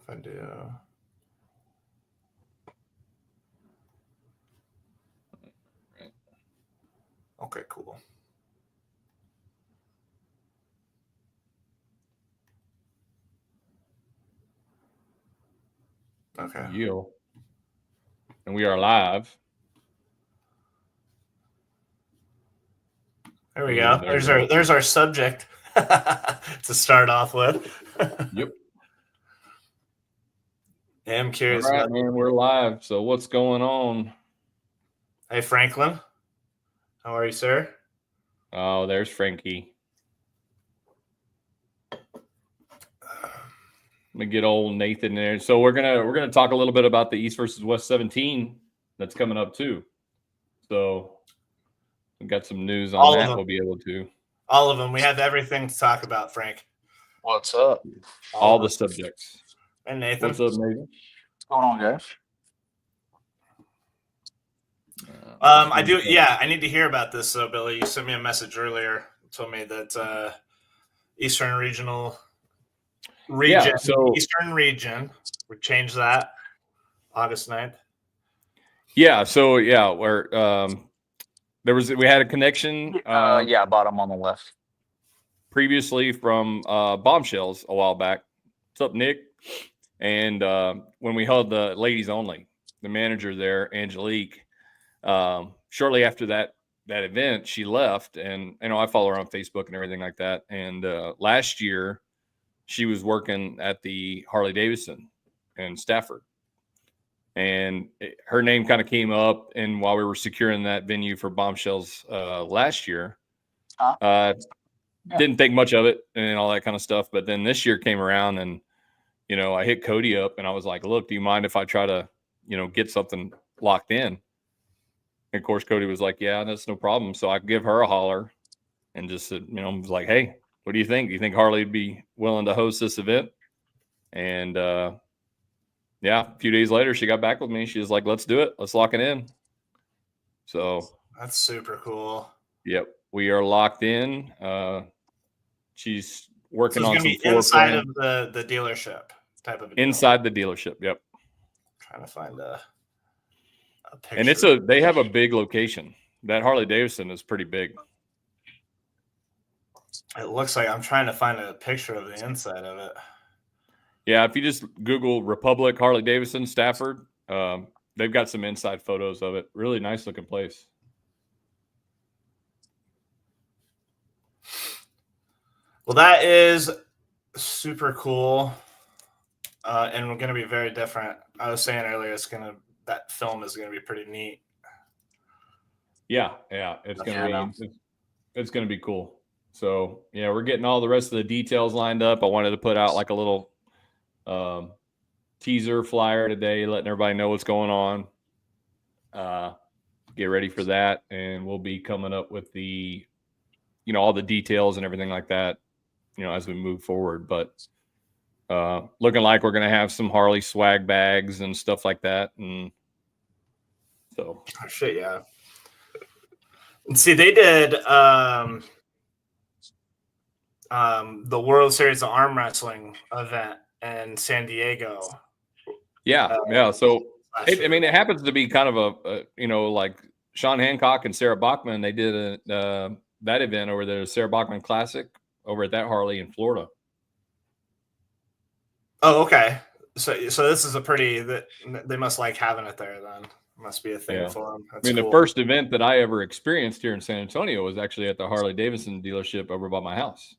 If I do. Okay, cool. Okay. Yo. And we are live. There we go. There's our subject to start off with. Yep. Yeah, I'm curious. All right, man, we're live. So what's going on? Hey, Franklin. How are you, sir? Oh, there's Frankie. Let me get old Nathan there. So we're gonna talk a little bit about the East versus West 17 that's coming up too. So we got some news on that. We'll be able to. All of them. We have everything to talk about, Frank. What's up? All the subjects. And Nathan. What's up, Nathan? What's going on, guys? I do. Yeah, I need to hear about this. So, Billy, you sent me a message earlier. Told me that Eastern region. Yeah, so Eastern region. We changed that August 9th. Yeah. So yeah, where we had a connection. Bottom on the left. Previously from Bombshells a while back. What's up, Nick? And when we held the ladies only, the manager there, Angelique, shortly after that event, she left, and I follow her on Facebook and everything like that. And last year, she was working at the Harley Davidson in Stafford, and her name kind of came up. And while we were securing that venue for Bombshells last year, didn't think much of it and all that kind of stuff. But then this year came around, and I hit Cody up, and I was like, "Look, do you mind if I try to, get something locked in?" And of course, Cody was like, "Yeah, that's no problem." So I give her a holler, and just said, was like, "Hey, what do you think? Do you think Harley would be willing to host this event?" And a few days later, she got back with me. She was like, "Let's do it. Let's lock it in." So that's super cool. Yep, we are locked in. She's working on some inside of the dealership type of inside the dealership. Yep. I'm trying to find a picture. And they have a big location. That Harley Davidson is pretty big. It looks like I'm trying to find a picture of the inside of it. Yeah, if you just Google Republic Harley Davidson Stafford, they've got some inside photos of it. Really nice looking place. Well, that is super cool, and we're going to be very different. I was saying earlier, that film is going to be pretty neat. Yeah, it's going to be cool. So yeah, we're getting all the rest of the details lined up. I wanted to put out like a little teaser flyer today, letting everybody know what's going on. Get ready for that, and we'll be coming up with the, all the details and everything like that, as we move forward. But looking like we're going to have some Harley swag bags and stuff like that. And so. Oh, shit, yeah. And see, they did the World Series of Armwrestling event in San Diego. Yeah. So, it happens to be kind of a like Sean Hancock and Sarah Bachman, they did that event over there, Sarah Bachman Classic, over at that Harley in Florida. Oh, okay. So this is they must like having it there then. Must be a thing for them. That's cool. The first event that I ever experienced here in San Antonio was actually at the Harley Davidson dealership over by my house.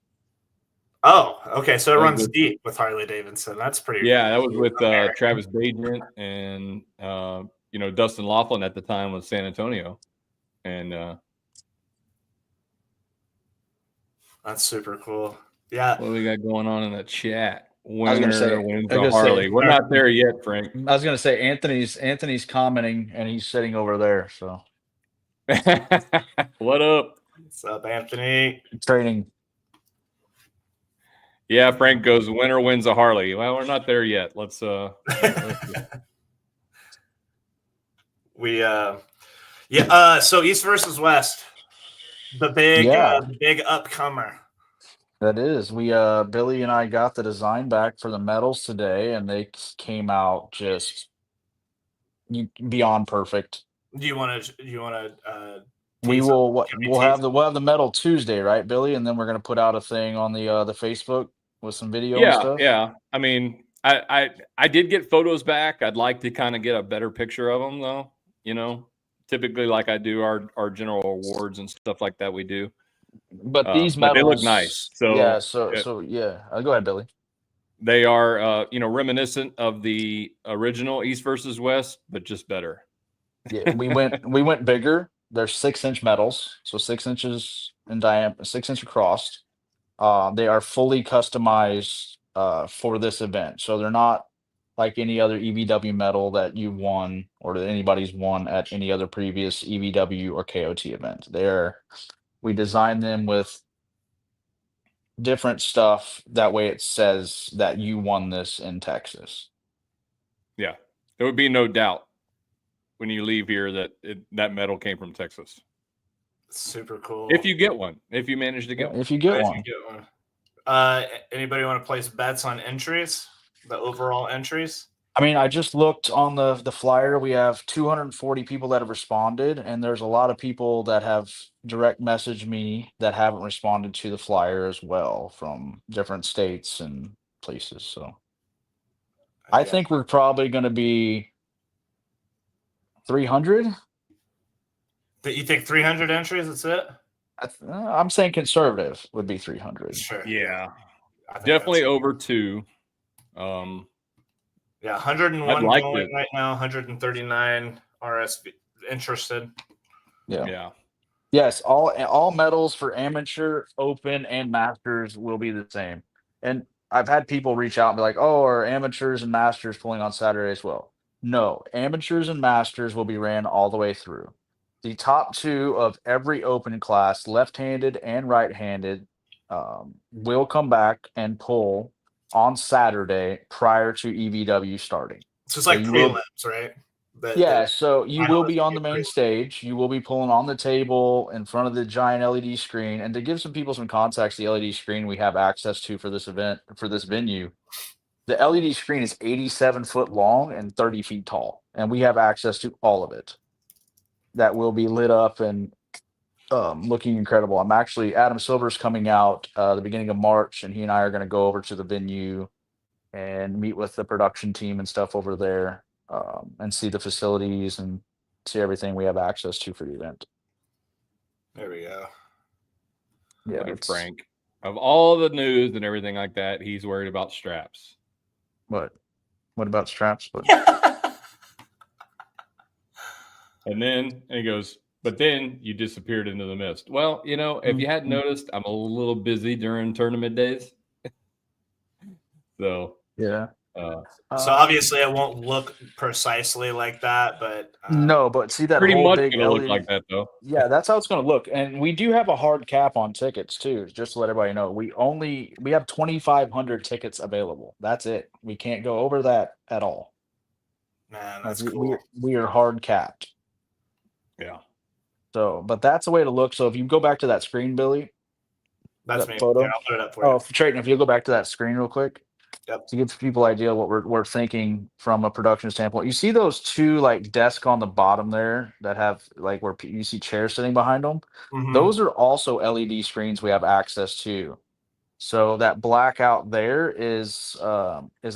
Oh, okay. So it runs deep with Harley Davidson. That's pretty. Yeah, that was with Travis Bagent and Dustin Laughlin at the time was San Antonio, and that's super cool. Yeah. What do we got going on in the chat? Wins Harley. We're not there yet, Frank. I was going to say Anthony's commenting, and he's sitting over there. So, what up? What's up, Anthony? Training. Yeah, Frank goes, winner wins a Harley. Well, we're not there yet. Let's so East versus West, the big upcomer. That is. We Billy and I got the design back for the medals today, and they came out just beyond perfect. Do you want to? We tease them? will Can we we'll tease? have the medal Tuesday, right, Billy? And then we're gonna put out a thing on the Facebook with some video and Yeah, stuff. yeah. I mean, I did get photos back. I'd like to kind of get a better picture of them, though. You know, typically like I do our general awards and stuff like that. We do, But these but they look nice. medals, yeah. So So yeah. Go ahead, Billy. they are, reminiscent of the original East versus West, but just better. Yeah, we went bigger. They're 6-inch medals, so 6 inches in diameter, 6 inch across. They are fully customized for this event, so they're not like any other EVW medal that you won or that anybody's won at any other previous EVW or KOT event. We designed them with different stuff. That way, it says that you won this in Texas. Yeah, there would be no doubt when you leave here that that medal came from Texas. Super cool. If you get one, if you manage to get one. If you get one. Anybody want to place bets on entries? The overall entries? I mean, I just looked on the flyer. We have 240 people that have responded, and there's a lot of people that have direct messaged me that haven't responded to the flyer as well from different states and places. So I think we're probably going to be 300. You think 300 entries? That's it? I'm saying conservative would be 300. Sure. Yeah, definitely over 2. Yeah, 101 I'd like going to. right now, 139 RSV interested. Yeah. Yes, all medals for amateur, open, and masters will be the same. And I've had people reach out and be like, "Oh, are amateurs and masters pulling on Saturday as well?" No, amateurs and masters will be ran all the way through. The top 2 of every open class, left-handed and right-handed, will come back and pull on Saturday prior to EVW starting. So it's like prelims, right? So you will be on the main stage. You will be pulling on the table in front of the giant LED screen. And to give some people some context, the LED screen we have access to for this event, for this venue, the LED screen is 87 foot long and 30 feet tall. And we have access to all of it. That will be lit up and looking incredible. Adam Silver's coming out the beginning of March, and he and I are going to go over to the venue and meet with the production team and stuff over there, and see the facilities and see everything we have access to for the event. There we go. Yeah, Look at Frank. Of all the news and everything like that, he's worried about straps. What about straps? And then he goes, but then you disappeared into the mist. Well, if you hadn't noticed, I'm a little busy during tournament days. So yeah. So obviously it won't look precisely like that, but no, but see that pretty whole much big gonna LED look like that though. Yeah, that's how it's going to look. And we do have a hard cap on tickets too, just to let everybody know. We have 2,500 tickets available. That's it. We can't go over that at all. Man, that's cool. We are hard capped. Yeah. So, but that's the way to look. So if you go back to that screen, Billy, that's me. Photo. Yeah, I'll put it up for you. Oh, Trayton, if you go back to that screen real quick. Yep. To give people an idea what we're thinking from a production standpoint. You see those 2 like desks on the bottom there that have like where you see chairs sitting behind them. Mm-hmm. Those are also LED screens we have access to. So that blackout there is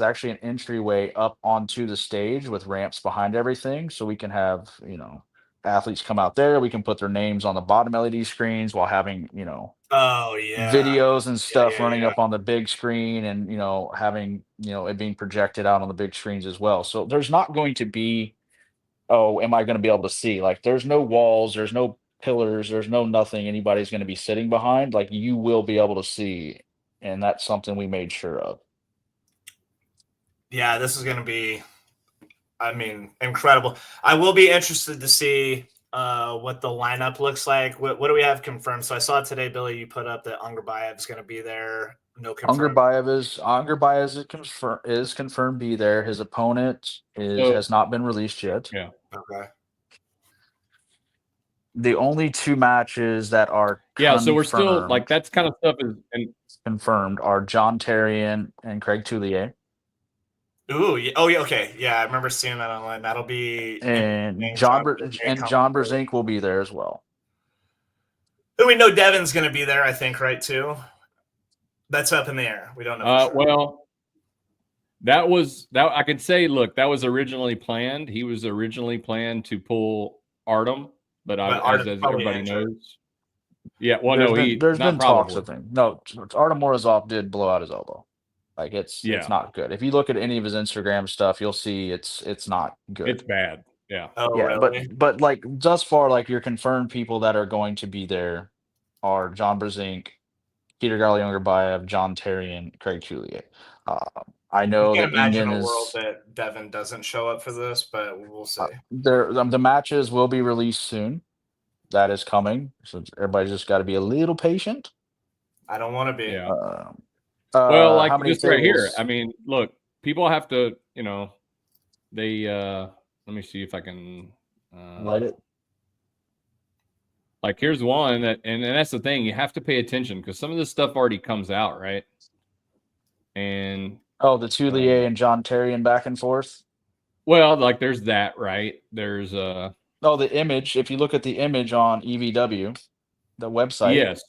actually an entryway up onto the stage with ramps behind everything. So we can have athletes come out there. We can put their names on the bottom LED screens while having oh yeah, videos and stuff running up on the big screen, and having it being projected out on the big screens as well. So there's not going to be, oh, am I going to be able to see? Like there's no walls, there's no pillars, there's no nothing anybody's going to be sitting behind. Like you will be able to see, and that's something we made sure of. Yeah, this is going to be, incredible. I will be interested to see what the lineup looks like. What do we have confirmed? So I saw today, Billy, you put up that Angerbayev is going to be there. No confirmed. Angerbayev is confirmed be there. His opponent has not been released yet. Yeah. Okay. The only 2 matches that are so we're still like that's kind of stuff is, and confirmed are John Terrian and Craig Tullier. Ooh, oh yeah, okay, yeah, I remember seeing that online. That'll be And interesting. John Very John complicated. Brzenk will be there as well. Who we know Devin's going to be there, I think, right too. That's up in the air. We don't know for sure. Well, that I could say, look, that was originally planned. He was originally planned to pull Artem, but as everybody knows, yeah. Well, there's been talks of him. No, Artem Morozov did blow out his elbow. Like it's not good. If you look at any of his Instagram stuff, you'll see it's not good. It's bad. Yeah. Oh, yeah, really? but like thus far, like your confirmed people that are going to be there are John Brzenk, Peter Galiungerbayev, John Terry, and Craig Tullier. I know that imagine Ingen a world is. that Devin doesn't show up for this, but we'll see. The matches will be released soon. That is coming, so everybody's just got to be a little patient. I don't want to be. Yeah. Well, like how many just right here. tables? I mean, look, people have to, they. Let me see if I can light it. Like here's one and that's the thing, you have to pay attention because some of this stuff already comes out, right? And the Tullier and John Terry and back and forth. Well, like there's that, right? There's the image. If you look at the image on EVW, the website. Yes,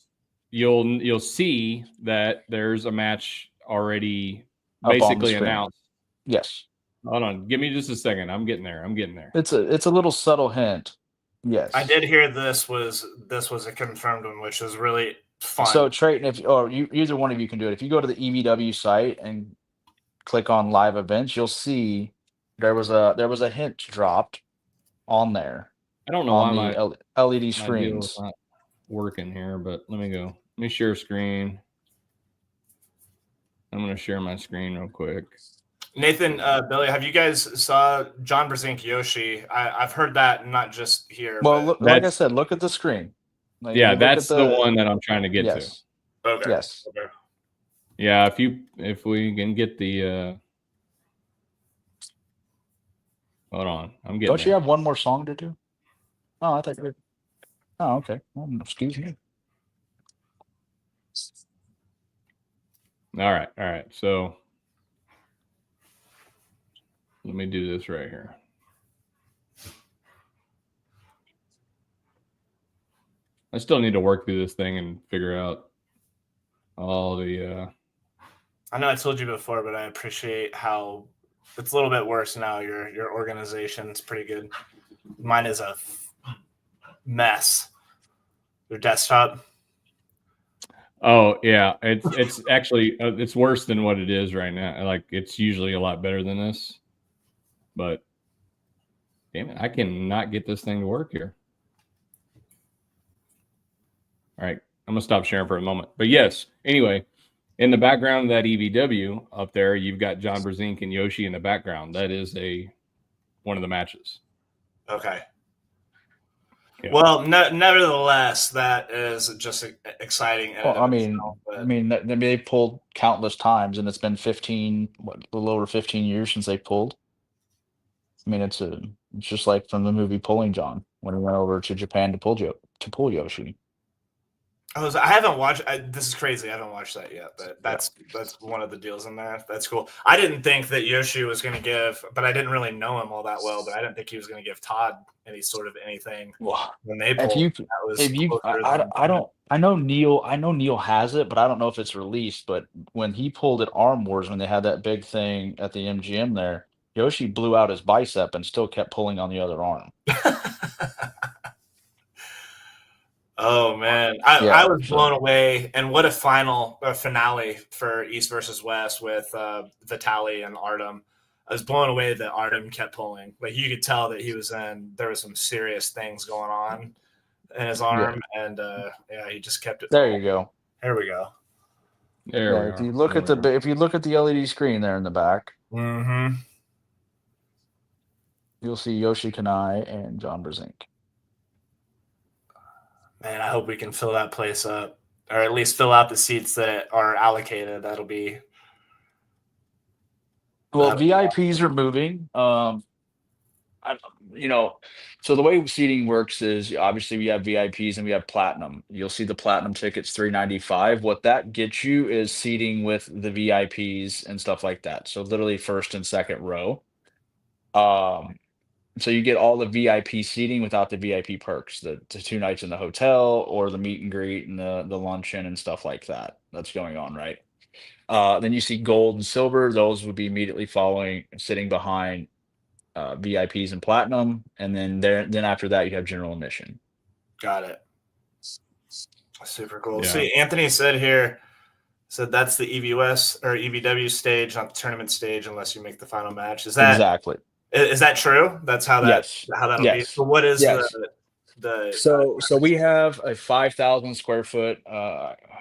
you'll see that there's a match already basically announced. Yes. Hold on, give me just a second. I'm getting there. It's a little subtle hint. Yes, I did hear this was a confirmed one, which is really fun. So Trayton, either one of you can do it. If you go to the EVW site and click on live events, you'll see there was a hint dropped on there. I don't know on why the my LED screens not working here, but let me share screen. I'm going to share my screen real quick. Nathan, Billy, have you guys saw John Brzenk Yoshi? I've heard that not just here. Well, like I said, look at the screen. Like, yeah, that's the one that I'm trying to get to. Okay. Yes. Okay. Yeah, if we can get the hold on, I'm getting. Don't you have one more song to do? Oh, I thought you were. Oh, okay. Excuse me. All right. So let me do this right here. I still need to work through this thing and figure out all the. I know I told you before, but I appreciate how it's a little bit worse now. Your organization's pretty good. Mine is a mess. Your desktop. Oh yeah, it's actually it's worse than what it is right now. Like it's usually a lot better than this, but damn it, I cannot get this thing to work here. All right, I'm gonna stop sharing for a moment. But yes, anyway, in the background of that EVW up there, you've got John Brzenk and Yoshi in the background. That is one of the matches. Okay. Yeah. Well, nevertheless, that is just exciting. Well, they pulled countless times, and it's been a little over 15 years since they pulled. I mean, it's just like from the movie Pulling John when he went over to Japan to pull Yoshi. I haven't watched. This is crazy. I haven't watched that yet, but that's one of the deals in there. That's cool. I didn't think that Yoshi was going to give, but I didn't really know him all that well. But I didn't think he was going to give Todd any sort of anything when they pulled. I know Neil has it, but I don't know if it's released. But when he pulled at Arm Wars, when they had that big thing at the MGM there, Yoshi blew out his bicep and still kept pulling on the other arm. Oh man, I was blown away, and what a finale for East versus West with Vitaly and Artem. I was blown away that Artem kept pulling. Like you could tell that there was some serious things going on in his arm, and he just kept it. There you go. Here we go. If you look at the LED screen there in the back, you'll see Yoshi Kanai and John Brzenk. Man, I hope we can fill that place up, or at least fill out the seats that are allocated. That'll be. Well, VIPs are moving. So the way seating works is obviously we have VIPs and we have platinum. You'll see the platinum tickets $395. What that gets you is seating with the VIPs and stuff like that. So literally first and second row. Um, so you get all the VIP seating without the VIP perks, the 2 nights in the hotel or the meet and greet and the luncheon and stuff like that. That's going on, right? Then you see gold and silver. Those would be immediately following, sitting behind VIPs and platinum, and then after that you have general admission. Got it. Super cool. Yeah. See, Anthony said that's the EVUS or EVW stage, not the tournament stage, unless you make the final match. Is that exactly? Is that true? That's how that'll be. So what is the so we have a 5,000 square foot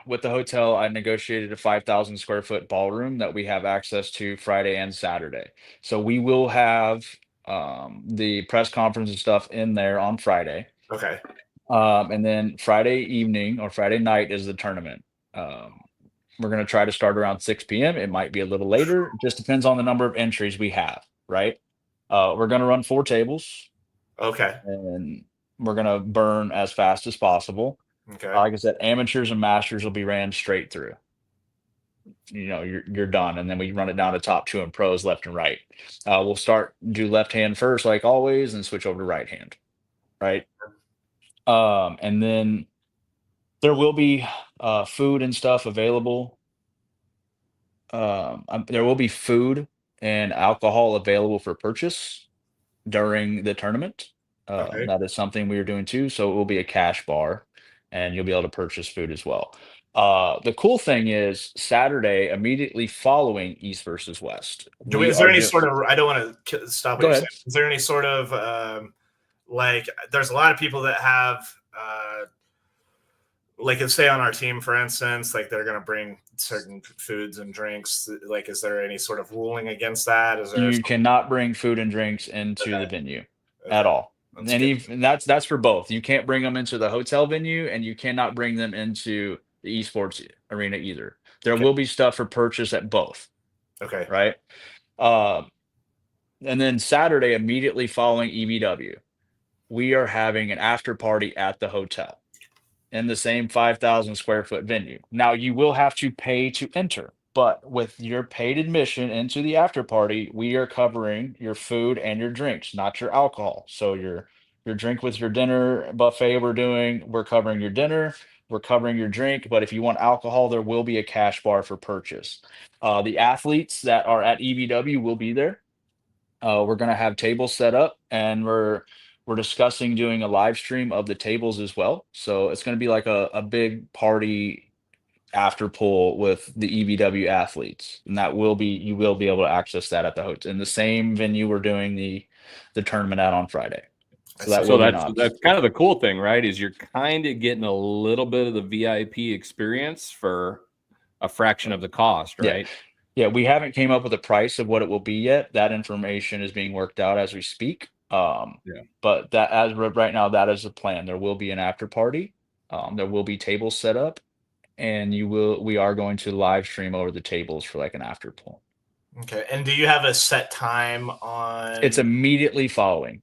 with the hotel. I negotiated a 5,000 square foot ballroom that we have access to Friday and Saturday. So we will have the press conference and stuff in there on Friday. Okay. And then Friday evening or Friday night is the tournament. We're going to try to start around 6 p.m. It might be a little later. It just depends on the number of entries we have, right? We're going to run 4 tables. Okay. And we're going to burn as fast as possible. Okay. Like I said, amateurs and masters will be ran straight through. You're done. And then we run it down to top 2 and pros left and right. We'll do left hand first, like always, and switch over to right hand. Right. And then there will be food and stuff available. There will be food and alcohol available for purchase during the tournament. Okay. That is something we are doing too. So it will be a cash bar, and you'll be able to purchase food as well. The cool thing is Saturday, immediately following East versus West. Is there any sort of? I don't want to stop. What Go you're ahead. saying. Is there any sort of like? There's a lot of people that have. Like, if say on our team, for instance, like they're going to bring certain foods and drinks. Like, is there any sort of ruling against that? You cannot bring food and drinks into the venue at all. That's for both. You can't bring them into the hotel venue, and you cannot bring them into the esports arena either. There will be stuff for purchase at both. Okay. Right. And then Saturday, immediately following EVW, we are having an after party at the hotel in the same 5,000 square foot venue. Now, you will have to pay to enter, but with your paid admission into the after party, we are covering your food and your drinks, not your alcohol. So your drink with your dinner buffet we're covering your dinner, we're covering your drink, but if you want alcohol, there will be a cash bar for purchase. The athletes that are at EVW will be there. We're going to have tables set up, and we're discussing doing a live stream of the tables as well. So it's going to be like a big party after pool with the EVW athletes, and you will be able to access that at the hotel in the same venue we're doing the tournament at on Friday. So that's kind of the cool thing, right? Is you're kind of getting a little bit of the VIP experience for a fraction of the cost, right? Yeah, we haven't came up with a price of what it will be yet. That information is being worked out as we speak. But that as right now, that is the plan. There will be an after party. There will be tables set up, and we are going to live stream over the tables for like an after pool. Okay. And do you have a set time on? It's immediately following.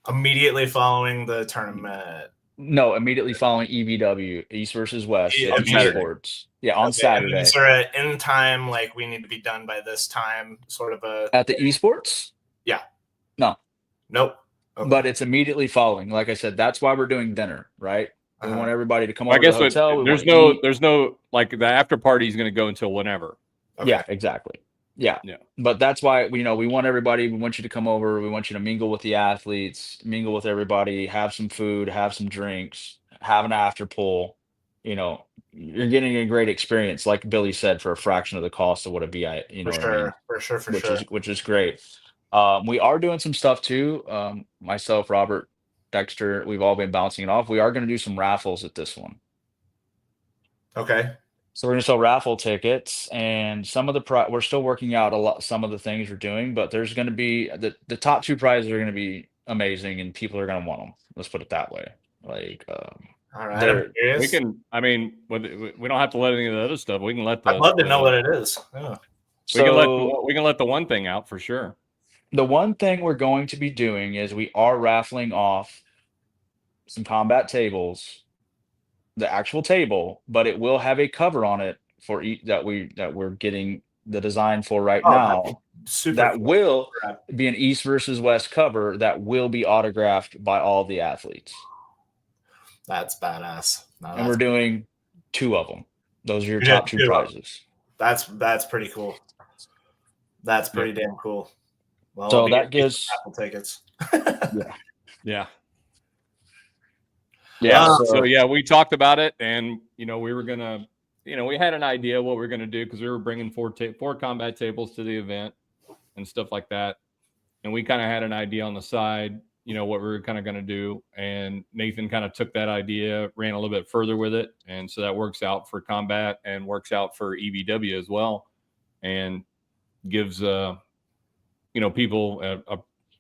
Immediately following the tournament. No, immediately following EVW, East versus West, esports. Yeah, on Saturday. Is there an end time, like we need to be done by this time, sort of at the esports? Yeah. No. Nope. Okay. But it's immediately following. Like I said, that's why we're doing dinner, right? We want everybody to come over to the hotel. There's no like the after party is going to go until whenever. Okay. Yeah, exactly. Yeah. But that's why we want everybody. We want you to come over. We want you to mingle with the athletes, mingle with everybody, have some food, have some drinks, have an after pool. You're getting a great experience, like Billy said, for a fraction of the cost of what a VI. For sure. Which is great. We are doing some stuff too. Myself, Robert, Dexter, we've all been bouncing it off. We are going to do some raffles at this one. Okay. So we're going to sell raffle tickets, and some of the we're still working out some of the things we're doing, but there's going to be the top 2 prizes are going to be amazing, and people are going to want them. Let's put it that way. Like, all right, we can. I mean, we don't have to let any of the other stuff. We can let. I'd love to know what it is. Yeah. We can let the one thing out for sure. The one thing we're going to be doing is we are raffling off some combat tables, the actual table, but it will have a cover on it for that we're getting the design for right now. Super that cool. will be an East versus West cover that will be autographed by all the athletes. That's badass. No, and we're doing 2 of them. Those are your You're top 2 prizes. That's pretty cool. That's pretty damn cool. Well, so that gives Apple tickets. Yeah. So yeah, we talked about it, and we were gonna, we had an idea what we were gonna do because we were bringing 4 combat tables to the event and stuff like that, and we kind of had an idea on the side, what we were kind of gonna do, and Nathan kind of took that idea, ran a little bit further with it, and so that works out for combat and works out for EVW as well, and gives people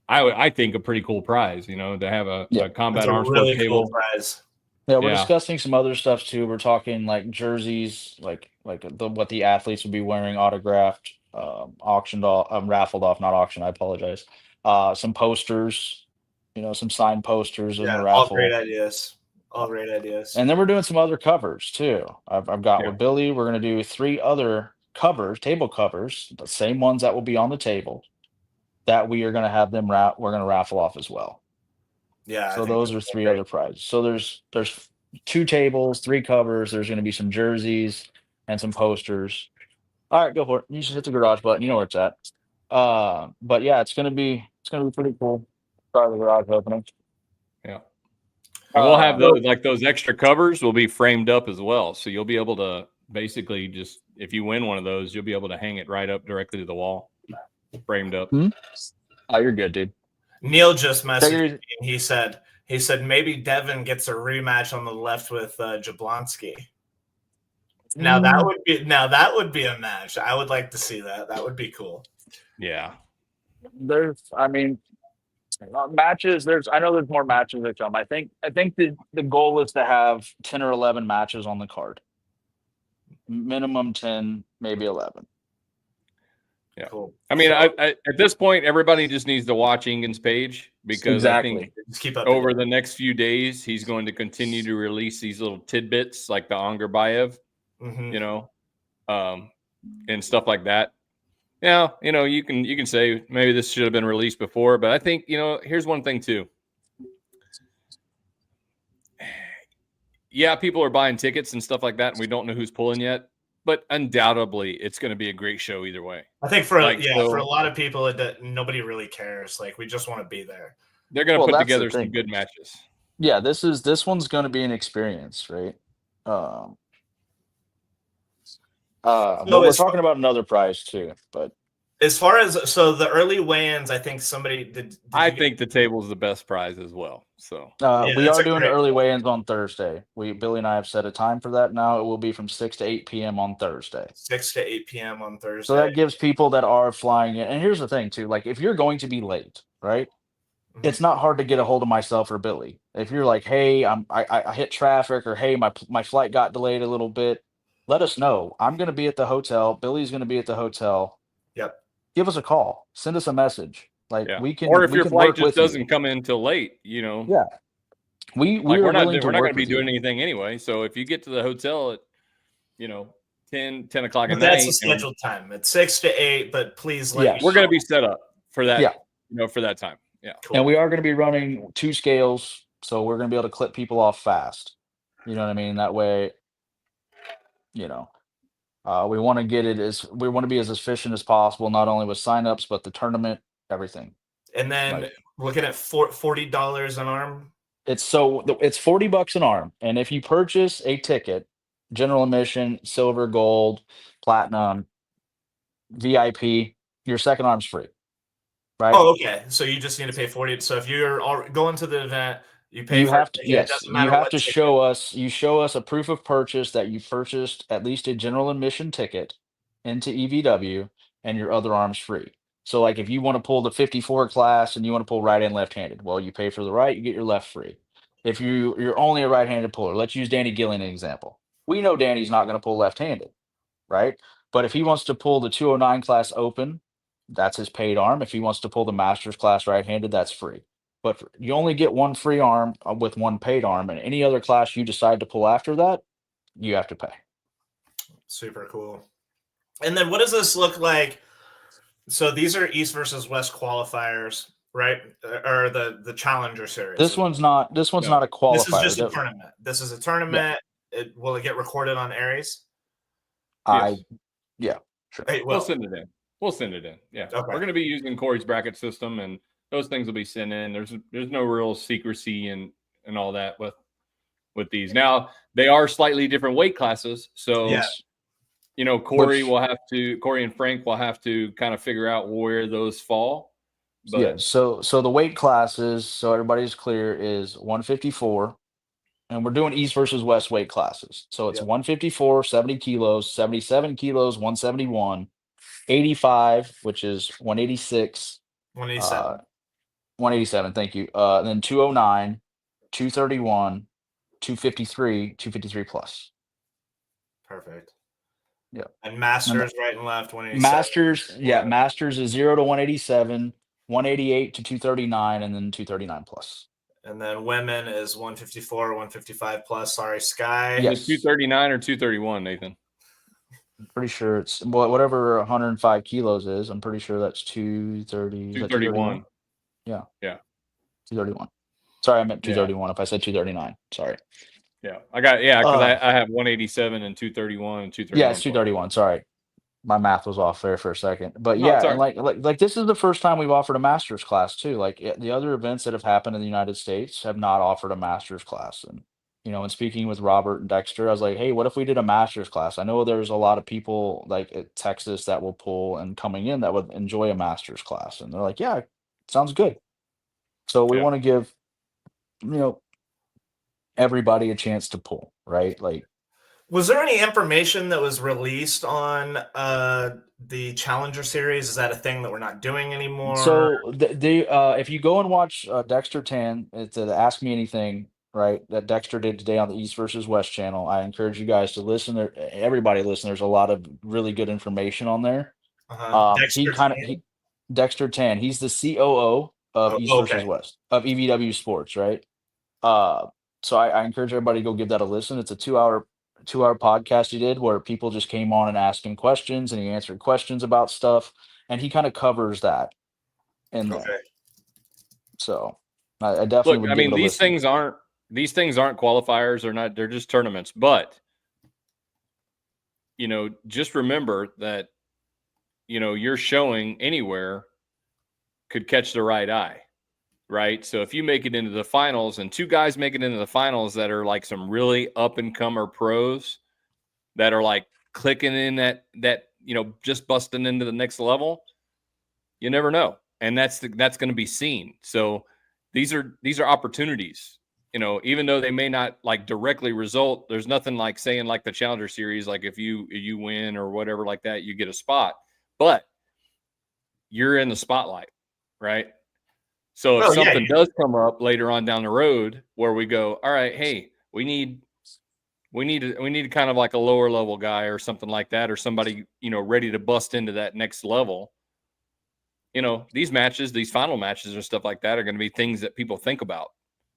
I think a pretty cool prize, to have a combat arms really table. Cool prize. Yeah, we're discussing some other stuff too. We're talking like jerseys, like what the athletes would be wearing, autographed, auctioned off, raffled off, not auctioned. I apologize. Some posters, some signed posters in the raffle. All great ideas. All great ideas. And then we're doing some other covers too. I've got with Billy. We're gonna do 3 other covers, table covers, the same ones that will be on the table, that we are gonna have them we're gonna raffle off as well. Yeah. So those are 3 other prizes. So there's 2 tables, 3 covers. There's going to be some jerseys and some posters. All right, go for it. You just hit the garage button. You know where it's at. But yeah, it's gonna be pretty cool. Start the garage opening. Yeah. And we'll have those extra covers will be framed up as well. So you'll be able to basically just, if you win one of those, you'll be able to hang it right up directly to the wall, framed up. Oh, you're good, dude. Neil just messaged me. He said maybe Devin gets a rematch on the left with Jablonski. Now that would be a match. I would like to see that. That would be cool. Yeah. Matches. I know there's more matches that come. I think the goal is to have 10 or 11 matches on the card. Minimum 10, maybe 11. Yeah. Cool. I mean, I at this point, everybody just needs to watch Ingen's page, because I think over the next few days, he's going to continue to release these little tidbits like the Angerbayev, and stuff like that. Yeah, you can say maybe this should have been released before, but I think, here's one thing too. Yeah, people are buying tickets and stuff like that, and we don't know who's pulling yet. But undoubtedly, it's going to be a great show either way. I think for a lot of people, nobody really cares. Like, we just want to be there. They're going to put together some good matches. Yeah, this one's going to be an experience, right? But we're talking about another prize too. But as far as the early weigh-ins, I think somebody did. I think the table is the best prize as well. So we are doing the early weigh-ins on Thursday. Billy and I have set a time for that now. It will be from 6 to 8 p.m. on Thursday. 6 to 8 p.m. on Thursday. So that gives people that are flying in. And here's the thing too: like, if you're going to be late, right? Mm-hmm. It's not hard to get a hold of myself or Billy. If you're like, hey, I hit traffic, or hey, my flight got delayed a little bit, let us know. I'm going to be at the hotel. Billy's going to be at the hotel. Yep. Give us a call. Send us a message. Like, we can. Or if your flight just doesn't come in till late, Yeah. we're not going to be doing anything anyway. So if you get to the hotel at 10 o'clock at night, that's the scheduled time. It's 6 to 8, but please let we're going to be set up for that. Yeah. For that time. Yeah. Cool. And we are going to be running 2 scales, so we're going to be able to clip people off fast. You know what I mean? That way, we want to be as efficient as possible, not only with signups, but the tournament, everything. And then looking at $40 an arm. It's $40 an arm, and if you purchase a ticket, general admission, silver, gold, platinum, VIP, your second arm's free. Right? Oh, okay. So you just need to pay $40. So if you're going to the event, you pay. You have to show us. You show us a proof of purchase that you purchased at least a general admission ticket into EVW, and your other arm's free. So, like, if you want to pull the 54 class and you want to pull right and left-handed, well, you pay for the right, you get your left free. If you're only a right-handed puller, let's use Danny Gillian as an example. We know Danny's not going to pull left-handed, right? But if he wants to pull the 209 class open that's his paid arm. If he wants to pull the Masters class right-handed, that's free. But you only get one free arm with one paid arm, and any other class you decide to pull after that, you have to pay. Super cool. And then what does this look like? So these are East versus West qualifiers, right? Or the Challenger Series. This one's not a qualifier. This is just a tournament. This is a tournament. Yeah. Will it get recorded on Aries? Yeah, sure. Hey, we'll send it in. Yeah. Okay. We're going to be using Corey's bracket system, and those things will be sent in. There's no real secrecy and all that with these. Now, they are slightly different weight classes. So, Corey and Frank will have to kind of figure out where those fall. But, yeah. So the weight classes, so everybody's clear, is 154. And we're doing East versus West weight classes. So it's 154, 70 kilos, 77 kilos, 171, 85, which is 186. 187, thank you. And then 209, 231, 253, 253 plus. Perfect. Yeah. And Masters right and left, 187. Masters is 0 to 187, 188 to 239, and then 239 plus. And then women is 154, 155 plus. Sorry, Sky. Yes. 239 or 231, Nathan? I'm pretty sure it's whatever 105 kilos is. I'm pretty sure that's 230. 231. Yeah. 231. Sorry, I meant 231. If I said 239, sorry. Yeah, because I have 187 and 231 and 231. Yeah, it's 231. Sorry. My math was off there for a second, but and like this is the first time we've offered a master's class too. Like the other events that have happened in the United States have not offered a master's class. And and speaking with Robert and Dexter, I was like, hey, what if we did a master's class? I know there's a lot of people like at Texas that will pull and coming in that would enjoy a master's class, and they're like, yeah, sounds good. So we want to give everybody a chance to pull, right? Like, was there any information that was released on the Challenger Series? Is that a thing that we're not doing anymore? So if you go and watch Dexter Tan, it's the Ask Me Anything, right, that Dexter did today on the East versus West channel. I encourage you guys to listen. Everybody listen. There's a lot of really good information on there. Dexter Tan. He's the COO of East versus West of EVW Sports, right? So I encourage everybody to go give that a listen. It's a 2-hour podcast he did where people just came on and asked him questions, and he answered questions about stuff, and he kind of covers that in there. So I definitely would give it a these things aren't qualifiers. They're just tournaments. But just remember that your showing anywhere could catch the right eye. Right. So if you make it into the finals and two guys make it into the finals that are like some really up and comer pros that are like clicking in that just busting into the next level, you never know. And that's going to be seen. So these are opportunities, even though they may not like directly result. There's nothing like saying like the Challenger Series, like if you win or whatever like that, you get a spot, but you're in the spotlight, right? So if something does come up later on down the road where we go, all right, hey, we need kind of like a lower level guy or something like that, or somebody, ready to bust into that next level. These matches, these final matches and stuff like that are going to be things that people think about.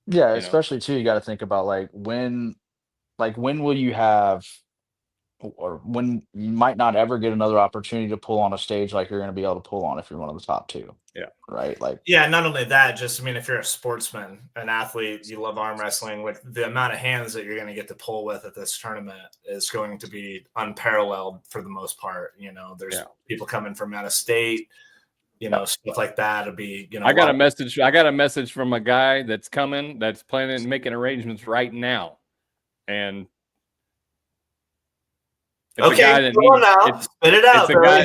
Yeah, especially too, you got to think about when will you have, or when you might not ever get another opportunity to pull on a stage like you're going to be able to pull on if you're one of the top two. Yeah. Right. Not only that, if you're a sportsman, an athlete, you love arm wrestling, with the amount of hands that you're going to get to pull with at this tournament is going to be unparalleled for the most part. There's people coming from out of state, stuff like that. It'll be, I got a message from a guy that's coming, that's planning and making arrangements right now. And it's a guy that spit it out. It's a guy.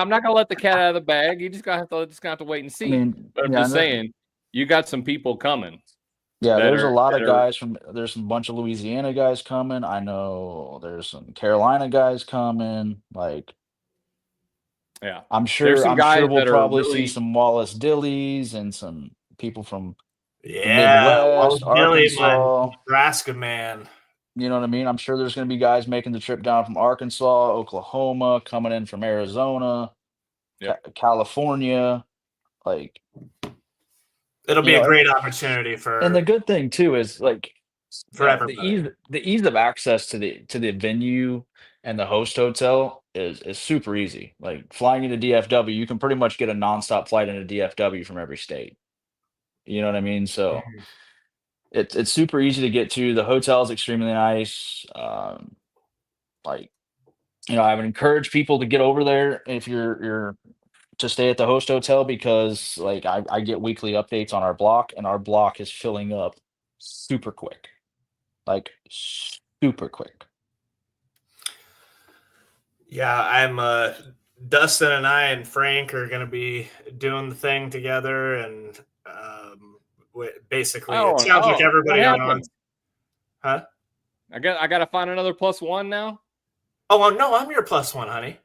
I'm not gonna let the cat out of the bag. You just gonna have to wait and see. But I'm just saying, you got some people coming. Yeah, there's a lot of guys there's a bunch of Louisiana guys coming. I know there's some Carolina guys coming. I'm sure we'll probably see some Wallace Dillies and some people from the Midwest, Arkansas, Nebraska, man. You know what I mean? I'm sure there's going to be guys making the trip down from Arkansas, Oklahoma, coming in from Arizona. California, like it'll be a great opportunity for. And the good thing too is like the ease of access to the venue and the host hotel is super easy. Like flying into DFW, you can pretty much get a nonstop flight into DFW from every state. You know what I mean? So it's super easy to get to. The hotel is extremely nice. Like I would encourage people to get over there if you're to stay at the host hotel because like I get weekly updates on our block and our block is filling up super quick. Like super quick. Yeah, I'm Dustin and I and Frank are going to be doing the thing together, and basically it sounds like everybody on. Huh? I got to find another +1 now. Oh well, no, I'm your +1, honey.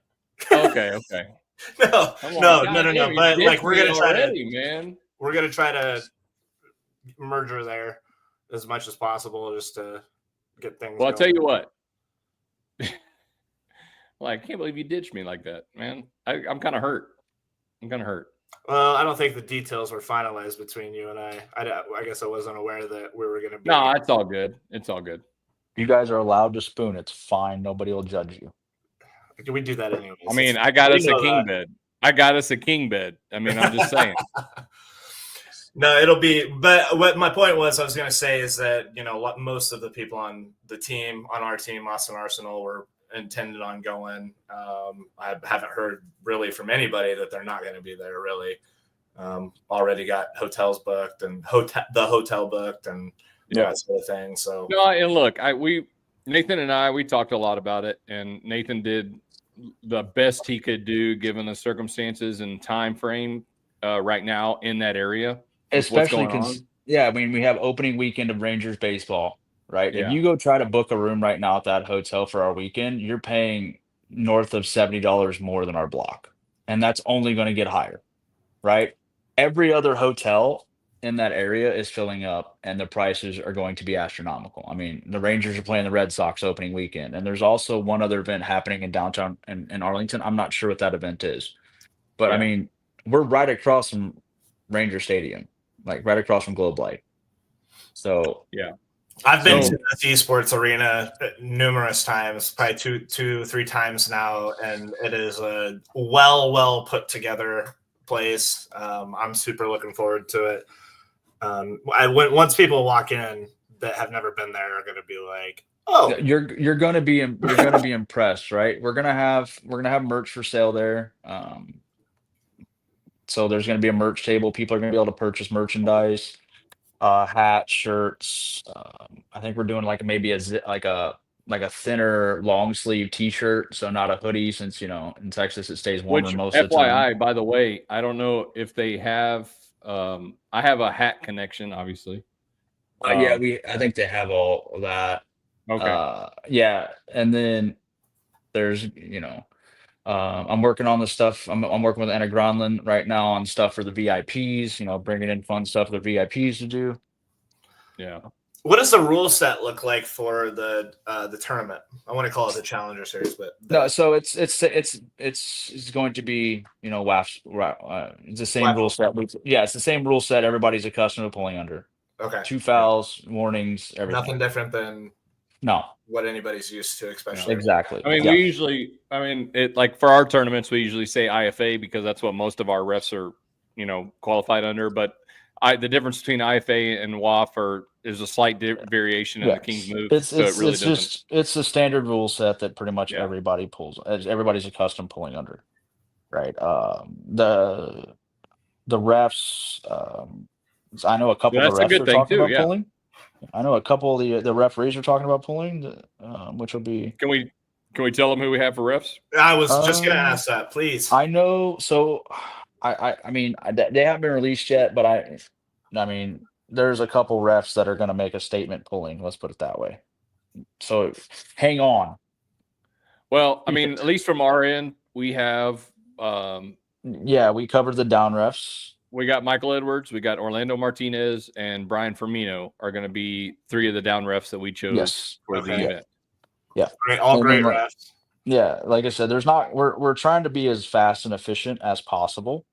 Okay. No. But like we're gonna try man. We're gonna try to merge her there as much as possible, just to get things. Well, I'll tell you what. I can't believe you ditched me like that, man. I'm kind of hurt. Well, I don't think the details were finalized between you and I. I guess I wasn't aware that we were going to be. No, it's all good. It's all good. You guys are allowed to spoon. It's fine. Nobody will judge you. We do that anyways. I mean, I got us a king bed. I mean, I'm just saying. No, it'll be. But what my point was, I was going to say is that most of the people on the team, on our team, Austin Arsenal, were intended on going. I haven't heard really from anybody that they're not going to be there. Really, already got hotels booked and the hotel booked and that sort of thing. So no, and look, Nathan and I we talked a lot about it, and Nathan did the best he could do given the circumstances and time frame right now in that area. Especially because I mean we have opening weekend of Rangers baseball. Right. Yeah. If you go try to book a room right now at that hotel for our weekend, you're paying north of $70 more than our block. And that's only going to get higher. Right. Every other hotel in that area is filling up and the prices are going to be astronomical. I mean, the Rangers are playing the Red Sox opening weekend. And there's also one other event happening in downtown in Arlington. I'm not sure what that event is. But I mean, we're right across from Ranger Stadium, like right across from Globe Light. So, I've been to the esports arena numerous times, probably two, 3 times now, and it is a well put together place. I'm super looking forward to it. Once people walk in that have never been there are going to be like, "Oh, you're going to be impressed, right?" We're gonna have merch for sale there. So there's going to be a merch table. People are going to be able to purchase merchandise. Hats, shirts. I think we're doing maybe a thinner long sleeve T-shirt, so not a hoodie, since in Texas it stays warmer most of the time. FYI, by the way, I don't know if they have. I have a hat connection, obviously. I think they have all of that. Okay. And then there's I'm working on the stuff. I'm working with Anna Gronlund right now on stuff for the VIPs. Bringing in fun stuff for the VIPs to do. Yeah. What does the rule set look like for the tournament? I want to call it the Challenger Series, but no. So it's going to be WAF. It's the same rule set. It's the same rule set. Everybody's accustomed to pulling under. Okay. 2 fouls, warnings, everything. Nothing different than what anybody's used to, especially. Exactly. I mean, we usually, for our tournaments, we usually say IFA because that's what most of our refs are, qualified under. But the difference between IFA and WAF is a slight variation in the King's move. It's the standard rule set that pretty much everybody pulls. Everybody's accustomed pulling under, right? The refs. I know a couple of the refs are talking about pulling. I know a couple of the referees are talking about pulling, which will be. Can we tell them who we have for refs? I was just going to ask that, please. I know. So, I mean, they haven't been released yet, but I mean, there's a couple refs that are going to make a statement pulling. Let's put it that way. So, hang on. Well, I mean, at least from our end, we have. We covered the down refs. We got Michael Edwards, we got Orlando Martinez, and Brian Firmino are going to be 3 of the down refs that we chose for the event. Yeah, all great refs. Yeah, like I said, we're trying to be as fast and efficient as possible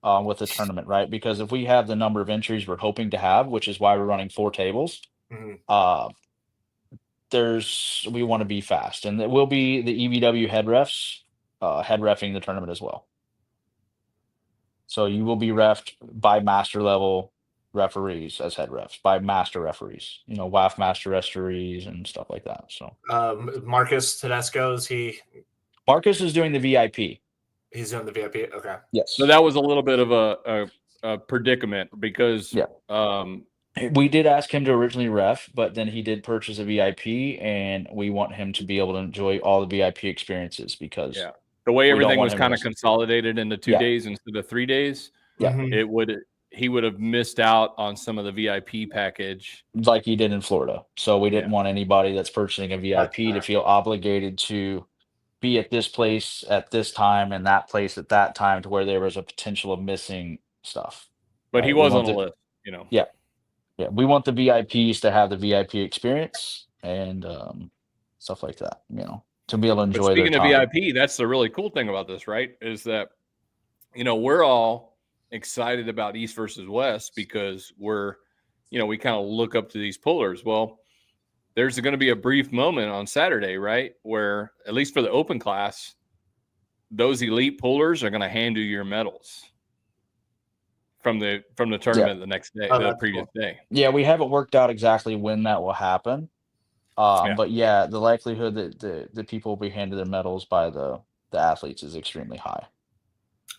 with the tournament, right? Because if we have the number of entries we're hoping to have, which is why we're running 4 tables, Mhm. we want to be fast, and it will be the EVW head refs head refing the tournament as well. So you will be refed by master level referees as head refs, by master referees, WAF master referees and stuff like that. So Marcus Tedesco, Marcus is doing the VIP. He's doing the VIP. Okay. Yes. So that was a little bit of a predicament because we did ask him to originally ref, but then he did purchase a VIP, and we want him to be able to enjoy all the VIP experiences because the way everything was kind of consolidated into 2 days instead of 3 days, he would have missed out on some of the VIP package like he did in Florida. So we didn't want anybody that's purchasing a VIP to feel obligated to be at this place at this time and that place at that time to where there was a potential of missing stuff. But he was on the list, Yeah. We want the VIPs to have the VIP experience and stuff like that, to be able to enjoy their time. Speaking of VIP, that's the really cool thing about this, right? Is that, we're all excited about East versus West because we kind of look up to these pullers. Well, there's going to be a brief moment on Saturday, right, where at least for the open class, those elite pullers are going to hand you your medals from the tournament the next day, the previous day. Yeah, we haven't worked out exactly when that will happen. But the likelihood that the people will be handed their medals by the athletes is extremely high.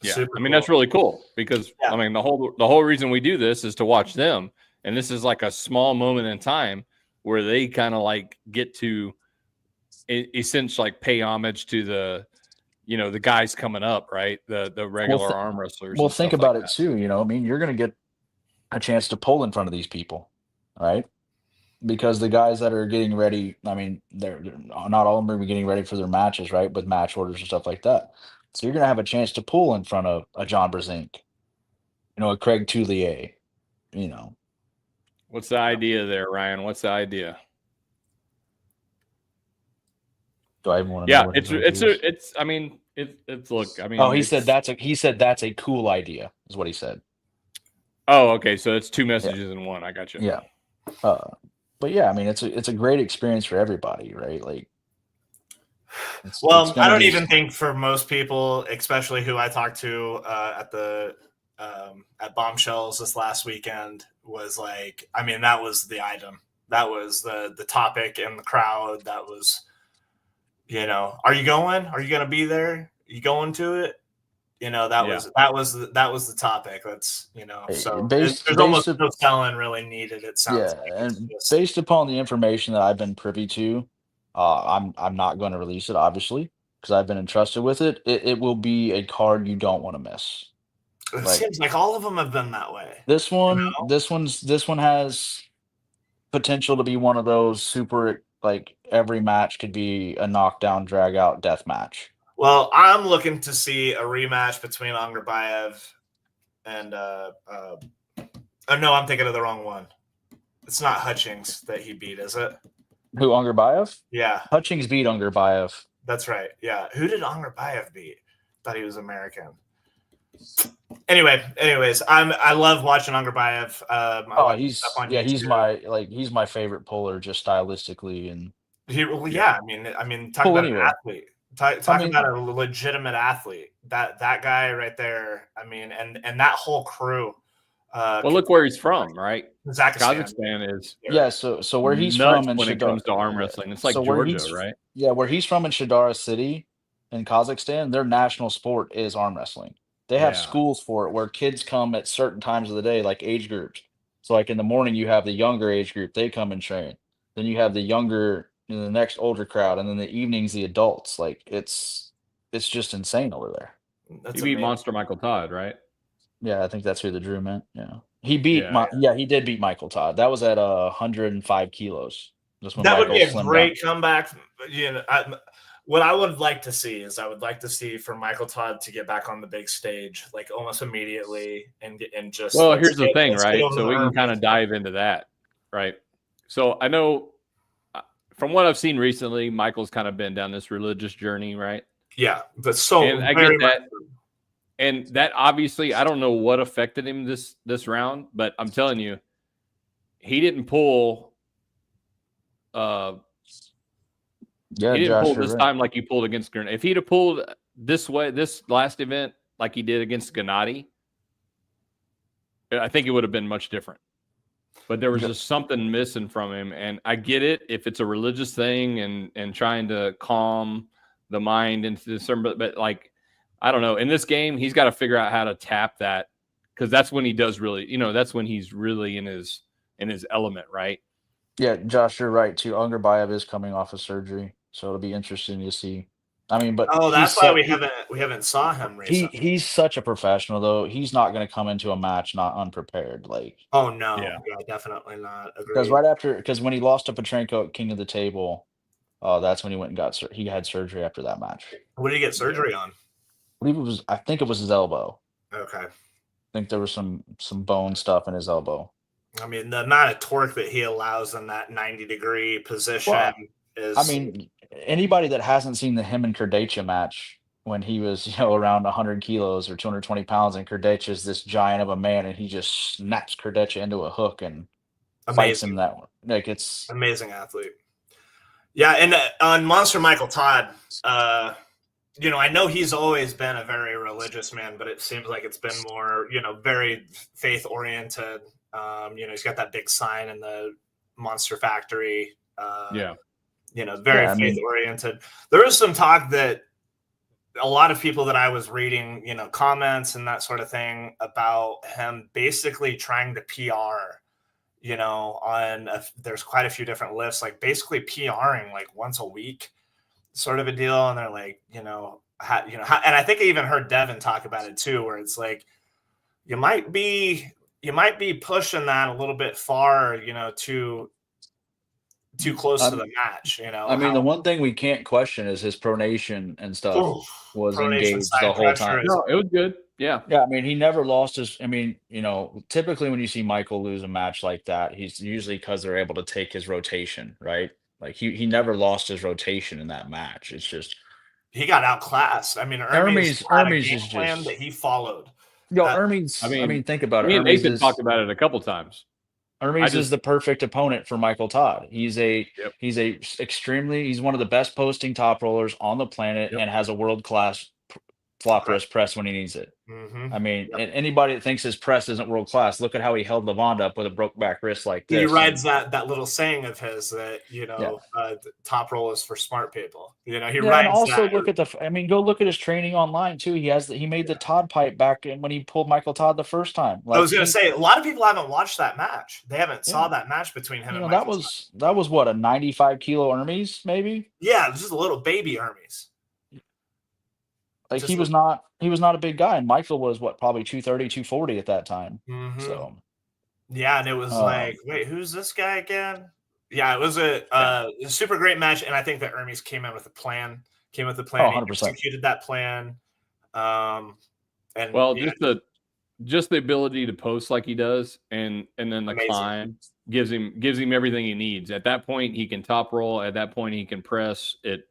Yeah, I mean, that's really cool because I mean, the whole reason we do this is to watch them. And this is like a small moment in time where they kind of like get to essentially like pay homage to the guys coming up, right? The regular arm wrestlers. Well, think about it too. I mean, you're going to get a chance to pull in front of these people, right? Because the guys that are getting ready, I mean, they're not all of them are getting ready for their matches, right? With match orders and stuff like that. So you're going to have a chance to pull in front of a John Brezink, a Craig Toulier, What's the idea there, Ryan? What's the idea? Do I even want to know? It's. I mean, it's. Look, I mean. Oh, he said that's a cool idea, is what he said. Oh, okay. So it's two messages in one. I got you. Yeah. But yeah, I mean, it's a great experience for everybody, right? Like. I don't even think for most people, especially who I talked to at Bombshells this last weekend, was like, I mean, that was the item. That was the topic in the crowd. That was, are you going? Are you going to be there? Are you going to it? That was the topic. That's, so there's almost no selling really needed. It sounds like. And based upon the information that I've been privy to, I'm not going to release it, obviously, because I've been entrusted with it. It will be a card you don't want to miss. It seems like all of them have been that way. This one has potential to be one of those super, like, every match could be a knockdown, drag out death match. Well, I'm looking to see a rematch between Angarbayev and oh no, I'm thinking of the wrong one. It's not Hutchings that he beat, is it? Who, Angarbayev? Yeah. Hutchings beat Angarbayev. That's right. Yeah. Who did Angarbayev beat? Thought he was American. Anyways, I love watching Angarbayev. He's my favorite puller, just stylistically, and I mean, talk about an athlete. Talk about a legitimate athlete. That guy right there. I mean, and that whole crew. Well, look where he's from, right? Kazakhstan is so where he's from when it comes to arm wrestling, it's like Georgia, right? Yeah, where he's from in Shadara City, in Kazakhstan, their national sport is arm wrestling. They have schools for it where kids come at certain times of the day, like age groups. So, like in the morning, you have the younger age group; they come and train. Then you have the younger, the next older crowd, and then the evenings, the adults. Like it's just insane over there. He beat Monster Michael Todd, right? Yeah, I think that's who the Drew meant. Yeah, he beat. He did beat Michael Todd. That was at 105 kilos. That would be a great comeback. What I would like to see is for Michael Todd to get back on the big stage, like almost immediately, and just. Well, here's the thing, right? So we can kind of dive into that, right? So I know from what I've seen recently, Michael's kind of been down this religious journey, right? Yeah, but and I get that. And that obviously, I don't know what affected him this round, but I'm telling you, he didn't pull. Yeah, he didn't Josh, pull this time like he pulled against Grenade. If he'd have pulled this last event like he did against Gennady, I think it would have been much different. But there was just something missing from him, and I get it if it's a religious thing and trying to calm the mind into this, but like, I don't know. In this game, he's got to figure out how to tap that, because that's when he does really, that's when he's really in his element, right? Yeah, Josh, you're right too. Ungerbayev is coming off of surgery, so it'll be interesting to see. I mean, but that's why we haven't saw him recently. He's such a professional, though. He's not going to come into a match not unprepared. Like, oh no, yeah, definitely not. Because when he lost to Petrenko at King of the Table, that's when he went and got he had surgery after that match. What did he get surgery on? I think it was his elbow. Okay. I think there was some bone stuff in his elbow. I mean, the amount of torque that he allows in that 90-degree position is. I mean, anybody that hasn't seen the him and Krdacha match when he was, around 100 kilos or 220 pounds, and Krdacha is this giant of a man, and he just snaps Krdacha into a hook and fights him that one. Like, it's amazing athlete. Yeah, and on Monster Michael Todd, I know he's always been a very religious man, but it seems like it's been more, very faith oriented. He's got that big sign in the Monster Factory. Very faith oriented. There was some talk that a lot of people that I was reading, comments and that sort of thing about him basically trying to PR, there's quite a few different lists, like basically PRing like once a week sort of a deal. And they're like, and I think I even heard Devin talk about it too, where it's like, you might be pushing that a little bit far, too close to the match, I mean, the one thing we can't question is his pronation and stuff was engaged the whole time. No, it was good. Yeah. Yeah, I mean, he never lost his. I mean, typically when you see Michael lose a match like that, he's usually because they're able to take his rotation, right? Like he never lost his rotation in that match. It's just he got outclassed. I mean, Hermes is plan that he followed. Hermes. I mean, think about it. Nathan talked about it a couple times. Hermes is the perfect opponent for Michael Todd. He's one of the best posting top rollers on the planet and has a world-class flop wrist press when he needs it. Mm-hmm. I mean, anybody that thinks his press isn't world-class, look at how he held Levanda up with a broke back wrist like this. He rides that little saying of his that, top roll is for smart people. He rides and also that. Go look at his training online too. He made the Todd pipe back when he pulled Michael Todd the first time. Like, I was going to say, a lot of people haven't watched that match. They haven't saw that match between him and Michael. That was what, a 95 kilo Hermes, maybe? Yeah, it was just a little baby Hermes. Like, he was not a big guy, and Michael was probably 230, 240 at that time. Mm-hmm. So yeah, and it was like, wait, who's this guy again? Yeah, it was a super great match, and I think that Hermes came with a plan. 100%. Executed that plan. Just the ability to post like he does, and then the climb gives him everything he needs. At that point, he can top roll. At that point, he can press it.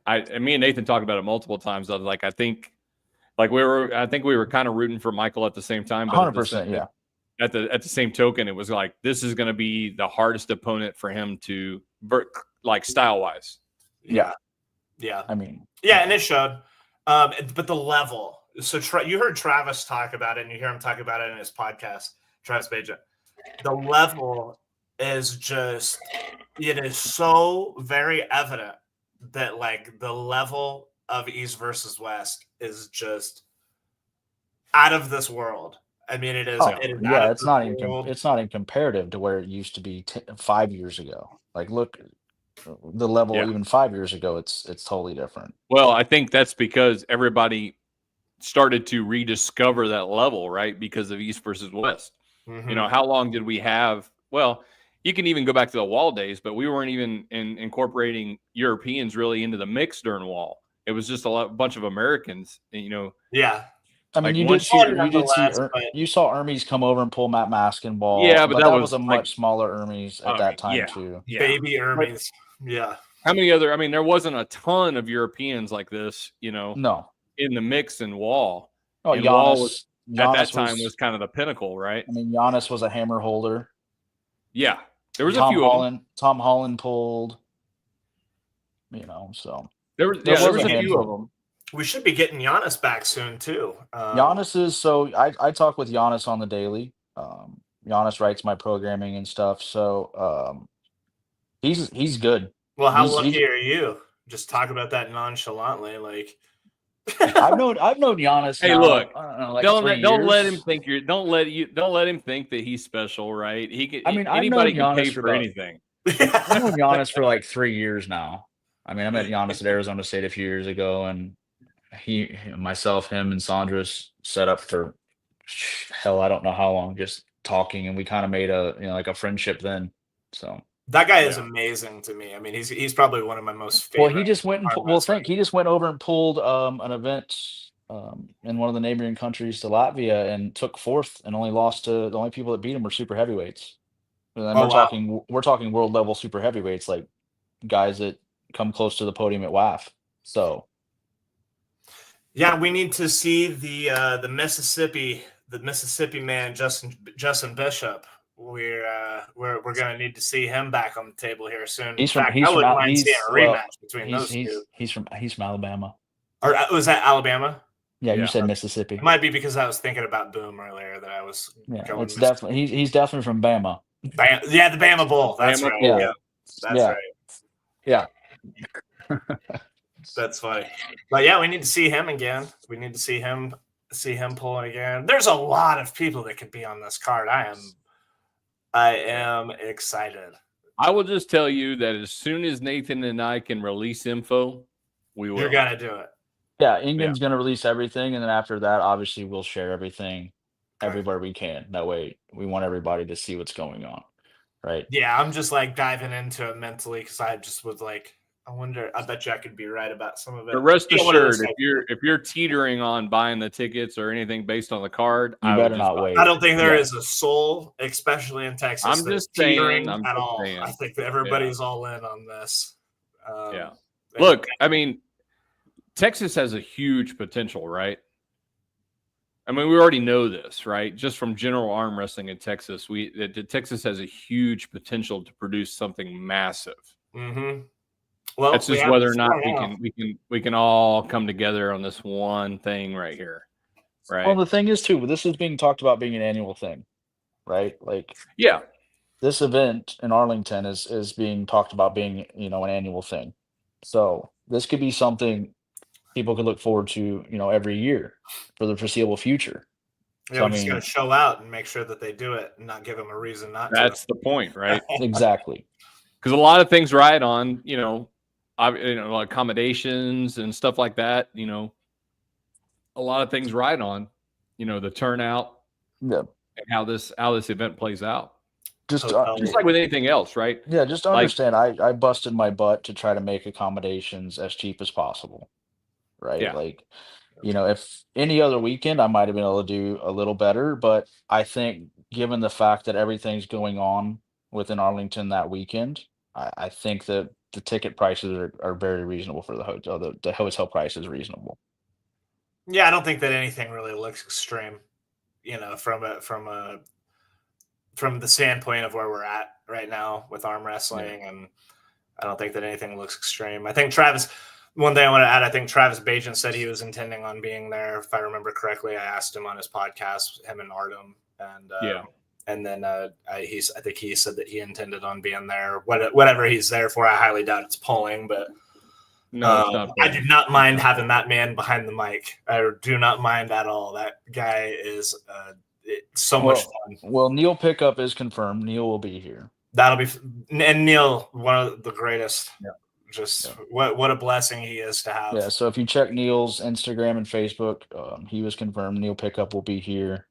Me and Nathan talked about it multiple times. I was like, I think we were kind of rooting for Michael at the same time. But 100%, yeah. At the same token, it was like, this is going to be the hardest opponent for him to style wise. Yeah. I mean, and it showed. But the level. So you heard Travis talk about it, and you hear him talk about it in his podcast, Travis Bajan. The level is just, it is so very evident that like the level of East versus West is just out of this world. I mean, it is. It's not even comparative to where it used to be 5 years ago. Like, look, the level even 5 years ago, it's totally different. Well, I think that's because everybody started to rediscover that level, right? Because of East versus West. Mm-hmm. How long did we have? Well, you can even go back to the Wall days, but we weren't even incorporating Europeans really into the mix during Wall. It was just bunch of Americans, Yeah. I mean, Like you did once see you, but you saw Hermes come over and pull Matt yeah, Maskenball, but but that that was was a like, much smaller Hermes at that time yeah, too. yeah. baby But Hermes. Yeah. how many other? I mean, there wasn't a ton of Europeans like this, No. in the mix in Wall. Oh, And Wall was at that Giannis time was. was kind of the pinnacle, right? I mean, Giannis was a hammer holder. Yeah, there was a few of them. Tom Holland pulled. So There was there there was a was a few of handful. them. We should be getting Giannis back soon too. Giannis is so I talk with Giannis on the daily. Giannis writes my programming and stuff. So he's good. Well, how He's lucky are you? Just talk about that nonchalantly, like. I've known Giannis Hey, now, look, I don't know, like don't 3 don't let him years. think don't let him think that he's special, right? He can I mean, I've known anybody can pay Giannis for anything. I've known Giannis for like 3 years now. I mean, I met Giannis at Arizona State a few years ago, and myself, him, and Sandra's set up for hell, I don't know how long, just talking, and we kind of made a like a friendship then. So that guy is amazing to me. I mean, he's probably one of my most favorite. well, he just went and he just went over and pulled an event in one of the neighboring countries to Latvia and took fourth, and only lost to the only people that beat him were super heavyweights. And then we're talking world level super heavyweights, like guys that come close to the podium at WAF. So yeah, we need to see the Mississippi man, Justin Bishop. We're gonna need to see him back on the table here soon. he's I wouldn't mind seeing a rematch between he's, those two. He's from Alabama. Or was that Alabama? Yeah, you said Mississippi. It might be because I was thinking about Boom earlier that I was. Yeah, it's definitely he's definitely from Bama. Yeah, the Bama Bowl. That's Bama right. Bowl. Yeah, that's right. Yeah. That's funny. But yeah, we need to see him again. We need to see him pulling again. There's a lot of people that could be on this card. I am excited. I will just tell you that as soon as Nathan and I can release info, we will. You're gonna do it. Yeah, England's gonna release everything, and then after that, obviously, we'll share everything everywhere we can. That way, we want everybody to see what's going on, right? Yeah, I'm just like diving into it mentally because I just was like, I bet you I could be right about some of it. But rest assured, if you're teetering on buying the tickets or anything based on the card, you better not wait. I don't think there is a soul, especially in Texas. I'm just saying. I think that everybody's all in on this. Yeah. Look, I mean, Texas has a huge potential, right? I mean, we already know this, right? Just from general arm wrestling in Texas, Texas has a huge potential to produce something massive. Mm-hmm. Well, it's just whether or not we can all come together on this one thing right here, right? Well, the thing is too, this is being talked about being an annual thing, right? Like, yeah, this event in Arlington is being talked about being an annual thing. So this could be something people could look forward to, every year for the foreseeable future. Yeah, so, we're just going to show out and make sure that they do it and not give them a reason not to. That's the point, right? Exactly. Because a lot of things ride on, accommodations and stuff like that. A lot of things ride on, the turnout, and how this event plays out. Just like with anything else, right? Yeah, just understand. I busted my butt to try to make accommodations as cheap as possible. Right. Yeah. Like, if any other weekend, I might have been able to do a little better. But I think given the fact that everything's going on within Arlington that weekend, I think that the ticket prices are very reasonable for the hotel. The hotel price is reasonable. Yeah, I don't think that anything really looks extreme, from the standpoint of where we're at right now with arm wrestling. Yeah. And I don't think that anything looks extreme. I think one thing I want to add, I think Travis Bajan said he was intending on being there. If I remember correctly, I asked him on his podcast, him and Artem, and and then I think he said that he intended on being there. Whatever he's there for, I highly doubt it's polling, but no, it's not. I do not mind having that man behind the mic. I do not mind at all. That guy is so much fun. Well, Neil Pickup is confirmed. Neil will be here. That'll be, and Neil, one of the greatest. Yeah. What a blessing he is to have. Yeah, so if you check Neil's Instagram and Facebook, he was confirmed. Neil Pickup will be here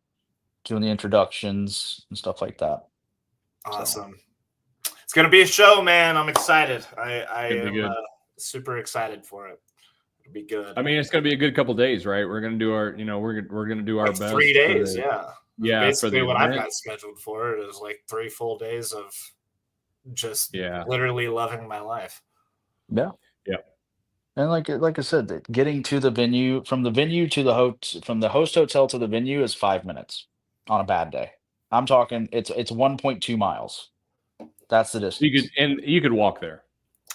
doing the introductions and stuff like that. Awesome. So. It's going to be a show, man. I'm excited. I am super excited for it. It'll be good. I mean, it's going to be a good couple days, right? We're going to do our, we're going to do our best. 3 days, yeah. Basically what I've got scheduled for it is like 3 full days of just literally loving my life. Yeah. Yeah. And like I said, getting to the venue, from the venue to the from the host hotel to the venue is 5 minutes on a bad day. I'm talking it's 1.2 miles. That's the distance. You could walk there.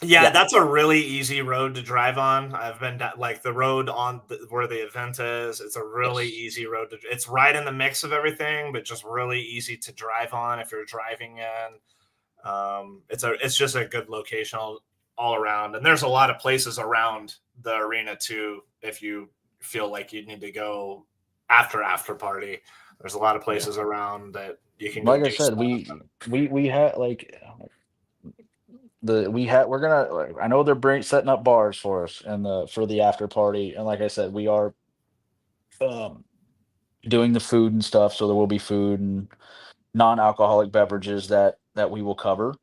Yeah, that's a really easy road to drive on. I've been like the road on where the event is. It's a really easy road to. It's right in the mix of everything, but just really easy to drive on if you're driving in. It's just a good location all around, and there's a lot of places around the arena too. If you feel like you need to go after party, there's a lot of places around that you can. Like I said, we had like. We're gonna, I know they're setting up bars for us and for the after party, and like I said, we are doing the food and stuff, so there will be food and non-alcoholic beverages that we will cover,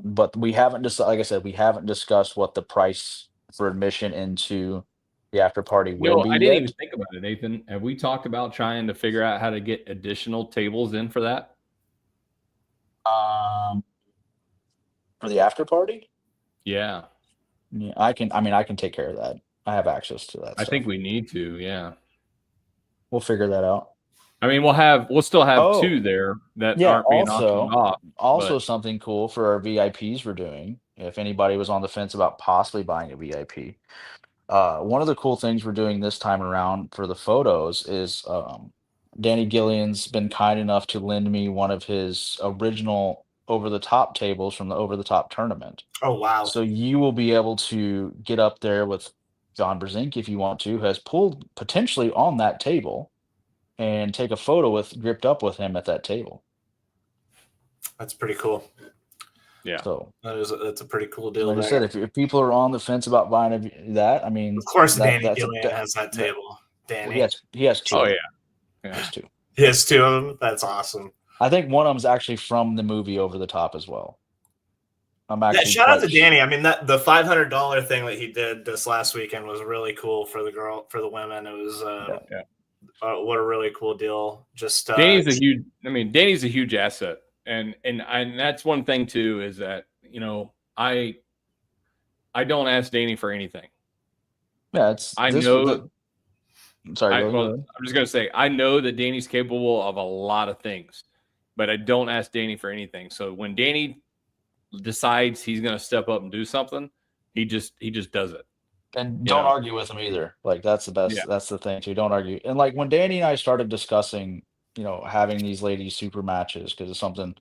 but we haven't like I said, we haven't discussed what the price for admission into the after party will be. I didn't even think about it, Nathan. Have we talked about trying to figure out how to get additional tables in for that? For the after party? Yeah. Yeah, I can take care of that. I have access to that I think we need to, yeah. We'll figure that out. I mean, we'll still have 2 there that aren't being auctioned off. Also, something cool for our VIPs we're doing, if anybody was on the fence about possibly buying a VIP. One of the cool things we're doing this time around for the photos is Danny Gillian's been kind enough to lend me one of his original over-the-top tables from the over-the-top tournament. Oh, wow. So you will be able to get up there with John Brzezinski if you want to, who has pulled potentially on that table, and take a photo gripped up with him at that table. That's pretty cool. Yeah. So that's a pretty cool deal. Like I said, if people are on the fence about buying that, I mean, of course, Danny Gillian has that table. Danny, he has 2. Oh yeah, he has 2. He has 2 of them. That's awesome. I think one of them is actually from the movie Over the Top as well. Shout out to Danny. I mean, that the $500 thing that he did this last weekend was really cool for the women. It was what a really cool deal. Just Danny's a huge asset, and that's one thing too, is that I don't ask Danny for anything. Yeah, I'm just gonna say I know that Danny's capable of a lot of things, but I don't ask Danny for anything. So when Danny decides he's going to step up and do something, he just does it. And don't argue with him either. Like, that's the best. Yeah. That's the thing too. Don't argue. And like when Danny and I started discussing, having these ladies super matches, because it's something,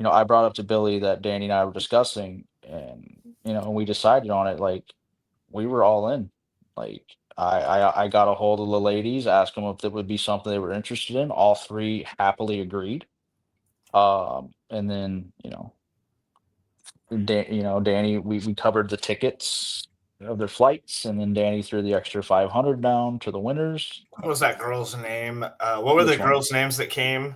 I brought up to Billy that Danny and I were discussing, and and we decided on it. Like, we were all in. Like, I got a hold of the ladies, asked them if it would be something they were interested in. All 3 happily agreed. And then Danny, we covered the tickets of their flights, and then Danny threw the extra 500 down to the winners. What was that girl's name? What were the girls' names that came?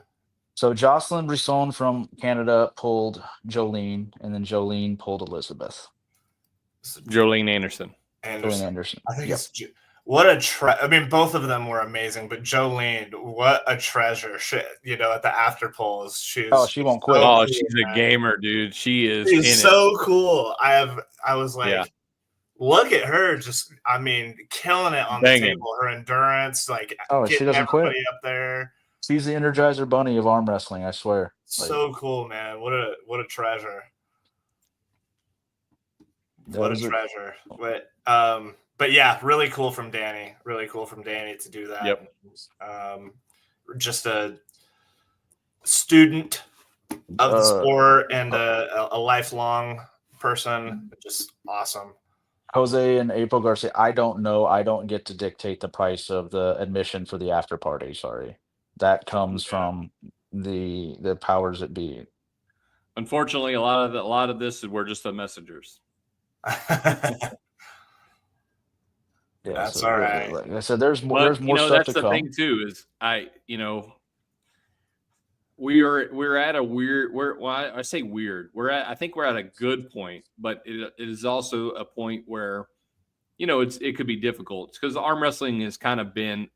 So Jocelyn Brisson from Canada pulled Jolene, and then Jolene pulled Elizabeth. Jolene Anderson. Jolene Anderson. I think it's what a I mean, both of them were amazing, but Jolene, what a treasure! At the after polls, she won't quit. Oh, she's a gamer, dude. She's so cool. I was like, look at her, just killing it on the table. Her endurance, she doesn't quit. Up there. She's the Energizer Bunny of arm wrestling, I swear. So cool, man. What a treasure. What a treasure. But yeah, really cool from Danny. Really cool from Danny to do that. Yep. Just a student of the sport and a lifelong person. Just awesome. Jose and April Garcia, I don't know. I don't get to dictate the price of the admission for the after party. Sorry. That comes from the powers that be. Unfortunately, a lot of this is we're just the messengers. That's all right. Like I said, there's more stuff to come. That's the thing too. Is we're at a weird. I say weird. I think we're at a good point, but it is also a point where it could be difficult because arm wrestling has kind of been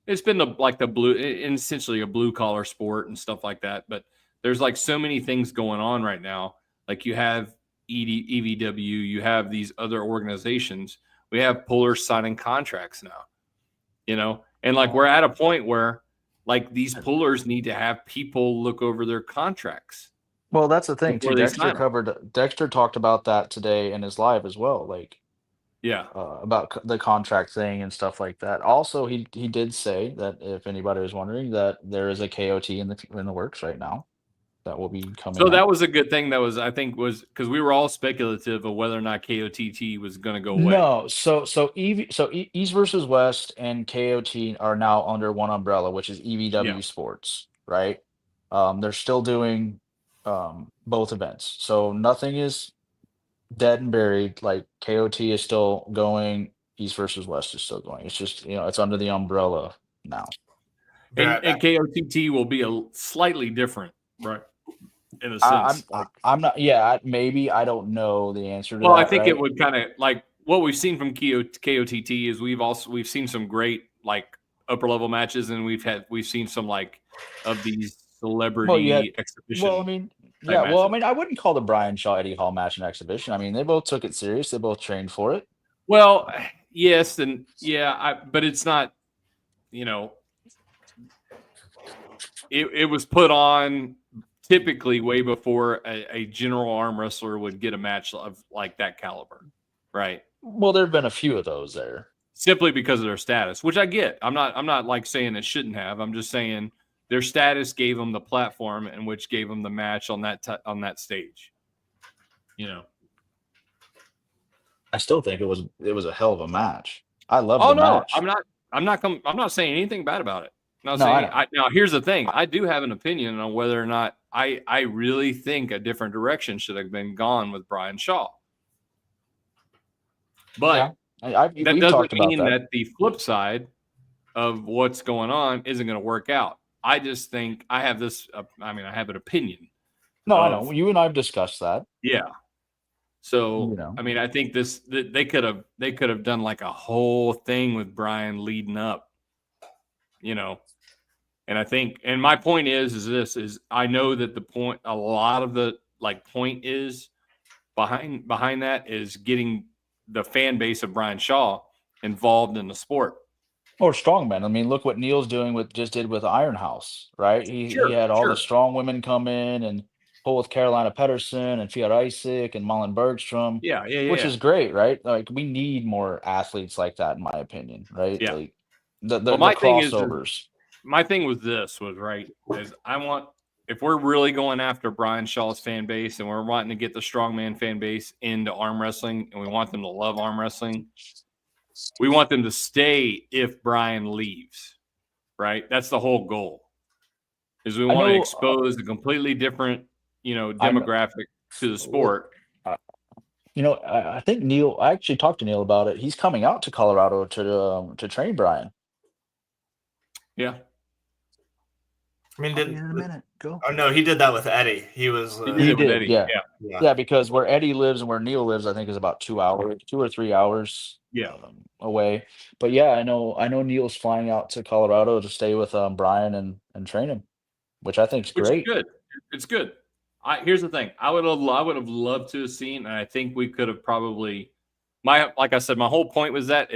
it's been essentially a blue collar sport and stuff like that. But there's like so many things going on right now. Like you have EVW, you have these other organizations. We have pullers signing contracts now, and like we're at a point where like these pullers need to have people look over their contracts. Well, that's the thing too. Dexter talked about that today in his live as well. Like, yeah, about the contract thing and stuff like that. Also, he did say that if anybody was wondering, that there is a KOT in the works right now that will be coming. So that was a good thing. That was, I think, was because we were all speculative of whether or not KOTT was going to go away. No, East versus West and KOT are now under one umbrella, which is EVW Sports, right? They're still doing both events, so nothing is dead and buried. Like KOT is still going, East versus West is still going. It's just it's under the umbrella now. And KOTT will be a slightly different, right? In a sense, I'm not. Yeah, maybe I don't know the answer to that. Well, I think it would kind of like what we've seen from KOTT is we've seen some great like upper level matches, and we've seen some like of these celebrity exhibition. Well, I mean, I wouldn't call the Brian Shaw Eddie Hall match an exhibition. I mean, they both took it serious. They both trained for it. Well, yes, and but it's not. It was put on typically way before a general arm wrestler would get a match of like that caliber, right? Well, there have been a few of those there. Simply because of their status, which I get. I'm not like saying it shouldn't have. I'm just saying their status gave them the platform and which gave them the match on that stage. I still think it was a hell of a match. I love the match. I'm not saying anything bad about it. Now here's the thing. I do have an opinion on whether or not I really think a different direction should have been gone with Brian Shaw. But that doesn't mean that the flip side of what's going on isn't going to work out. I just think I have this. I have an opinion. No, I know. You and I have discussed that. Yeah. So I think they could have done like a whole thing with Brian leading up. And I think, and my point is I know that the point, a lot of the like point is behind that is getting the fan base of Brian Shaw involved in the sport. Or strongmen. I mean, look what Neil's doing did with Iron House, right? He had all the strong women come in and pull with Carolina Pedersen and Fiat Isaac and Malin Bergstrom. Which is great, right? Like we need more athletes like that, in my opinion, right? Yeah. Like the crossovers. My thing with this was if we're really going after Brian Shaw's fan base and we're wanting to get the strongman fan base into arm wrestling and we want them to love arm wrestling, we want them to stay if Brian leaves, right? That's the whole goal. Is we want to expose a completely different, demographic to the sport. I think Neil. I actually talked to Neil about it. He's coming out to Colorado to train Brian. Yeah. I mean, in a minute. Go. Oh no, he did that with Eddie. He was. He did with Eddie. Yeah. Because where Eddie lives and where Neil lives, I think is about 2 hours, 2 or 3 hours. Away. But yeah, I know Neil's flying out to Colorado to stay with Brian and train him, which I think is great. It's good. Here's the thing. I would have loved to have seen, and I think we could have probably. Like I said, my whole point was that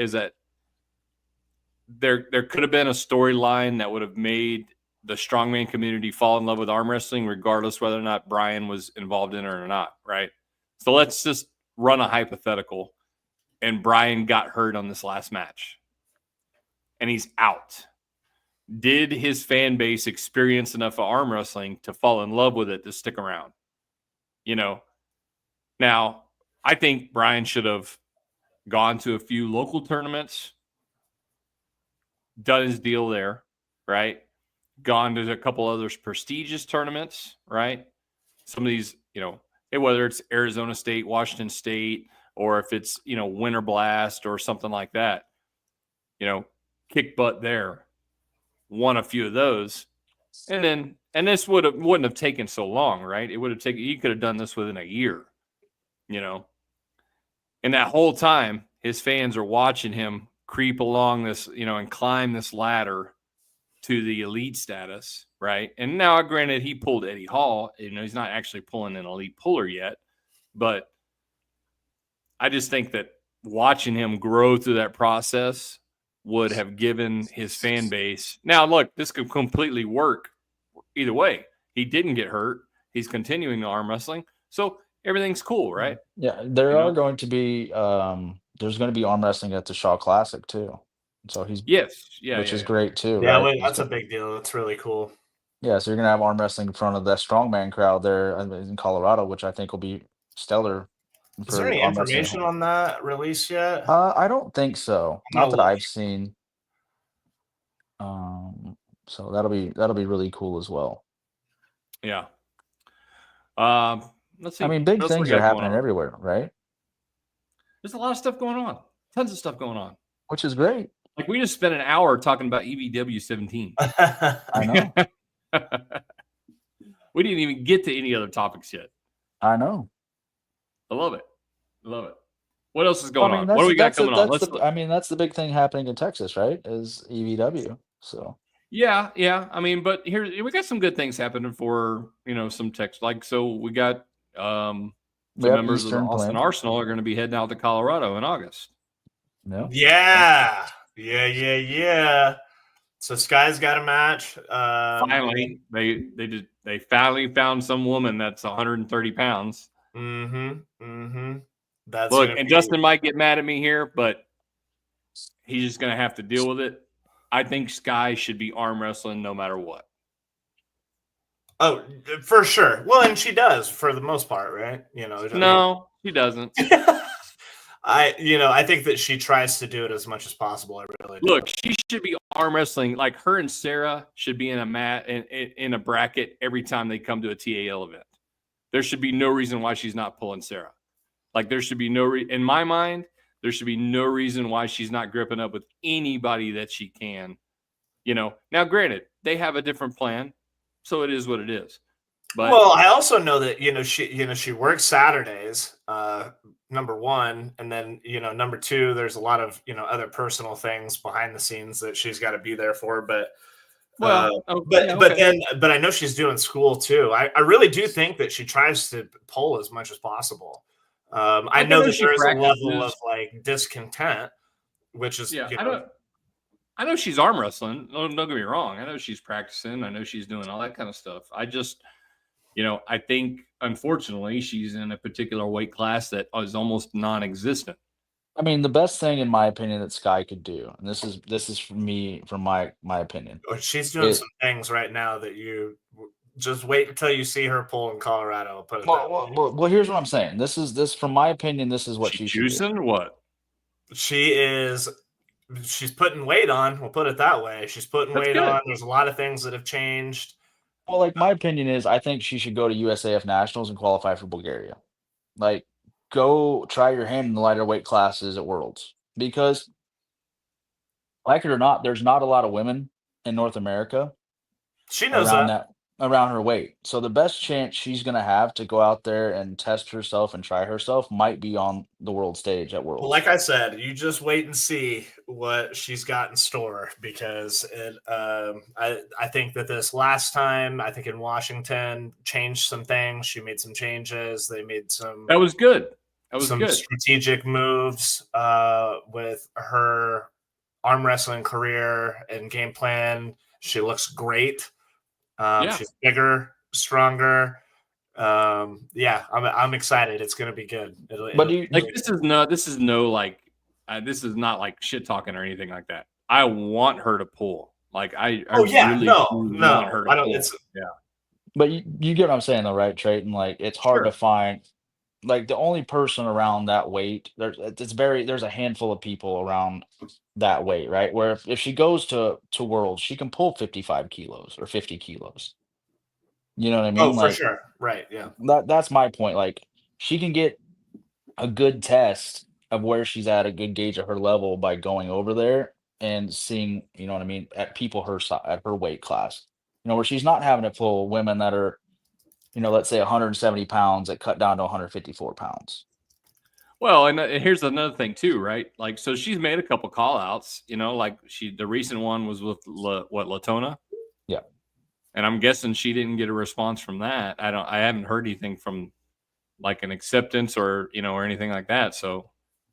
there could have been a storyline that would have made the strongman community fall in love with arm wrestling, regardless whether or not Brian was involved in it or not, right? So let's just run a hypothetical, and Brian got hurt on this last match, and he's out. Did his fan base experience enough of arm wrestling to fall in love with it to stick around? Now, I think Brian should have gone to a few local tournaments, done his deal there, right? Gone to a couple other prestigious tournaments, right? Some of these, whether it's Arizona State, Washington State, or if it's, Winter Blast or something like that, kick butt there. Won a few of those. And this wouldn't have taken so long, right? It would have taken, you could have done this within a year, And that whole time, his fans are watching him creep along this, and climb this ladder to the elite status, right? And now, granted, he pulled Eddie Hall. He's not actually pulling an elite puller yet, but I just think that watching him grow through that process would have given his fan base. Now, look, this could completely work either way. He didn't get hurt. He's continuing the arm wrestling. So everything's cool, right? Yeah, there are going to be there's going to be arm wrestling at the Shaw Classic too. So which is great too, yeah, right? That's a big deal. That's really cool. Yeah, so you're gonna have arm wrestling in front of that strongman crowd there in Colorado, which I think will be stellar. Is there any information on that release yet? I don't think so. Not that I've seen. So that'll be really cool as well. Yeah. Let's see. I mean, big things are happening everywhere, right? There's a lot of stuff going on. Tons of stuff going on. Which is great. Like, we just spent an hour talking about EBW 17. I know. We didn't even get to any other topics yet. I know. I love it. What else is going on? What do we got coming on? That's the big thing happening in Texas, right? Is EBW. So yeah. I mean, but here we got some good things happening for some text. Like, so we got some members of the Austin Arsenal are going to be heading out to Colorado in August. No. Yeah. So Sky's got a match. Finally, they finally found some woman that's 130 pounds. That's look, and Justin might get mad at me here, but he's just going to have to deal with it. I think Sky should be arm wrestling no matter what. Oh, for sure. Well, and she does for the most part, right? No, she doesn't. I think that she tries to do it as much as possible. I really do. Look, she should be arm wrestling. Like, her and Sarah should be in a mat in a bracket every time they come to a TAL event. There should be no reason why she's not pulling Sarah. Like, there should be in my mind, there should be no reason why she's not gripping up with anybody that she can. Now, granted, they have a different plan, so it is what it is. But I also know that she works Saturdays, number one, and then number two, there's a lot of other personal things behind the scenes that she's got to be there for. But but I know she's doing school too. I really do think that she tries to pull as much as possible. I know that there is a level of like discontent, which is I know she's arm wrestling. Don't get me wrong. I know she's practicing. I know she's doing all that kind of stuff. I just, I think unfortunately she's in a particular weight class that is almost non-existent. I mean, the best thing, in my opinion, that Sky could do, and this is for me, from my opinion. She's doing some things right now that you just wait until you see her pull in Colorado. Well, here's what I'm saying. This from my opinion, this is what she's juicing. What she's putting weight on. We'll put it that way. She's putting weight on. There's a lot of things that have changed. Well, like, my opinion is, I think she should go to USAF Nationals and qualify for Bulgaria. Like, go try your hand in the lighter weight classes at Worlds, because, like it or not, there's not a lot of women in North America. She knows around her weight. So the best chance she's going to have to go out there and test herself and try herself might be on the world stage at Worlds. Well, like I said, you just wait and see what she's got in store, because I think that this last time, I think in Washington, changed some things. She made some changes. They made some. That was good. Strategic moves with her arm wrestling career and game plan. She looks great. She's bigger, stronger. I'm excited. It's going to be good. This is not like shit talking or anything like that. I want her to pull. Like, I want her to pull. But you get what I'm saying though, right, Trayton? Like, it's hard to find. Like, the only person around that weight, there's a handful of people around that weight, right? Where if she goes to Worlds, she can pull 55 kilos or 50 kilos. You know what I mean? Oh, for sure. Right. Yeah. That's my point. Like, she can get a good test of where she's at, a good gauge of her level, by going over there and seeing, you know what I mean, at people at her weight class. Where she's not having to pull women that are, let's say 170 pounds that cut down to 154 pounds. Well, and here's another thing too, right? Like, so she's made a couple call outs, like the recent one was with Latona. Yeah. And I'm guessing she didn't get a response from that. I haven't heard anything from like an acceptance or anything like that. So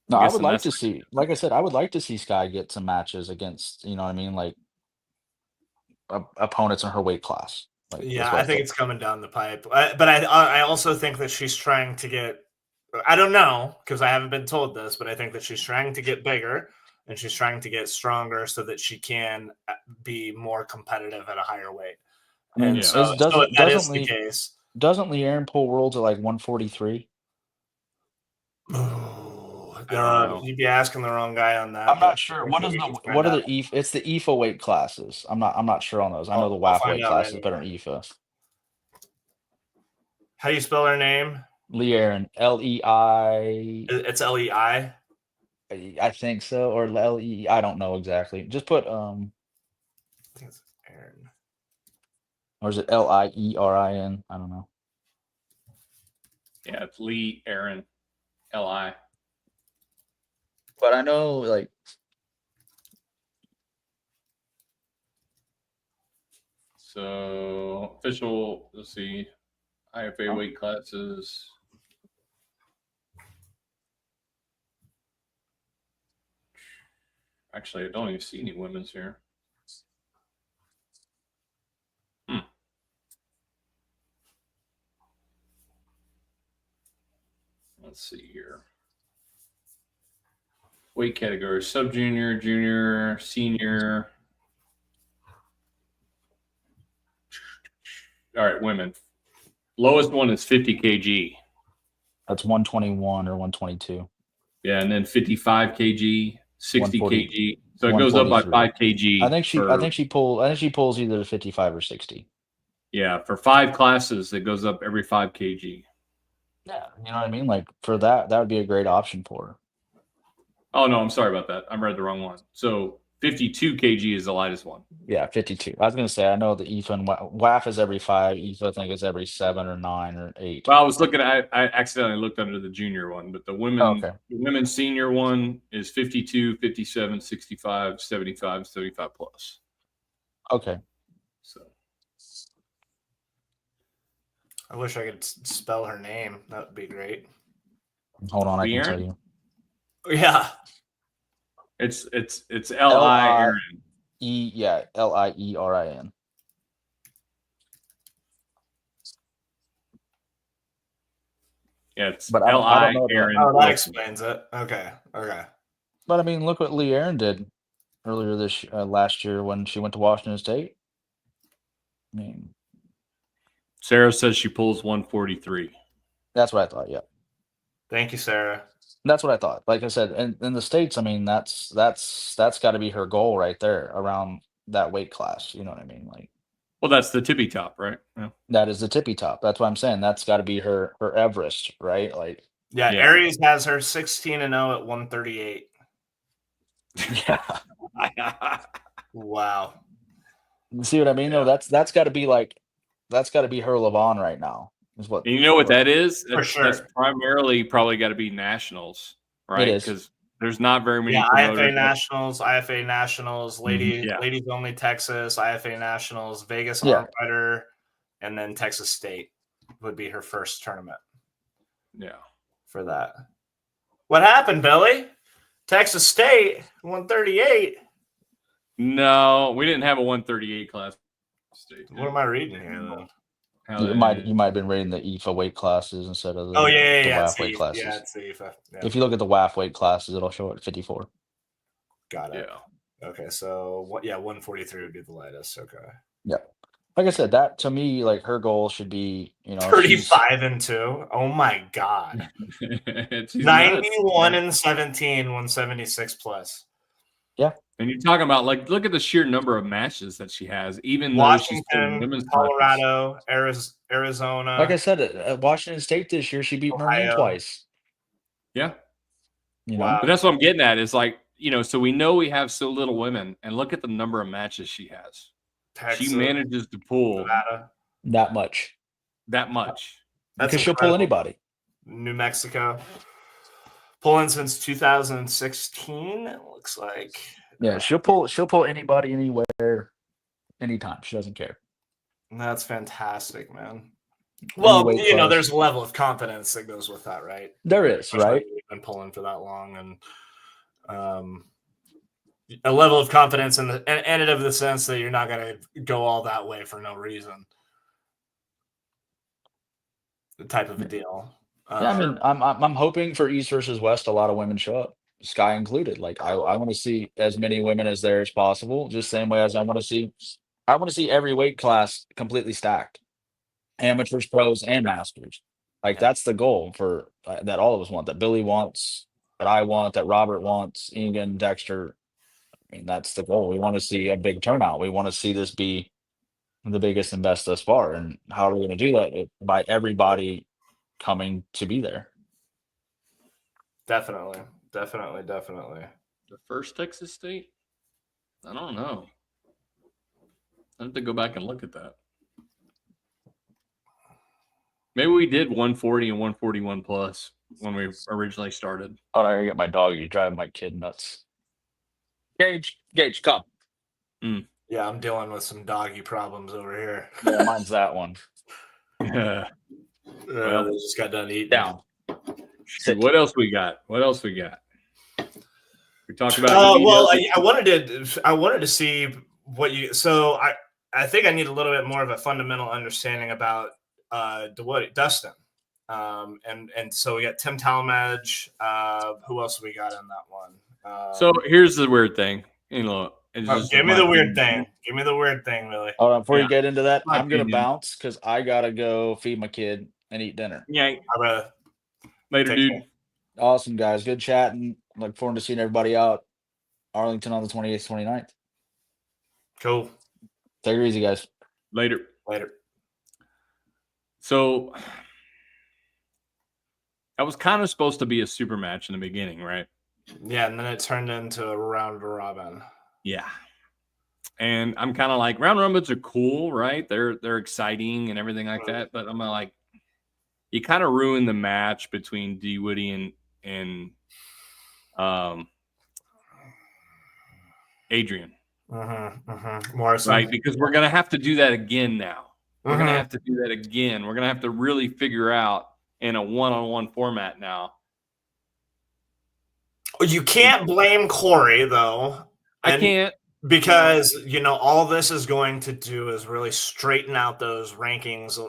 No, I'm I would guessing like that's to see, like I said, I would like to see Sky get some matches against, you know what I mean, like opponents in her weight class. Like that's Yeah, what I I think think. it's coming down the pipe. But I also think that she's trying to get. I don't know because I haven't been told this, but I think that she's trying to get bigger and she's trying to get stronger so that she can be more competitive at a higher weight. I mean, And Yeah. so, if that is the case, doesn't Leanne pull worlds at like 143? you'd be asking the wrong guy on that. I'm But not sure. we can find What are out. the it's the EFA weight classes. I'm not sure on those. I know the I'll WAF find weight out right classes better now. than EFA. How do you spell her name? Leanne, Lei. It's Lei. I think so, or Le. I don't know exactly. Just put I think it's Aaron. or is it Lierin? I don't know. Yeah, it's Lee Aaron Li. But I know like So official, let's see, IFA weight classes. Actually, I don't even see any women's here. Let's see here. Weight categories: sub junior, junior, senior. All right, women. Lowest one is 50 kg. that's 121 or 122. Yeah, and then 55 kg, 60 140 kg. So it goes up by 5 kg. I think she pulls either the 55 or 60. Yeah, for 5 classes, it goes up every 5 kg. Yeah, you know what I mean? Like for that would be a great option for her. Oh no, I'm sorry about that. I read the wrong one. So 52 kg is the lightest one. Yeah, 52. I was gonna say I know the EFA and WAF is every 5. EFA I think is every 7 or 9 or 8. Well, I was looking at I accidentally looked under the junior one, but the Okay. women's senior one is 52, 57, 65, 75, 75 plus. Okay. So I wish I could spell her name. That would be great. Hold on, I can Leanne? tell you. Yeah. it's L-I Aaron. Lierin. Yeah, it's But I don't know Aaron. Oh, that explains it. Okay. But I mean, look what Leanne did earlier last year when she went to Washington State. I mean, Sarah says she pulls 143. that's what I thought. Yeah, Thank you, Sarah. that's what I thought. Like I said, in the States, I mean, that's got to be her goal right there around that weight class. You know what I mean? Like, well, that's the tippy top, right? Yeah. that is the tippy top. That's what I'm saying. That's got to be her Everest, right? Like, Yeah, Aries has her 16-0 at 138. yeah. Wow. See what I mean? Though that's got to be her Levon right now. Is what And you know what that is? For sure. That's primarily probably got to be nationals, right? It is. Because there's not very many IFA promoters. Nationals, ladies only Texas, IFA Nationals, Vegas Arm Fighter, and then Texas State would be her first tournament. Yeah. For that. What happened, Billy? Texas State 138. No, we didn't have a 138 class. State. What am I reading here then? You might have been rating the EFA weight classes instead of the WAF weight classes. Yeah, it's the EFA. Yeah. If you look at the WAF weight classes, it'll show it 54. Got it. Yeah. Okay, so 143 would be the lightest. Okay. Yeah. Like I said, that to me, like her goal should be, 35-2. Oh my god. 91-17, 176 plus. Yeah. And you're talking about look at the sheer number of matches that she has, even Washington, though she's women's Colorado, Arizona. Like I said, at Washington State this year, she beat Marine twice. Yeah. Wow. But that's what I'm getting at is so we know we have so little women, and look at the number of matches she has. Texas, she manages to pull Nevada. That much. That's because she'll pull anybody. New Mexico. Pulling since 2016. It looks like. Yeah, she'll pull anybody, anywhere, anytime. She doesn't care. That's fantastic, man. Any Well, weight class. there's a level of confidence that goes with that, right? There is, Especially right? You've been pulling for that long, and a level of confidence in the sense that you're not going to go all that way for no reason. The type of a deal. Yeah, I mean, I'm hoping for East versus West, a lot of women show up, Sky included. Like I want to see as many women as there as possible, just same way as I want to see every weight class completely stacked, amateurs, pros, and masters. Like that's the goal for that all of us want, that Billy wants, that I want, that Robert wants, Egan, Dexter. I mean, that's the goal. We want to see a big turnout. We want to see this be the biggest and best thus far. And how are we going to do that? By everybody coming to be there. Definitely. The first Texas State? I don't know. I have to go back and look at that. Maybe we did 140 and 141 plus when we originally started. Oh, I gotta get my dog. You're driving my kid nuts. Gage, come. Yeah, I'm dealing with some doggy problems over here. Yeah, mine's that one. Yeah. Well, they just got done eating. Down. What else we got? We talked about. Well, I wanted to see what you. So I think I need a little bit more of a fundamental understanding about Dustin. And so we got Tim Talmadge. Who else we got in that one? So here's the weird thing. Give me the weird thing. Give me the weird thing, Willie. Hold on, before you get into that, I'm gonna bounce because I gotta go feed my kid and eat dinner. Yeah. Later, dude. Care. Awesome, guys. Good chatting. Look forward to seeing everybody out Arlington on the 28th, 29th. Cool. Take it easy, guys. Later. So that was kind of supposed to be a super match in the beginning, right? Yeah, and then it turned into a round robin. Yeah. And I'm kind of like, round robins are cool, right? They're exciting and everything like that. But I'm like, you kind of ruined the match between D Woody and Adrian. Morrison. Right? Because we're gonna have to do that again now. We're gonna have to do that again. We're gonna have to really figure out in a one-on-one format now. You can't blame Corey, though. I can't. Because, all this is going to do is really straighten out those rankings,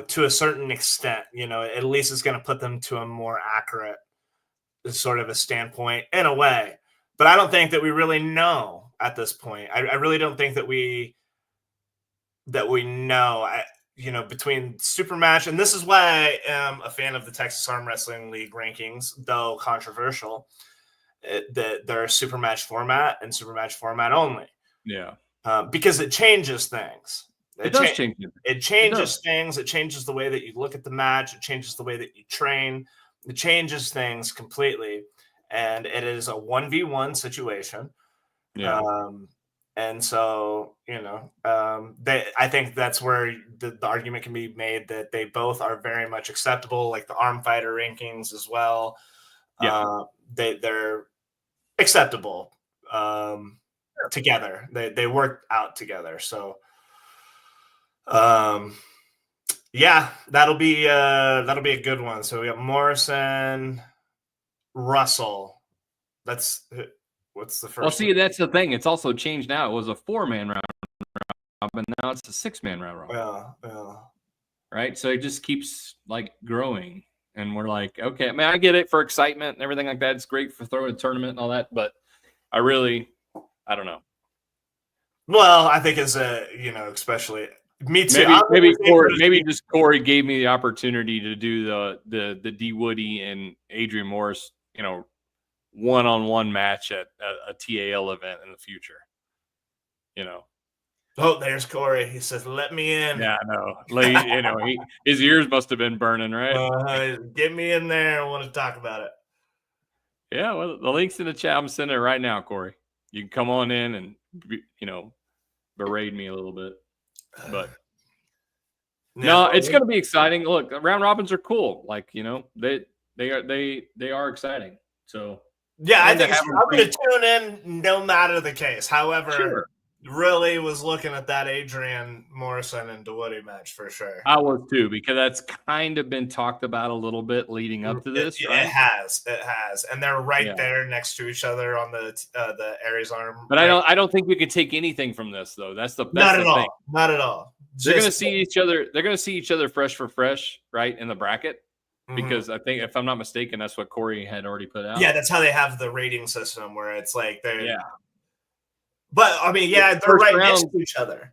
to a certain extent. At least it's going to put them to a more accurate sort of a standpoint in a way. But I don't think that we really know at this point. I really don't think that we know. Between super match, and this is why I am a fan of the Texas Arm Wrestling League rankings, though controversial. That there are super match format and super match format only. Yeah. Because it changes things. It does change. It changes things. It changes the way that you look at the match. It changes the way that you train. It changes things completely. And it is a 1v1 situation. Yeah. And so, I think that's where the argument can be made that they both are very much acceptable, like the Arm Fighter rankings as well. Yeah. They're acceptable together. They work out together. So, yeah, that'll be a good one. So we got Morrison, Russell. What's the first? Well, see, that's the thing. It's also changed now. It was a 4-man round robin. Now it's a 6-man round robin. Yeah. Right. So it just keeps growing. And we're like, okay, I mean, I get it for excitement and everything like that. It's great for throwing a tournament and all that, but I don't know. Well, I think especially me too. Maybe just Corey gave me the opportunity to do the D Woody and Adrian Morris, one-on-one match at a TAL event in the future. Oh, there's Corey. He says, "Let me in." Yeah, I know. His ears must have been burning, right? Get me in there. I want to talk about it. Yeah, well, the link's in the chat. I'm sending it right now, Corey. You can come on in and berate me a little bit. But no, it's going to be exciting. Look, round robins are cool. They are exciting. So yeah, I think I'm going to tune in no matter the case. However, sure. Really was looking at that Adrian Morrison and DeWoody match for sure. I was too, because that's kind of been talked about a little bit leading up to this, right? It has, and they're right there next to each other on the Aries arm. But right? I don't think we could take anything from this, though. That's the not at all. thing. Not at all. They're going to see each other. They're going to see each other fresh for fresh, right, in the bracket. Because I think, if I'm not mistaken, that's what Corey had already put out. Yeah, that's how they have the rating system, where it's like they're. Yeah. But I mean, yeah, they're right next to each other.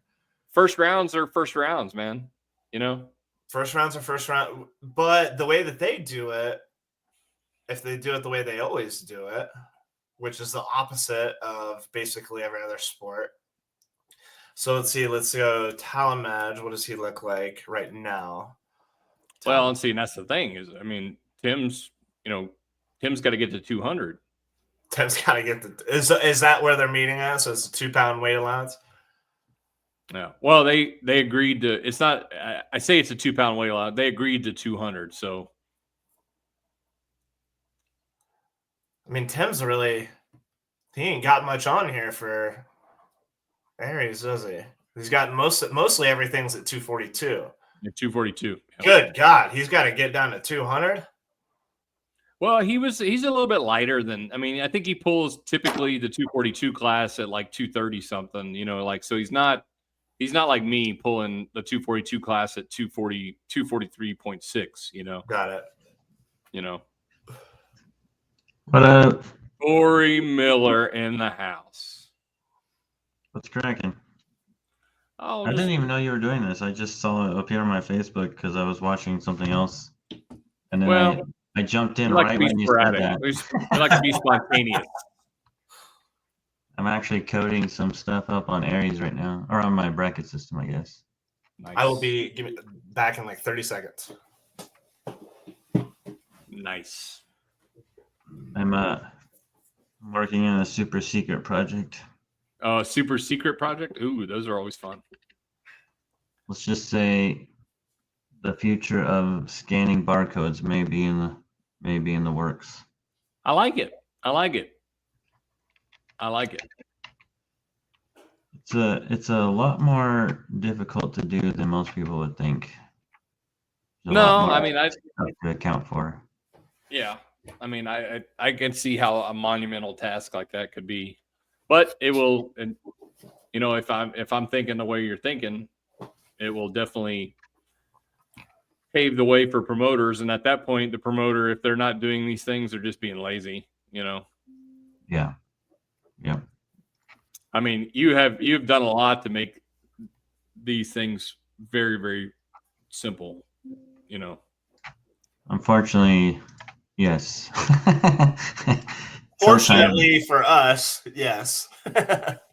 First rounds are first rounds, man. You know, first rounds are first round. But the way that they do it, if they do it the way they always do it, which is the opposite of basically every other sport. So let's see. Let's go Talamaj. What does he look like right now? Well, and see, and that's the thing is, I mean, Tim's got to get to 200. Tim's got to get the. Is that where they're meeting at? So it's a 2-pound weight allowance. Yeah. Well, they agreed to. It's not. I say it's a 2-pound weight allowance. They agreed to 200. So. I mean, Tim's really. He ain't got much on here for Aries, does he? He's got mostly everything's at 242. At 242. Yeah. Good God, he's got to get down to 200. Well, he's a little bit lighter than, I mean, I think he pulls typically the 242 class at like 230 something, you know, like, so he's not like me pulling the 242 class at 243.6, you know. Got it. You know. What up? Corey Miller in the house. What's cracking? Oh, I didn't even know you were doing this. I just saw it appear on my Facebook because I was watching something else. And then I jumped in right when you said that. I like to be spontaneous. I'm actually coding some stuff up on Aries right now, or on my bracket system, I guess. Nice. I will be back in like 30 seconds. Nice. I'm working on a super secret project. Super secret project? Ooh, those are always fun. Let's just say the future of scanning barcodes may be in the works. I like it. It's a lot more difficult to do than most people would think. No, I mean, I to account for. Yeah, I mean, I can see how a monumental task like that could be, but it will. And you know, if I'm thinking the way you're thinking, it will definitely pave the way for promoters. And at that point, the promoter, if they're not doing these things, they're just being lazy. You know. Yeah. Yeah. I mean, you've done a lot to make these things very, very simple, you know. Unfortunately, yes. Fortunately for us, yes.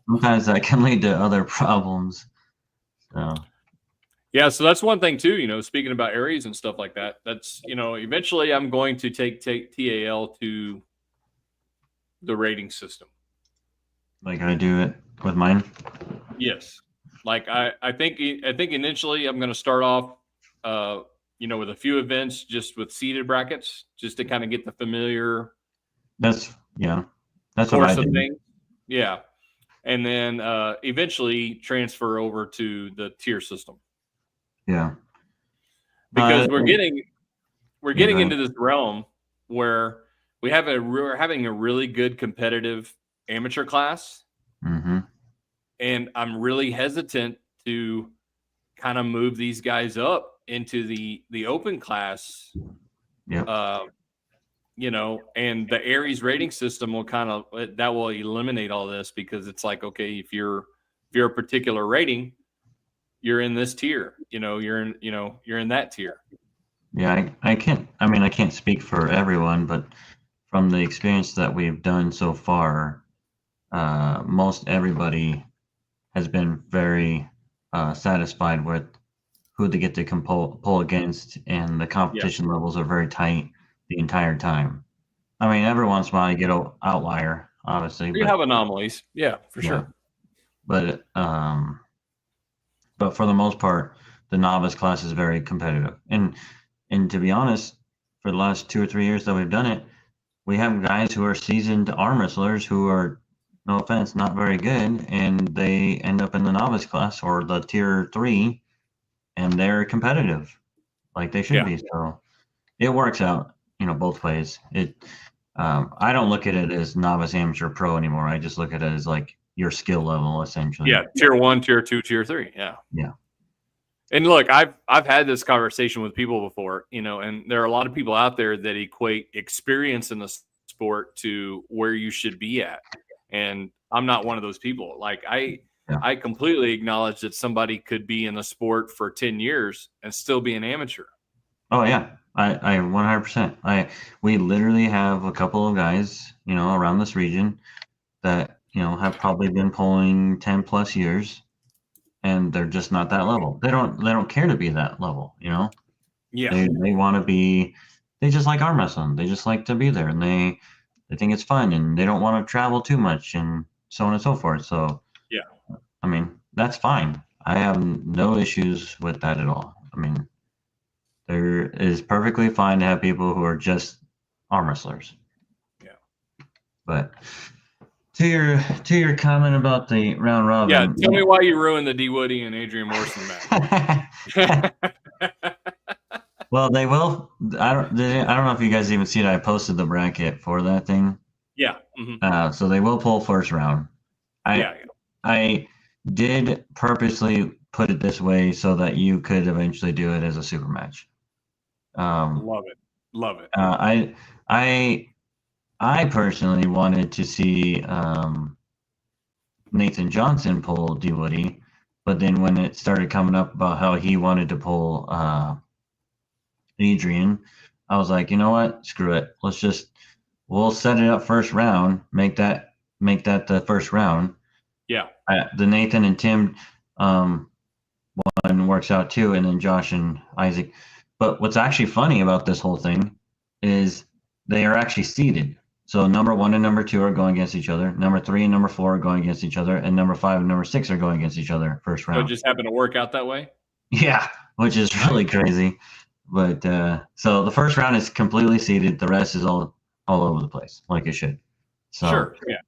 Sometimes that can lead to other problems. So. Yeah, so that's one thing too, you know, speaking about Aries and stuff like that. That's, you know, eventually I'm going to take TAL to the rating system. Like I do it with mine? Yes. Like I think initially I'm going to start off, you know, with a few events, just with seeded brackets, just to kind of get the familiar. That's what I do. Thing. Yeah. And then eventually transfer over to the tier system. Yeah. Because we're getting into this realm where we're having a really good competitive amateur class. Mm-hmm. And I'm really hesitant to kind of move these guys up into the open class. Yeah. You know, and the Aries rating system will that will eliminate all this, because it's like, okay, if you're a particular rating, you're in this tier, you know, you're in that tier. Yeah. I can't speak for everyone, but from the experience that we've done so far, most everybody has been very satisfied with who they get to pull against, and the competition levels are very tight the entire time. I mean, every once in a while you get an outlier, obviously. You have anomalies, for sure. But for the most part, the novice class is very competitive, and to be honest, for the last 2 or 3 years that we've done it, we have guys who are seasoned arm wrestlers who are, no offense, not very good, and they end up in the novice class or the tier 3, and they're competitive like they should be. So it works out, both ways. I don't look at it as novice, amateur, pro anymore. I just look at it as like your skill level, essentially. Yeah, tier 1, tier 2, tier 3. Yeah. Yeah. And look, I've had this conversation with people before, and there are a lot of people out there that equate experience in the sport to where you should be at. And I'm not one of those people. Like I completely acknowledge that somebody could be in the sport for 10 years and still be an amateur. Oh yeah. I 100%. We literally have a couple of guys, around this region that, have probably been pulling 10 plus years, and they're just not that level. They don't care to be that level, Yeah. They want to be, they just like arm wrestling. They just like to be there, and they think it's fun, and they don't want to travel too much, and so on and so forth. So yeah, I mean, that's fine. I have no issues with that at all. I mean, there is perfectly fine to have people who are just arm wrestlers. Yeah. But to your comment about the round robin. Yeah, tell me why you ruined the D Woody and Adrian Morrison match. Well, they will. I don't know if you guys even see it. I posted the bracket for that thing. Yeah. Mm-hmm. So they will pull first round. I did purposely put it this way so that you could eventually do it as a super match. Love it. I personally wanted to see Nathan Johnson pull D Woody, but then when it started coming up about how he wanted to pull Adrian, I was like, you know what? Screw it. We'll set it up first round. Make that the first round. Yeah. The Nathan and Tim one works out too, and then Josh and Isaac. But what's actually funny about this whole thing is they are actually seeded. So number 1 and number 2 are going against each other. Number 3 and number 4 are going against each other, and number 5 and number 6 are going against each other first round. So it just happened to work out that way? Yeah, which is really crazy. But so the first round is completely seeded. The rest is all over the place, like it should. So, sure. Yeah.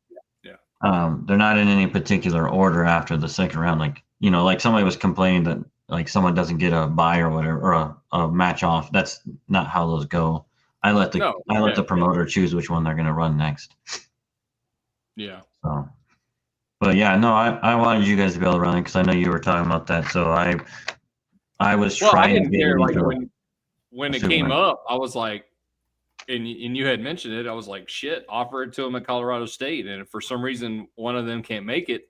They're not in any particular order after the second round. Like, like somebody was complaining that like someone doesn't get a bye or whatever, or a match off. That's not how those go. I let the promoter choose which one they're going to run next. Yeah. So, but yeah, no, I wanted you guys to be able to run it because I know you were talking about that. So I was trying to get like when it came up, I was like, and you had mentioned it, I was like, shit, offer it to them at Colorado State, and if for some reason one of them can't make it,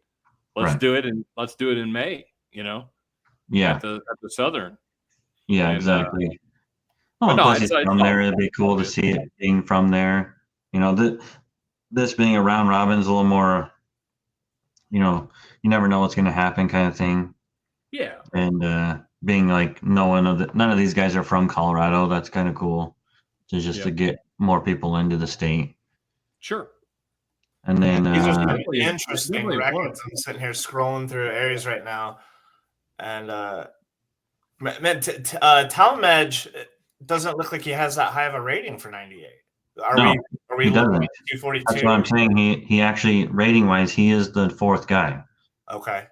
let's do it in May. Yeah. At the Southern. Yeah, exactly. Plus it's from there, it'd be cool to see it being from there. This being a round robin is a little more, you never know what's going to happen kind of thing. Yeah. And being like none of these guys are from Colorado, that's kind of cool to get more people into the state. Sure. And then these are some interesting records. I'm sitting here scrolling through areas right now, and Talon Edge doesn't look like he has that high of a rating for 98. Are we he doesn't. 242? That's what I'm saying. He actually, rating wise, he is the 4th guy. Okay.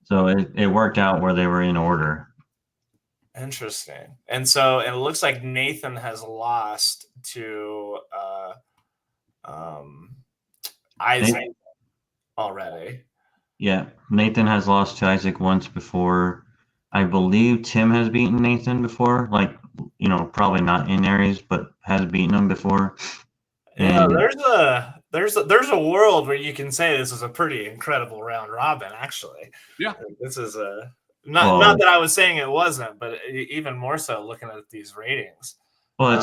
So it worked out where they were in order. Interesting. And so it looks like Nathan has lost to Isaac already. Yeah, Nathan has lost to Isaac once before. I believe Tim has beaten Nathan before, like, probably not in Aries, but has beaten him before. Yeah, there's a world where you can say this is a pretty incredible round robin, actually. Yeah. This is not that I was saying it wasn't, but even more so looking at these ratings. Well,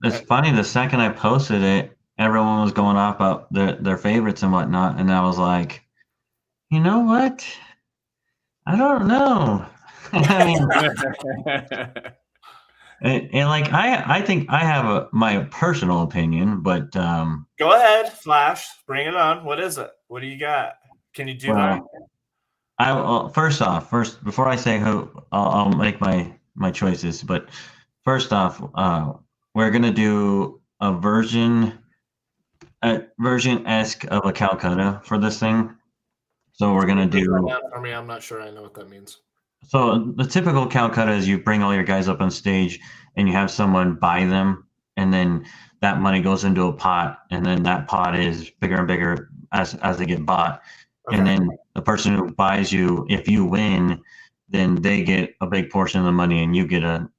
it's funny. The second I posted it, everyone was going off about their favorites and whatnot, and I was like, you know what? I don't know. I mean, and like I think I have my personal opinion, but go ahead, Flash, bring it on. What is it? What do you got? Can you do that? First before I say who, I'll make my choices. But first off, we're gonna do a version-esque of a Calcutta for this thing. So we're gonna do. For me, I'm not sure I know what that means. So the typical Calcutta is you bring all your guys up on stage and you have someone buy them, and then that money goes into a pot, and then that pot is bigger and bigger as they get bought. Okay. And then the person who buys you, if you win, then they get a big portion of the money, and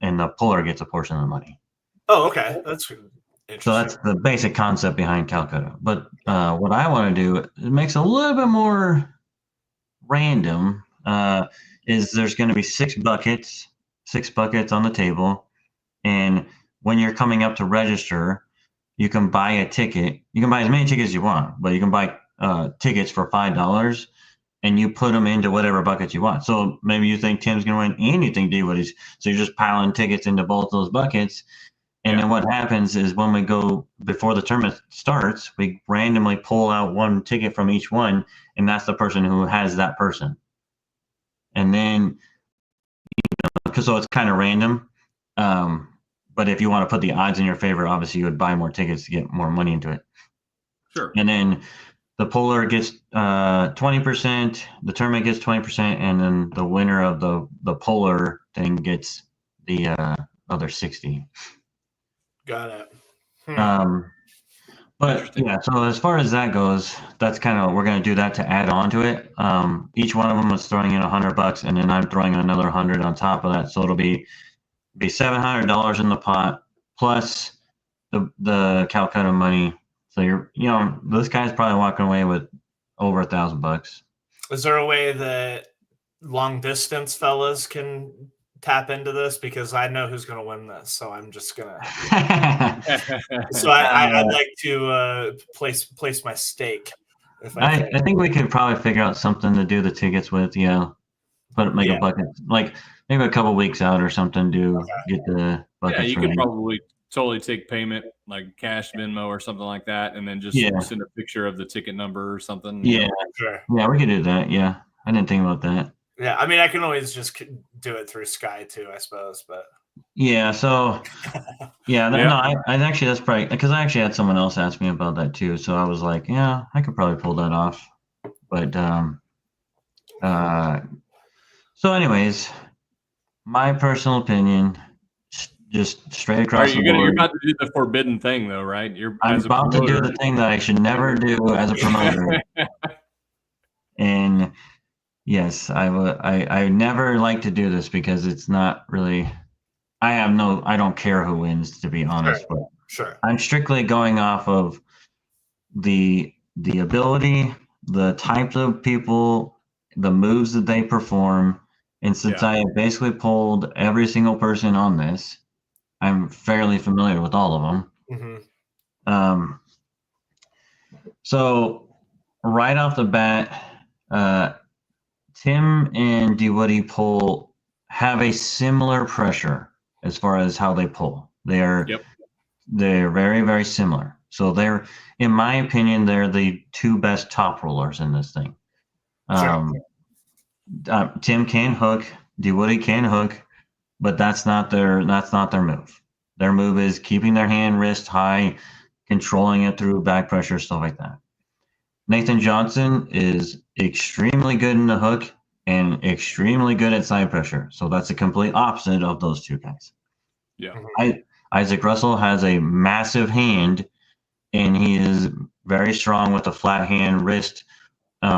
and the puller gets a portion of the money. Oh, okay, that's interesting. So that's the basic concept behind Calcutta. But what I want to do, it makes a little bit more random. Is there's going to be 6 buckets on the table, and when you're coming up to register, you can buy a ticket. You can buy as many tickets as you want, but you can buy tickets for $5, and you put them into whatever buckets you want. So maybe you think Tim's going to win, and you think D-Woody's, so you're just piling tickets into both those buckets. And then what happens is when we go before the tournament starts, we randomly pull out one ticket from each one, and that's the person who has that person. And then, so it's kind of random. But if you want to put the odds in your favor, obviously you would buy more tickets to get more money into it. Sure. And then the puller gets 20%, the tournament gets 20%, and then the winner of the puller thing gets the other 60. Got it. But yeah, so as far as that goes, that's kind of, we're going to do that to add on to it. Each one of them is throwing in $100, and then I'm throwing another 100 on top of that. So it'll be $700 in the pot plus the Calcutta money. So this guy's probably walking away with over $1,000. Is there a way that long distance fellas can tap into this? Because I know who's going to win this, so I'm just gonna. So I'd like to place my stake. If I think we could probably figure out something to do the tickets with. Yeah, make a bucket, like maybe a couple weeks out or something to get the buckets. Yeah, you ready. could probably totally take payment like cash, Venmo, or something like that, and then just send a picture of the ticket number or something. Yeah, sure. Yeah, we could do that. Yeah, I didn't think about that. Yeah, I mean, I can always just do it through Sky too, I suppose. But yeah, so no, I actually, that's probably because I actually had someone else ask me about that too. So I was like, yeah, I could probably pull that off. But so anyways, my personal opinion, just straight across the board. You're about to do the forbidden thing, though, right? I'm about to do the thing that I should never do as a promoter. And yes, I never like to do this because it's not really. I don't care who wins, to be honest. But sure. I'm strictly going off of the ability, the types of people, the moves that they perform. And since I have basically pulled every single person on this, I'm fairly familiar with all of them. Mm-hmm. So right off the bat, Tim and D-Woody pull have a similar pressure as far as how they pull. They're very, very similar. So they're, in my opinion, they're the 2 best top rollers in this thing. Tim can hook, D-Woody can hook, but that's not their move. Their move is keeping their hand wrist high, controlling it through back pressure, stuff like that. Nathan Johnson is extremely good in the hook and extremely good at side pressure. So that's the complete opposite of those 2 guys. Yeah. Isaac Russell has a massive hand, and he is very strong with a flat hand wrist.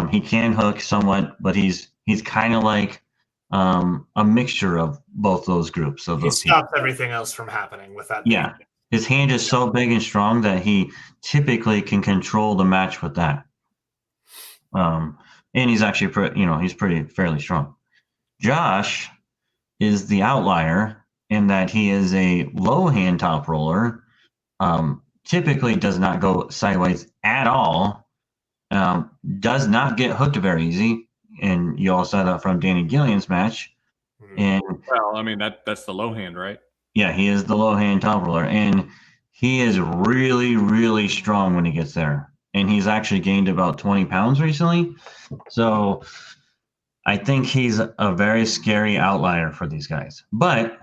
He can hook somewhat, but he's kind of like a mixture of both those groups. So he stops everything else from happening with that. Yeah. His hand is so big and strong that he typically can control the match with that. And he's actually, he's fairly strong. Josh is the outlier in that he is a low hand top roller. Typically does not go sideways at all. Does not get hooked very easy. And you all saw that from Danny Gillian's match. And well, I mean, that's the low hand, right? Yeah, he is the low hand top roller, and he is really, really strong when he gets there. And he's actually gained about 20 pounds recently. So I think he's a very scary outlier for these guys. But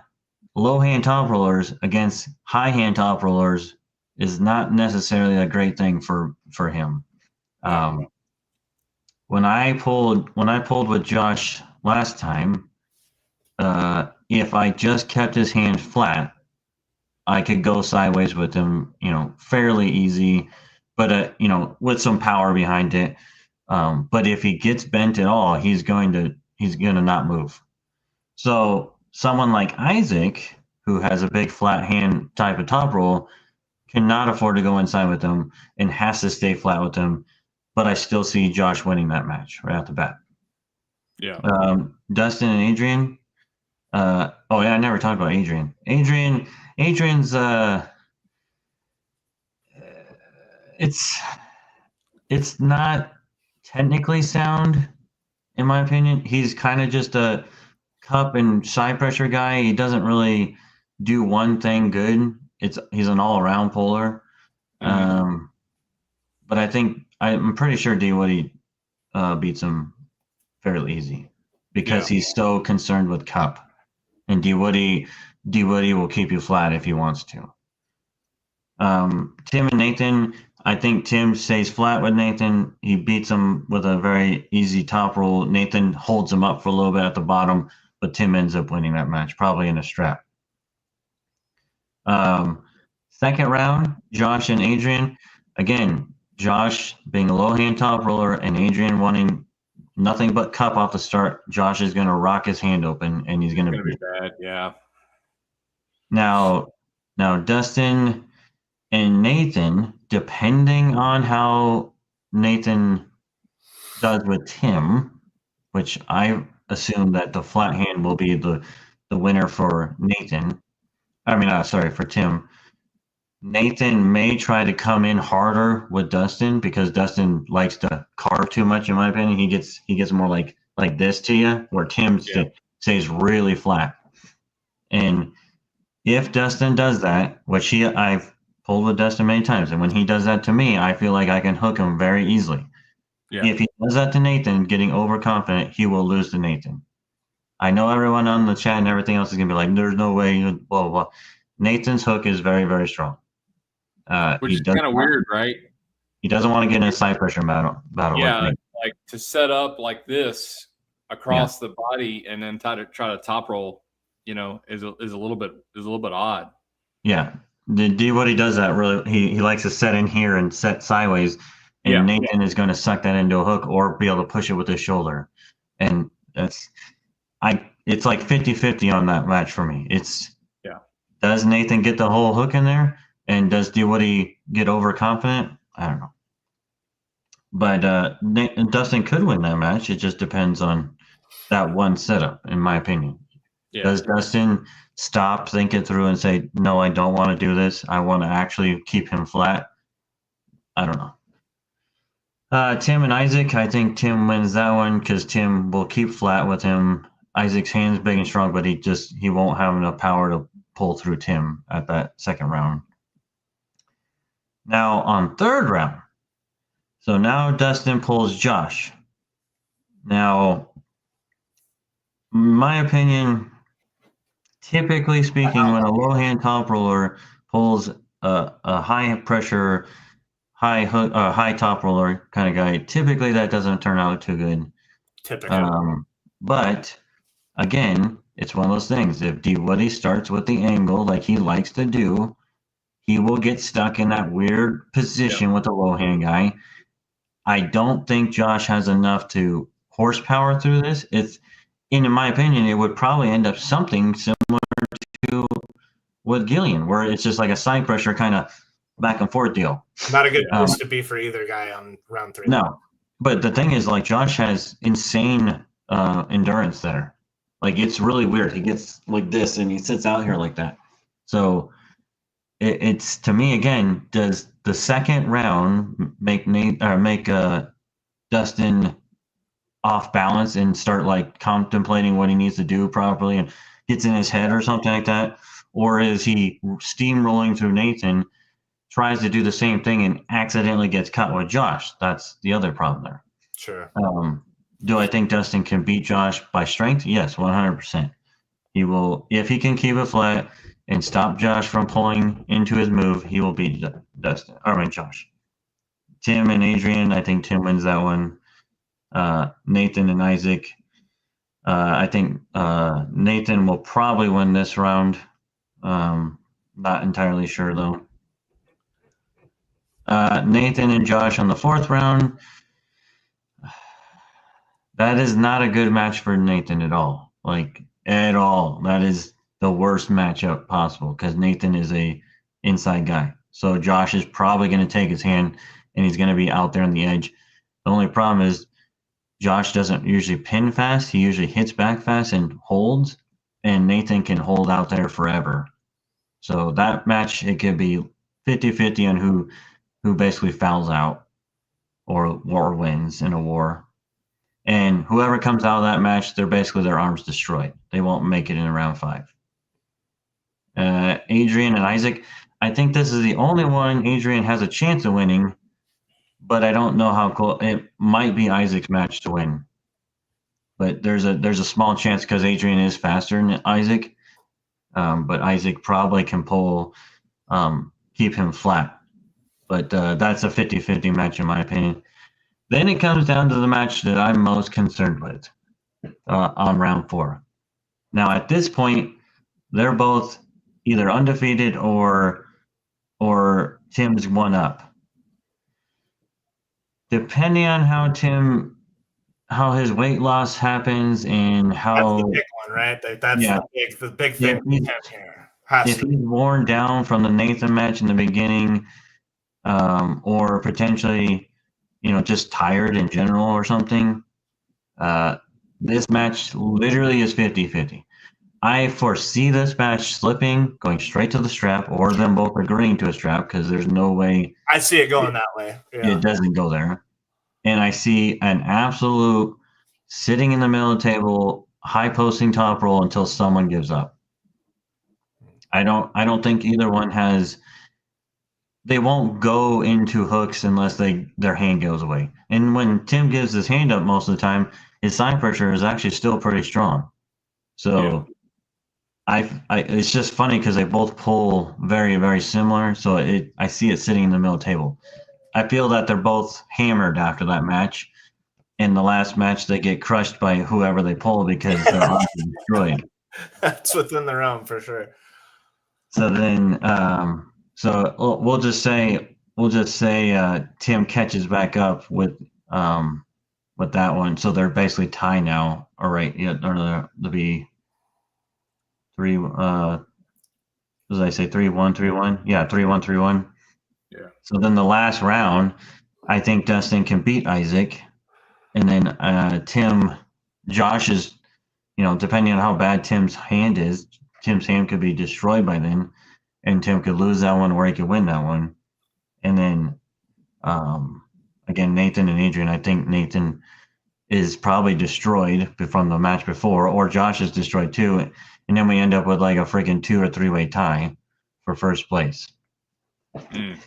low hand top rollers against high hand top rollers is not necessarily a great thing for him. When I pulled with Josh last time, if I just kept his hand flat, I could go sideways with him, fairly easy, but with some power behind it. But if he gets bent at all, he's going to not move. So someone like Isaac, who has a big flat hand type of top roll, cannot afford to go inside with him and has to stay flat with him. But I still see Josh winning that match right off the bat. Yeah. Dustin and Adrian. I never talked about Adrian. Adrian's it's not technically sound, in my opinion. He's kind of just a cup and side pressure guy. He doesn't really do one thing good. He's an all around puller. But I'm pretty sure D Woody beats him fairly easy because he's so concerned with cup, and D Woody will keep you flat if he wants to. Tim and Nathan, I think Tim stays flat with Nathan. He beats him with a very easy top roll. Nathan holds him up for a little bit at the bottom, but Tim ends up winning that match, probably in a strap. Second round, Josh and Adrian. Again, Josh being a low hand top roller and Adrian wanting nothing but cup off the start. Josh is going to rock his hand open, and he's going to be bad. Yeah. Now Dustin and Nathan, depending on how Nathan does with Tim, which I assume that the flat hand will be the winner for Nathan. For Tim. Nathan may try to come in harder with Dustin because Dustin likes to carve too much, in my opinion. He gets more like this to you, where Tim stays really flat. And if Dustin does that, which I've pulled with Dustin many times, and when he does that to me, I feel like I can hook him very easily. Yeah. If he does that to Nathan, getting overconfident, he will lose to Nathan. I know everyone on the chat and everything else is going to be like, there's no way, blah, blah, blah. Nathan's hook is very, very strong. Which is kind of weird, right? He doesn't want to get in a side pressure battle. Yeah, like to set up like this across the body and then try to top roll, is a little bit odd. Yeah, what he does that really, he likes to set in here and set sideways, and Nathan is going to suck that into a hook or be able to push it with his shoulder, and it's like 50-50 on that match for me. Does Nathan get the whole hook in there? And does D Woody get overconfident? I don't know. But Dustin could win that match. It just depends on that one setup, in my opinion. Yeah. Does Dustin stop, think it through, and say, no, I don't want to do this. I want to actually keep him flat? I don't know. Tim and Isaac, I think Tim wins that one because Tim will keep flat with him. Isaac's hand's big and strong, but he won't have enough power to pull through Tim at that second round. Now on third round, so now Dustin pulls Josh. Now, in my opinion, typically speaking, when a low hand top roller pulls a high pressure, high top roller kind of guy, typically that doesn't turn out too good. Typically. But again, it's one of those things. If D Woody starts with the angle like he likes to do, he will get stuck in that weird position with the low hand guy. I don't think Josh has enough to horsepower through this. In my opinion, it would probably end up something similar to with Gillian, where it's just like a side pressure kind of back and forth deal. Not a good place to be for either guy on round 3. No, but the thing is, like, Josh has insane endurance there. Like, it's really weird. He gets like this and he sits out here like that. So it's to me, again, does the second round make Dustin off balance and start like contemplating what he needs to do properly and gets in his head or something like that? Or is he steamrolling through Nathan, tries to do the same thing and accidentally gets cut with Josh? That's the other problem there. Sure. Do I think Dustin can beat Josh by strength? Yes, 100%. He will, if he can keep it flat, and stop Josh from pulling into his move, he will beat Dustin. Josh. Tim and Adrian, I think Tim wins that one. Nathan and Isaac, I think Nathan will probably win this round. Not entirely sure though. Nathan and Josh on the 4th round. That is not a good match for Nathan at all. Like at all. That is the worst matchup possible because Nathan is a inside guy. So Josh is probably going to take his hand and he's going to be out there on the edge. The only problem is Josh doesn't usually pin fast. He usually hits back fast and holds, and Nathan can hold out there forever. So that match, it could be 50-50 on who basically fouls out or wins in a war. And whoever comes out of that match, their arms destroyed. They won't make it in round 5. Adrian and Isaac, I think this is the only one Adrian has a chance of winning, but I don't know how close. It might be Isaac's match to win. But there's a small chance because Adrian is faster than Isaac. But Isaac probably can keep him flat. But that's a 50-50 match in my opinion. Then it comes down to the match that I'm most concerned with on round 4. Now at this point, they're both either undefeated or Tim's one up. Depending on how his weight loss happens and how that's the big one, right? That's the big thing here. If he's worn down from the Nathan match in the beginning, or potentially, just tired in general or something, this match literally is 50-50. I foresee this match slipping, going straight to the strap, or them both agreeing to a strap because there's no way. I see it going that way. Yeah. It doesn't go there. And I see an absolute sitting in the middle of the table, high posting top roll until someone gives up. I don't think either one has. They won't go into hooks unless their hand goes away. And when Tim gives his hand up most of the time, his side pressure is actually still pretty strong. So it's just funny because they both pull very, very similar. So I see it sitting in the middle of the table. I feel that they're both hammered after that match. In the last match, they get crushed by whoever they pull because their arms are destroyed. That's within their own for sure. So then, we'll just say Tim catches back up with that one. So they're basically tied now. All right, yeah, or they'll be 3. As I say, 3-1, 3-1. Yeah, 3-1, 3-1. Yeah. So then the last round, I think Dustin can beat Isaac, and then Josh is, depending on how bad Tim's hand is, Tim's hand could be destroyed by then, and Tim could lose that one or he could win that one. And then, again, Nathan and Adrian, I think Nathan is probably destroyed from the match before, or Josh is destroyed too. And then we end up with like a freaking 2 or 3-way tie for first place. Mm.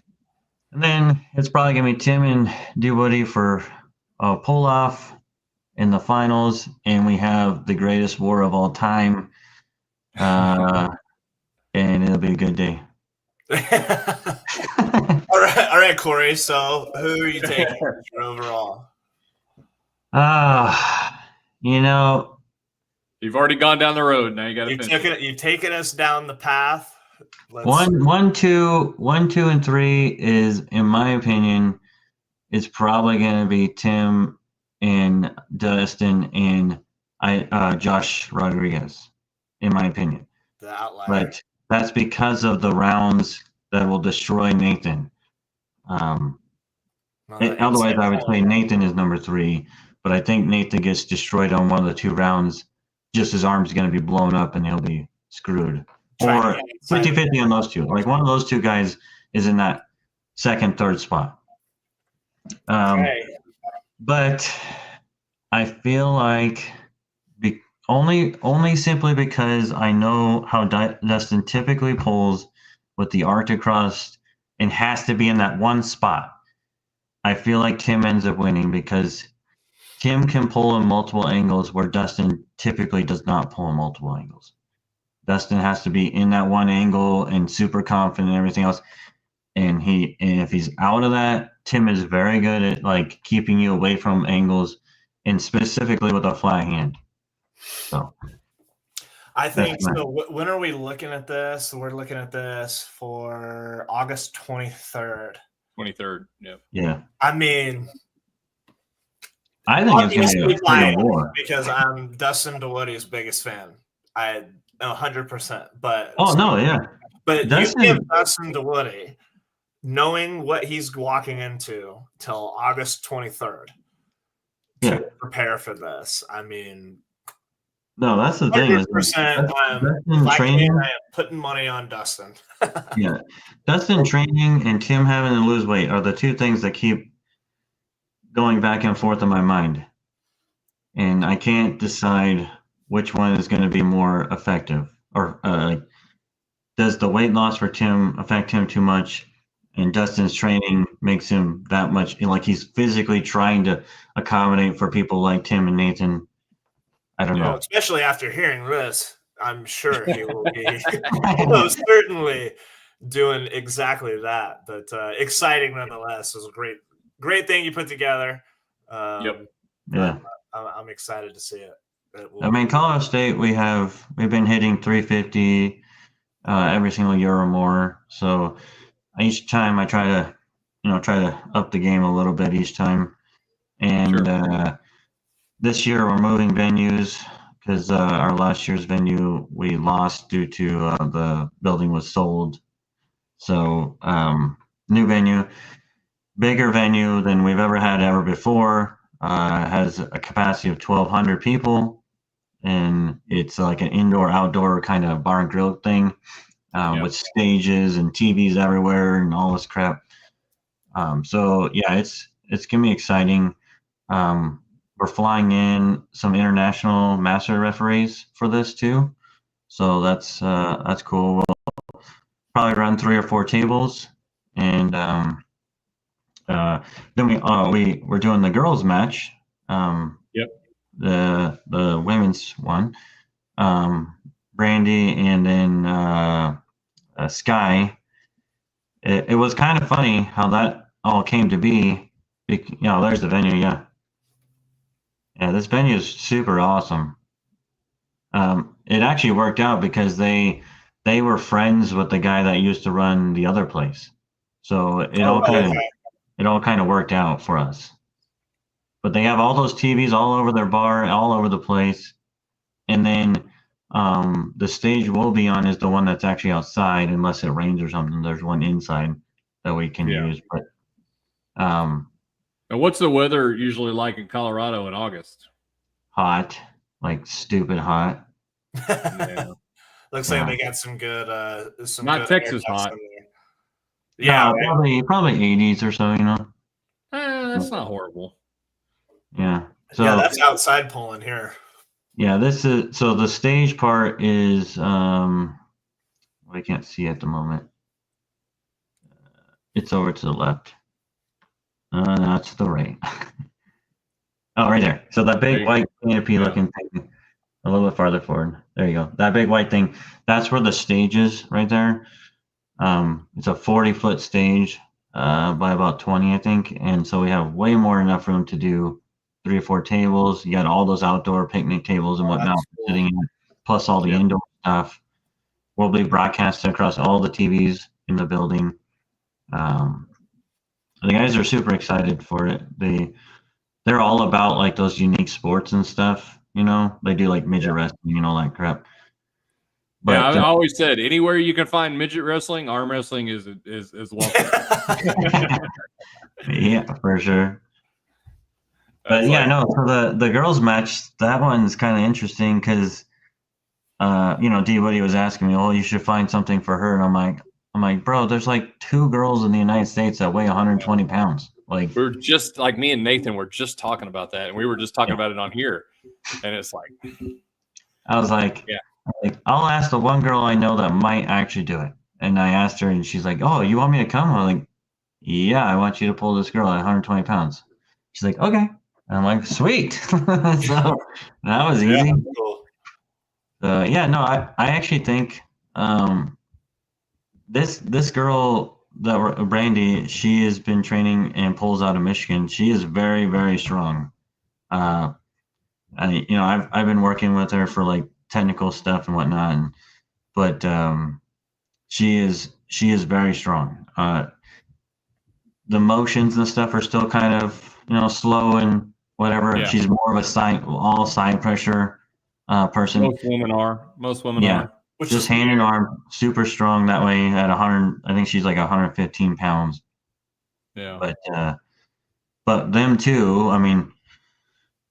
And then it's probably going to be Tim and D-Woody for a pull-off in the finals. And we have the greatest war of all time. And it'll be a good day. All right, Corey. So who are you taking overall? You've already gone down the road. Now you got to. You've taken us down the path. 1, 2, and 3 is, in my opinion, is probably going to be Tim and Dustin and Josh Rodriguez, in my opinion. The outlier. But that's because of the rounds that will destroy Nathan. Otherwise, I would say Nathan is number 3, but I think Nathan gets destroyed on one of the 2 rounds. Just his arm's going to be blown up and he'll be screwed. Or 50-50 on those 2. Like one of those 2 guys is in that 2nd, 3rd spot. But I feel like only simply because I know how Dustin typically pulls with the Arctic crust and has to be in that one spot. I feel like Tim ends up winning because Tim can pull in multiple angles where Dustin typically does not pull in multiple angles. Dustin has to be in that one angle and super confident and everything else. And if he's out of that, Tim is very good at like keeping you away from angles, and specifically with a flat hand. So I think so. When are we looking at this? We're looking at this for August 23rd. 23rd. Yep. Yeah. I mean, I think it's going to be a freaking war because I'm Dustin DeWoody's biggest fan. 100%. But But Dustin, you give Dustin DeWoody, knowing what he's walking into till August 23rd to prepare for this. I mean, no, that's the thing. 100%. I am putting money on Dustin. Yeah, Dustin training and Tim having to lose weight are the two things that keep going back and forth in my mind, and I can't decide which one is going to be more effective. Or does the weight loss for Tim affect him too much, and Dustin's training makes him that much like he's physically trying to accommodate for people like Tim and Nathan? I don't know. Especially after hearing this, I'm sure he will be certainly doing exactly that. But exciting nonetheless. It was a great thing you put together. Yeah. I'm excited to see it. I mean, Colorado State, we've been hitting 350 every single year or more. So each time I try to up the game a little bit each time. And this year we're moving venues because our last year's venue we lost due to the building was sold. So new venue, bigger venue than we've ever before. Has a capacity of 1,200 people, and it's like an indoor-outdoor kind of bar and grill thing with stages and TVs everywhere and all this crap. So yeah, it's gonna be exciting. We're flying in some international master referees for this too, so that's cool. We'll probably run 3 or 4 tables, and then we're doing the girls match. The women's one. Brandy and then Sky. It was kind of funny how that all came to be. There's the venue. Yeah, this venue is super awesome. It actually worked out because they were friends with the guy that used to run the other place, so it all kind of worked out for us. But they have all those TVs all over their bar, all over the place, and then the stage we'll be on is the one that's actually outside, unless it rains or something. There's one inside that we can use, but. And what's the weather usually like in Colorado in August? Hot, like stupid hot. Looks like they got some good. Not good Texas hot. Yeah, probably 80s or so. That's not horrible. Yeah. So that's outside pulling here. Yeah, so the stage part is I can't see at the moment. It's over to the left. That's the right. Oh, right there. So that big white canopy looking thing, a little bit farther forward. There you go. That big white thing. That's where the stage is right there. It's a 40-foot stage by about 20, I think. And so we have way more enough room to do 3 or 4 tables. You got all those outdoor picnic tables and whatnot sitting in, plus all the indoor stuff. We'll be broadcasting across all the TVs in the building. The guys are super excited for it. They're all about like those unique sports and stuff. They do like midget wrestling and all that crap. But I always said anywhere you can find midget wrestling, arm wrestling is welcome. Yeah, for sure. But so the girls match, that one's kind of interesting because D Woody was asking me, oh, you should find something for her, and I'm like, bro, there's like 2 girls in the United States that weigh 120 pounds. Like, we're just like me and Nathan were just talking about that, and we were just talking about it on here, and it's like, I was like, I'll ask the one girl I know that might actually do it. And I asked her, and she's like, oh, you want me to come? I'm like, yeah, I want you to pull this girl at 120 pounds. She's like, okay. And I'm like, sweet. So that was easy. Cool. Yeah, no, I actually think this girl, Brandy, she has been training and pulls out of Michigan. She is very, very strong. I've been working with her for like technical stuff and whatnot, but she is very strong. The motions and stuff are still kind of slow and whatever. Yeah. She's more of a all side pressure person. Most women are. Yeah. Which Just is hand weird. and arm, super strong that way at 100. I think she's like 115 pounds. Yeah. But them two, I mean,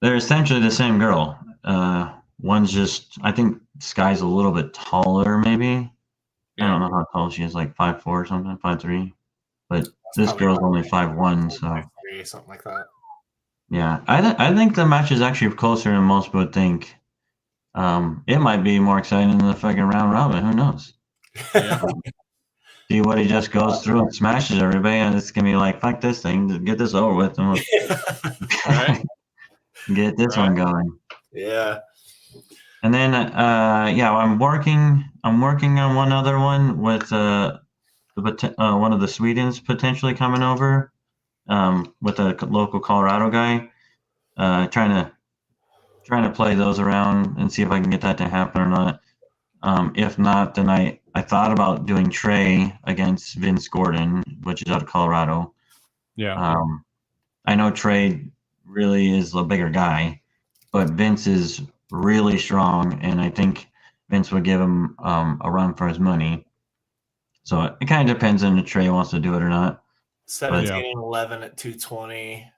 they're essentially the same girl. One's just, I think Sky's a little bit taller, maybe. I don't know how tall she is, like 5'4" or something, 5'3". But this girl's only 5'1", so 5'3", something like that. yeah. I think the match is actually closer than most would think. It might be more exciting than the fucking round robin. Who knows? Yeah. See what he just goes through and smashes everybody, and it's gonna be like, fuck this thing, get this over with, and Right. get this one going. Yeah. And then, I'm working on one other one with one of the Swedens potentially coming over, with a local Colorado guy, trying to play those around and see if I can get that to happen or not. If not, then I thought about doing Trey against Vince Gordon, which is out of Colorado. Yeah. I know Trey really is a bigger guy, but Vince is really strong, and I think Vince would give him a run for his money. So it kind of depends on if Trey wants to do it or not. 17-11 at 220.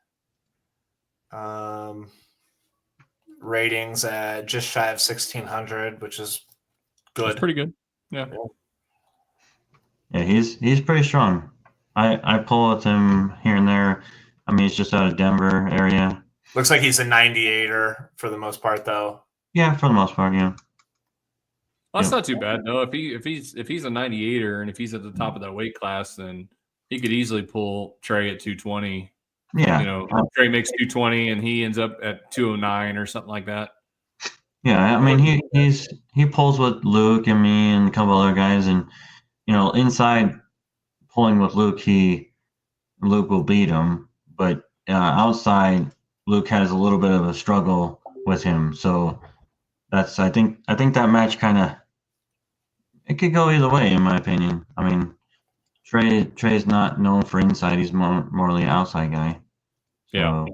Ratings at just shy of 1,600, which is good. That's pretty good. Yeah. Yeah, he's pretty strong. I pull with him here and there. I mean, he's just out of Denver area. Looks like he's a 98er for the most part, though. Yeah, for the most part, yeah. Well, that's not too bad though. If he's a 98er and if he's at the top of that weight class, then he could easily pull Trey at 220. Yeah. Trey makes 220 and he ends up at 209 or something like that. Yeah, I mean he pulls with Luke and me and a couple other guys, and inside pulling with Luke, Luke will beat him, but outside Luke has a little bit of a struggle with him. So that's I think that match it could go either way in my opinion. I mean, Trey's not known for inside; he's morely an outside guy. So Yeah.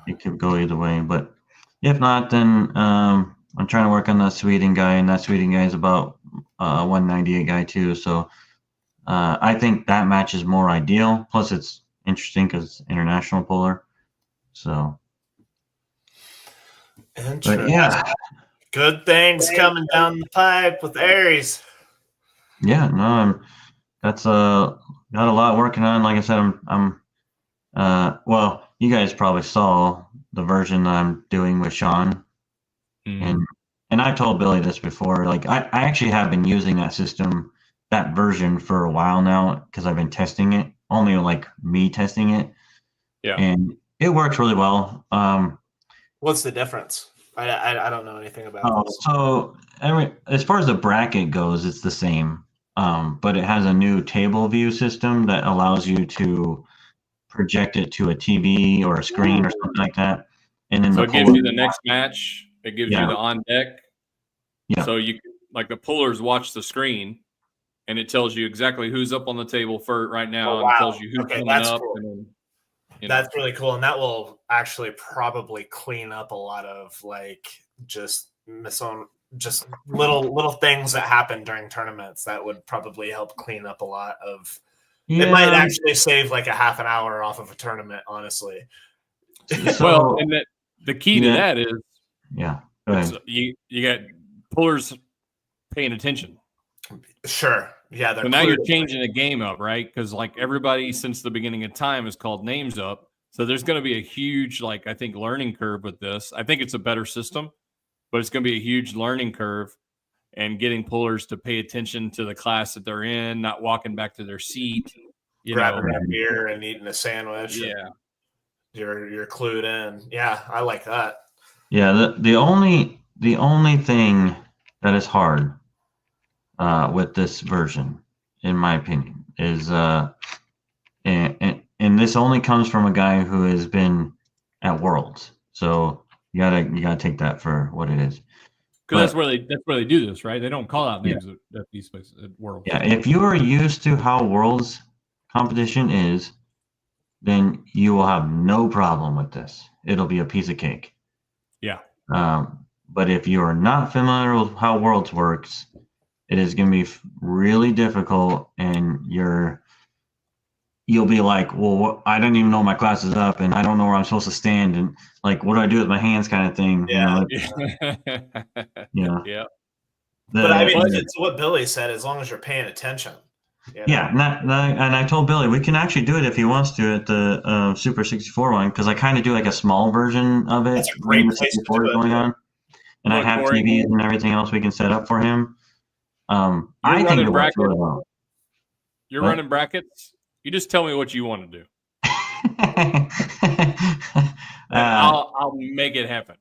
It could go either way, but if not, then I'm trying to work on that Sweden guy, and that Sweden guy is about 198 guy too. So I think that match is more ideal. Plus, it's interesting because it's international puller. So, but yeah, good things coming down the pipe with Aries. Yeah, no, that's got a lot working on. Like I said, well, you guys probably saw the version that I'm doing with Sean, and I've told Billy this before. Like I actually have been using that system, that version for a while now because I've been testing it. Only like me testing it. Yeah, and it works really well. What's the difference? I don't know anything about this. So as far as the bracket goes, it's the same, but it has a new table view system that allows you to project it to a TV or a screen or something like that. And then so it gives you the next match. It gives you the on deck. Yeah. So you like the pullers watch the screen, and it tells you exactly who's up on the table for right now, and tells you who's coming up. Cool. And then, that's really cool, and that will actually probably clean up a lot of like just little things that happen during tournaments. That would probably help clean up a lot of. Yeah. It might actually save like a half an hour off of a tournament, honestly. Well, and the key to that is you got pullers paying attention. Sure. Yeah. So now you're changing the game up, right? Because like everybody since the beginning of time has called names up. So there's going to be a huge, like, I think, learning curve with this. I think it's a better system, but it's going to be a huge learning curve and getting pullers to pay attention to the class that they're in, not walking back to their seat. Grabbing a beer and eating a sandwich. Yeah. You're clued in. Yeah, I like that. Yeah, the the only thing that is hard with this version, in my opinion, is and this only comes from a guy who has been at Worlds, so you gotta take that for what it is. Because that's where they do this, right? They don't call out names at these places at Worlds. Yeah, if you are used to how Worlds competition is, then you will have no problem with this. It'll be a piece of cake. Yeah. But if you are not familiar with how Worlds works, it is going to be really difficult, and you'll be like, well, I don't even know my class is up, and I don't know where I'm supposed to stand, and like, what do I do with my hands, kind of thing. Yeah. Yeah. But I mean, it's what Billy said. As long as you're paying attention. You know? Yeah, and I told Billy we can actually do it if he wants to at the Super 64 one, because I kind of do like a small version of it. That's a great place to do it. Going on, and I have TVs and everything else we can set up for him. I think it works really well. You're running brackets. You just tell me what you want to do. I'll make it happen.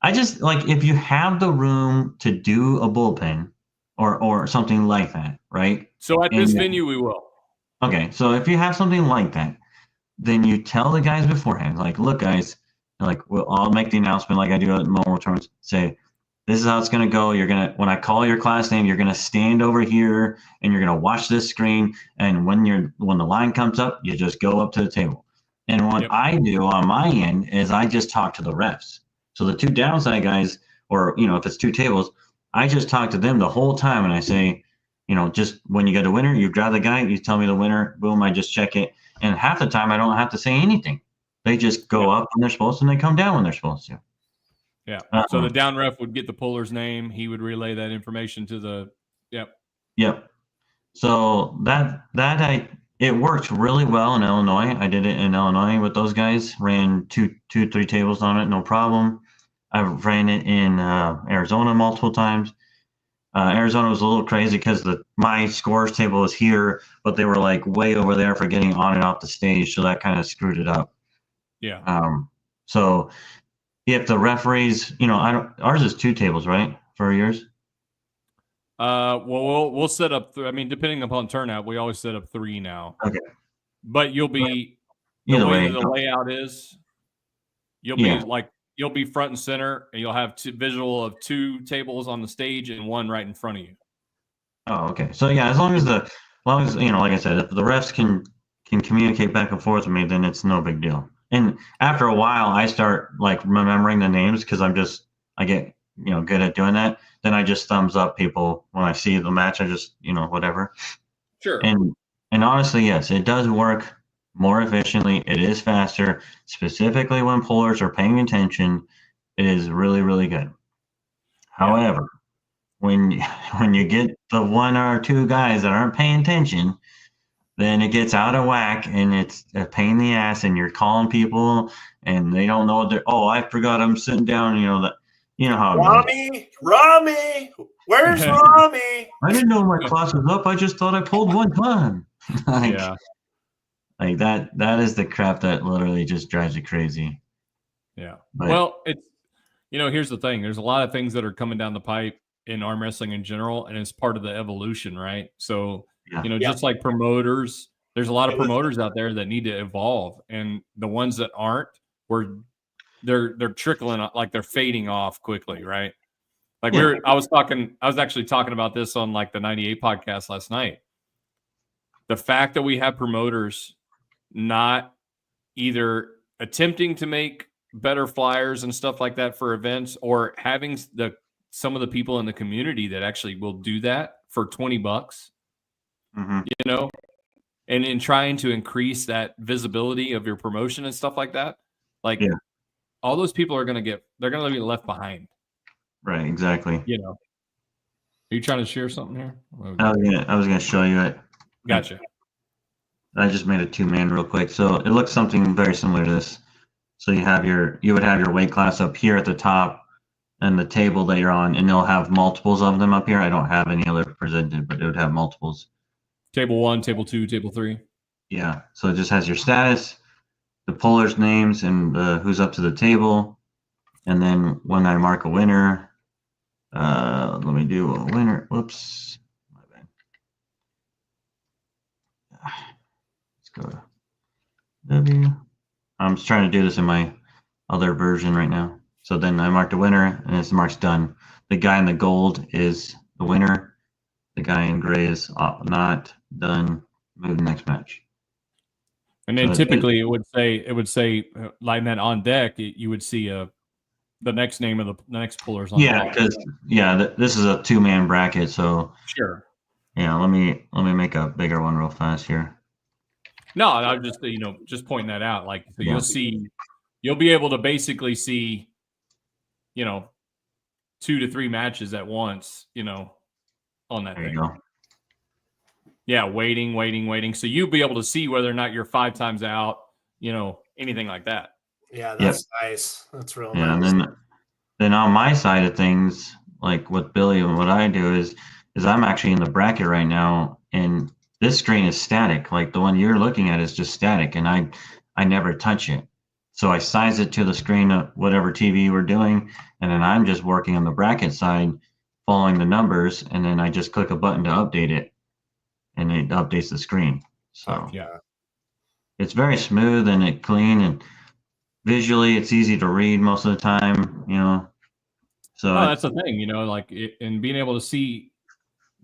I just like if you have the room to do a bullpen or something like that, right? So at this venue, we will. Okay, so if you have something like that, then you tell the guys beforehand, like, look, guys, like, I'll make the announcement like I do at mobile tournaments. Say, this is how it's gonna go. You're gonna, when I call your class name, you're gonna stand over here and you're gonna watch this screen. And when the line comes up, you just go up to the table. And what I do on my end is I just talk to the refs. So the two downside guys, or if it's two tables, I just talk to them the whole time, and I say, just when you get a winner, you grab the guy, you tell me the winner, boom, I just check it. And half the time I don't have to say anything. They just go up when they're supposed to, and they come down when they're supposed to. Yeah. So the down ref would get the puller's name. He would relay that information to the. Yep. So it worked really well in Illinois. I did it in Illinois with those guys. Ran two, 3 tables on it, no problem. I ran it in Arizona multiple times. Arizona was a little crazy because my scores table was here, but they were like way over there for getting on and off the stage, so that kind of screwed it up. Yeah. So if the referees, ours is 2 tables, right, for yours? Well, we'll set up. Depending upon turnout, we always set up 3 now. Okay. But you'll be either way the layout is. You'll be front and center, and you'll have visual of 2 tables on the stage and 1 right in front of you. Oh, okay. So yeah, as long as like I said, if the refs can communicate back and forth with me, then it's no big deal. And after a while, I start like remembering the names because I get good at doing that. Then I just thumbs up people when I see the match. I just whatever. Sure. And honestly, yes, it does work more efficiently. It is faster, specifically when pullers are paying attention. It is really, really good. However, when you get the 1 or 2 guys that aren't paying attention, then it gets out of whack, and it's a pain in the ass, and you're calling people and they don't know what they're. Oh, I forgot I'm sitting down. How Rami, where's Rami? I didn't know my class was up. I just thought I pulled 1 time. Like that is the crap that literally just drives you crazy. Yeah. Well, it's here's the thing. There's a lot of things that are coming down the pipe in arm wrestling in general, and it's part of the evolution, right? So just like promoters, there's a lot of promoters out there that need to evolve, and the ones that aren't, they're trickling, like they're fading off quickly, right? Like I was actually talking about this on like the 98 podcast last night. The fact that we have promoters not either attempting to make better flyers and stuff like that for events, or having some of the people in the community that actually will do that for $20, and in trying to increase that visibility of your promotion and stuff like that, all those people are going to be left behind. Right. Exactly. Are you trying to share something here? I was gonna show you it. Gotcha. I just made a 2-man real quick. So it looks something very similar to this. So you would have your weight class up here at the top and the table that you're on, and they'll have multiples of them up here. I don't have any other presented, but it would have multiples. Table 1, table 2, table 3. Yeah. So it just has your status, the pullers' names, and who's up to the table. And then when I mark a winner, Let me do a winner. Whoops. My bad. Let's go to W. I'm just trying to do this in my other version right now. So then I marked a winner, and it's marked done. The guy in the gold is the winner. The guy in gray is not done. Move to the next match. And then typically it would say like that on deck, you would see the next name of the next pullers on Yeah, deck. because this is a 2-man bracket, so sure. Yeah, let me make a bigger one real fast here. No, I was just just pointing that out. Like so you'll be able to basically see 2 to 3 matches at once, on that There thing. you go. Yeah, waiting. So you'll be able to see whether or not you're 5 times out, anything like that. Yeah, that's nice. That's real nice. And then on my side of things, like with Billy and what I do is I'm actually in the bracket right now, and this screen is static. Like the one you're looking at is just static, and I never touch it. So I size it to the screen of whatever TV we're doing, and then I'm just working on the bracket side, following the numbers, and then I just click a button to update it, and it updates the screen. So it's very smooth and it clean, and visually it's easy to read most of the time, So that's the thing, and being able to see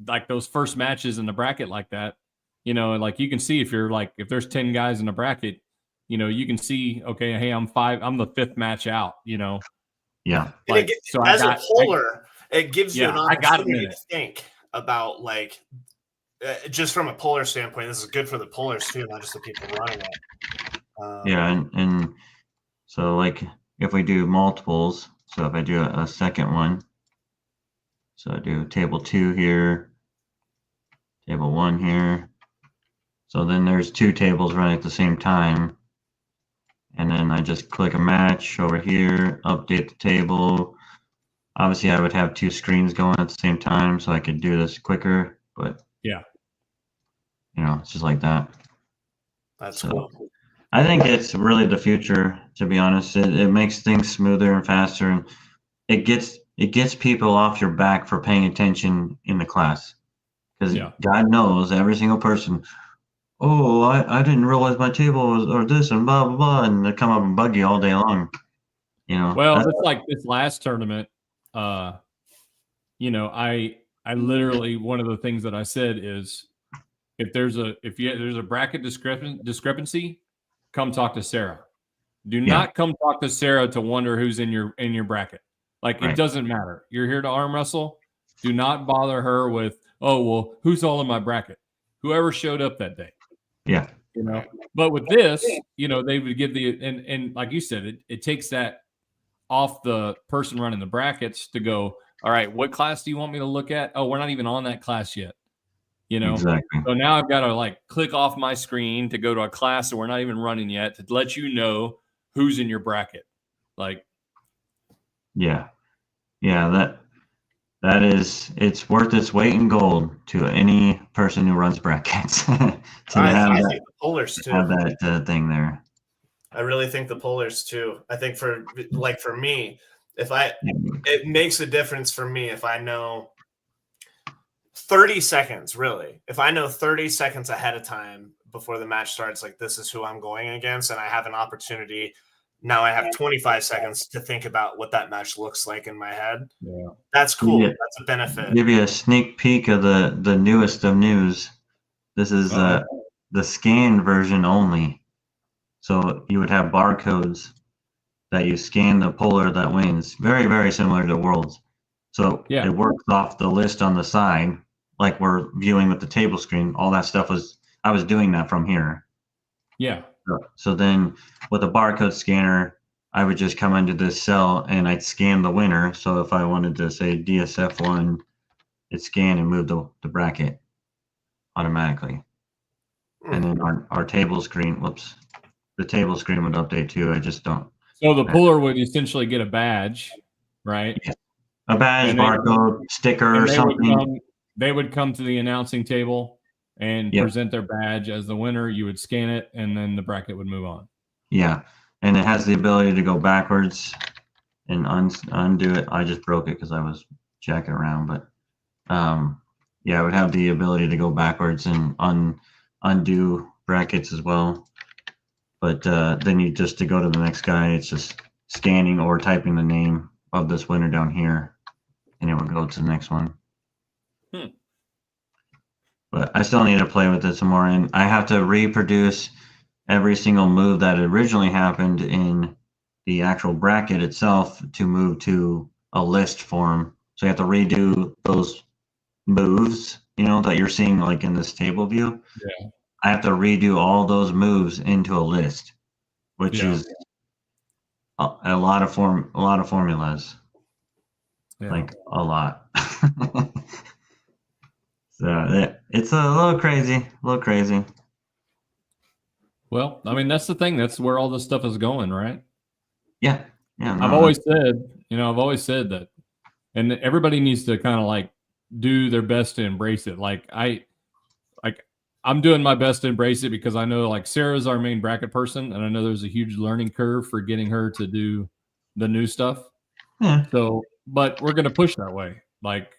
like those first matches in the bracket like that, like you can see if there's 10 guys in the bracket, you can see, okay, hey, I'm the 5th match out, Yeah. Like, as a puller, it gives you an opportunity to think about just from a puller standpoint. This is good for the pullers too, not just the people running it. And so like if we do multiples, so if I do a second one, so I do table 2 here, table 1 here. So then there's 2 tables running at the same time. And then I just click a match over here, update the table. Obviously I would have 2 screens going at the same time so I could do this quicker, but it's just like that. That's cool. I think it's really the future, to be honest. It makes things smoother and faster, and it gets people off your back for paying attention in the class. Because God knows every single person, oh, I didn't realize my table was or this and blah blah blah, and they come up and bug you all day long. Well, it's like this last tournament. I literally, one of the things that I said is if there's a bracket discrepancy, come talk to Sarah. Do not come talk to Sarah to wonder who's in your bracket. Like it doesn't matter. You're here to arm wrestle. Do not bother her with, oh well, who's all in my bracket? Whoever showed up that day. Yeah. But with this, they would give and like you said, it takes that off the person running the brackets to go, all right, what class do you want me to look at? Oh, we're not even on that class yet. Exactly. So now I've got to click off my screen to go to a class that we're not even running yet to let you know who's in your bracket. That is, it's worth its weight in gold to any person who runs brackets to have that thing there. I really think the pullers too. I think for me, it makes a difference for me if I know 30 seconds, really. If I know 30 seconds ahead of time before the match starts, this is who I'm going against, and I have an opportunity. Now I have 25 seconds to think about what that match looks like in my head. Yeah. That's cool. That's a benefit. Give you a sneak peek of the newest of news. This is the scan version only. So you would have barcodes that you scan the puller that wins. Very, very similar to Worlds. So it works off the list on the side, like we're viewing with the table screen. All that stuff I was doing that from here. Yeah. So then with a barcode scanner, I would just come into this cell and I'd scan the winner. So if I wanted to say DSF1, it scan and move the bracket automatically. And then our table screen, the table screen would update too. I just don't. So the puller would essentially get a badge, right? Yeah. A badge, barcode, sticker, or something. They would come to the announcing table and present their badge as the winner. You would scan it, and then the bracket would move on. Yeah, and it has the ability to go backwards and undo it. I just broke it because I was jack it around. But yeah, I would have the ability to go backwards and undo brackets as well. But then you just to go to the next guy, it's just scanning or typing the name of this winner down here, and it would go to the next one. But I still need to play with it some more, and I have to reproduce every single move that originally happened in the actual bracket itself to move to a list form. So you have to redo those moves, that you're seeing like in this table view. Yeah. I have to redo all those moves into a list, which is a lot of formulas. Yeah. Like a lot. So it's a little crazy, Well, I mean, that's the thing. That's where all this stuff is going, right? Yeah. I've always said that, and everybody needs to kind of like do their best to embrace it. Like I'm doing my best to embrace it because I know like Sarah's our main bracket person, and I know there's a huge learning curve for getting her to do the new stuff. Yeah. So, but we're going to push that way. Like,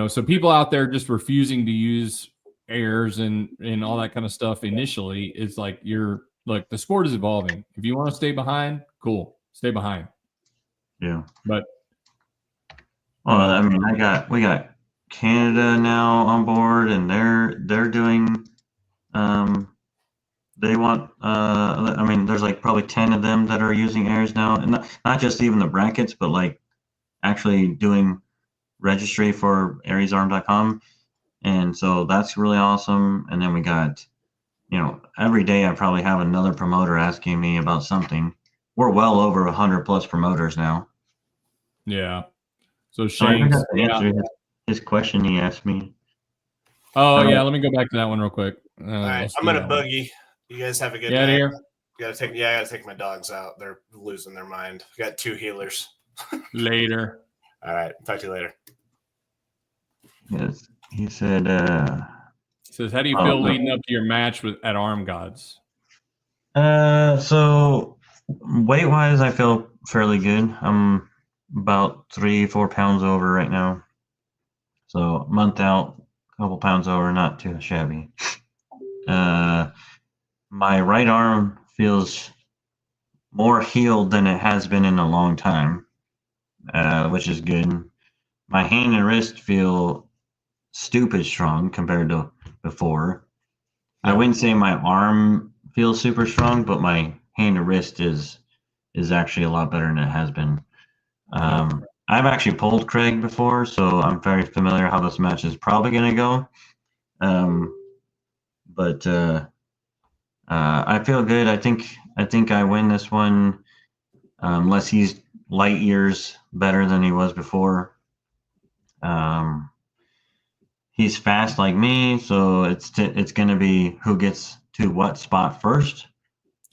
so people out there just refusing to use airs and all that kind of stuff initially, it's like the sport is evolving. If you want to stay behind, cool, stay behind. Yeah. But I mean, we got Canada now on board, and they're doing they want I mean, there's like probably 10 of them that are using airs now, and not just even the brackets, but like actually doing registry for ariesarm.com. And so that's really awesome. And then we got, every day I probably have another promoter asking me about something. We're well over 100 plus promoters now. yeah. So Shanks, answer his question he asked me. Oh yeah, let me go back to that one real quick. All right, I'm gonna boogie. You guys have a good night. Here. I gotta take my dogs out. They're losing their mind. We got 2 healers. Later. All right, talk to you later. Yes, he said. He says, "How do you feel leading up to your match at Arm Gods?" So weight wise, I feel fairly good. I'm about 3-4 pounds over right now. So month out, a couple pounds over, not too shabby. My right arm feels more healed than it has been in a long time, which is good. My hand and wrist feel stupid strong compared to before. I wouldn't say my arm feels super strong, but my hand and wrist is actually a lot better than it has been. I've actually pulled Craig before, so I'm very familiar how this match is probably going to go. But I feel good. I think I win this one, unless he's light years better than he was before. He's fast like me, so it's going to be who gets to what spot first.